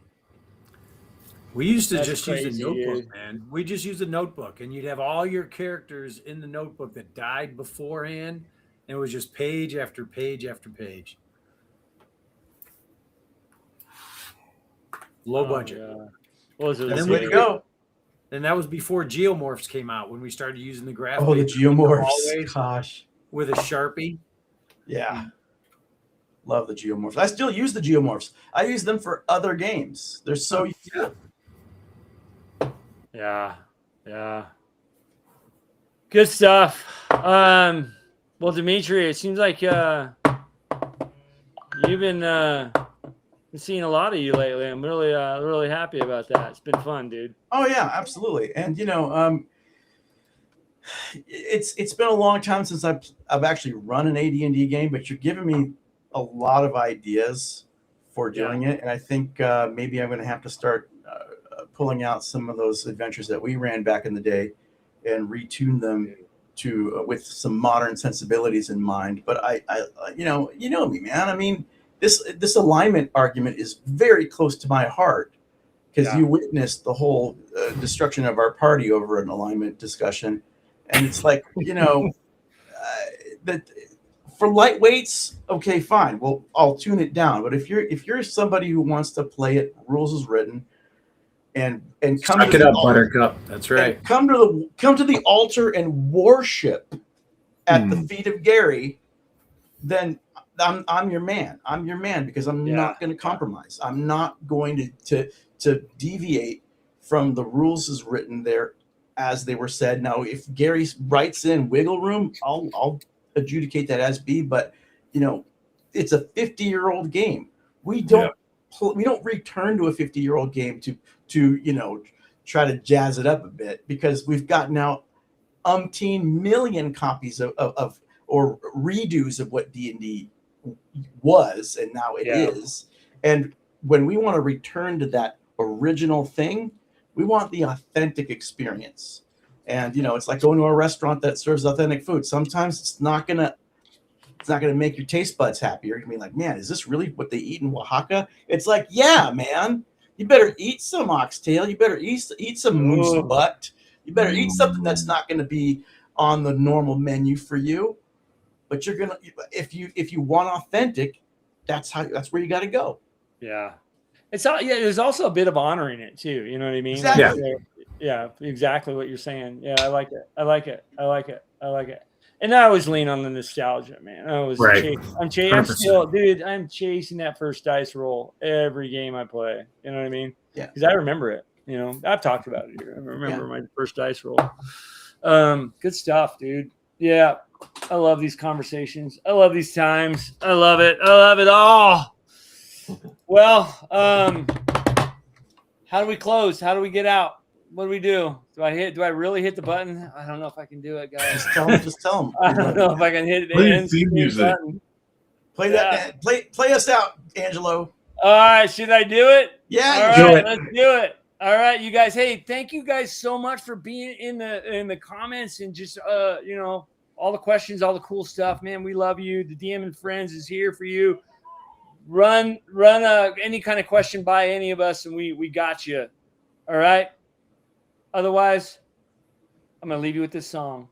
We used to use a notebook, man. We just used a notebook, and you'd have all your characters in the notebook that died beforehand, and it was just page after page after page. Low budget. What was it? That's the way to go. And that was before geomorphs came out, when we started using the graph. Oh, the geomorphs! Gosh, with a Sharpie. Yeah, love the geomorphs. I still use the geomorphs. I use them for other games. They're so useful. Yeah. Good stuff. Well, Dimitri, it seems like you've been seeing a lot of you lately. I'm really happy about that. It's been fun, dude. Oh yeah, absolutely. And it's been a long time since I've actually run an AD&D game, but you're giving me a lot of ideas for doing it, and I think maybe I'm going to have to start pulling out some of those adventures that we ran back in the day and retune them to with some modern sensibilities in mind. But I you know me, man. I mean, this alignment argument is very close to my heart, because you witnessed the whole destruction of our party over an alignment discussion, and it's like that for lightweights, okay, fine. Well, I'll tune it down. But if you're somebody who wants to play it, rules is written, and come suck it up, Buttercup. That's right. Come to the altar and worship at the feet of Gary, then I'm your man. I'm your man, because I'm not going to compromise. I'm not going to deviate from the rules as written there as they were said. Now, if Gary writes in wiggle room, I'll adjudicate that as B. But it's a 50-year-old game. We don't return to a 50-year-old game to try to jazz it up a bit, because we've got now umpteen million copies of or redos of what D&D was, and now it is. And when we want to return to that original thing, we want the authentic experience. And it's like going to a restaurant that serves authentic food. Sometimes it's not gonna make your taste buds happy. You're gonna be like, man, is this really what they eat in Oaxaca? It's like, yeah, man, you better eat some oxtail. You better eat some moose butt. You better eat something that's not going to be on the normal menu for you. but you're gonna if you want authentic, that's where you got to go. Yeah. It's all, yeah. There's also a bit of honoring it too. You know what I mean? Exactly. Like, yeah, exactly what you're saying. Yeah, I like it. I like it. I like it. I like it. And I always lean on the nostalgia, man. I was I'm still, dude, I'm chasing that first dice roll every game I play. You know what I mean? Yeah. Because I remember it. You know, I've talked about it here. I remember my first dice roll. Good stuff, dude. Yeah. I love these conversations. I love these times. I love it. I love it all. Well, how do we close? How do we get out? What do we do? Do I really hit the button? I don't know if I can do it, guys. Just tell them. I don't know if I can hit the end button. Play that. Play us out, Angelo. All right, should I do it? Yeah, all right, let's do it. All right, you guys. Hey, thank you guys so much for being in the comments and just you know, all the questions, all the cool stuff, man. We love you. The DM and Friends is here for you. Run any kind of question by any of us, and we got you. All right. Otherwise, I'm gonna leave you with this song.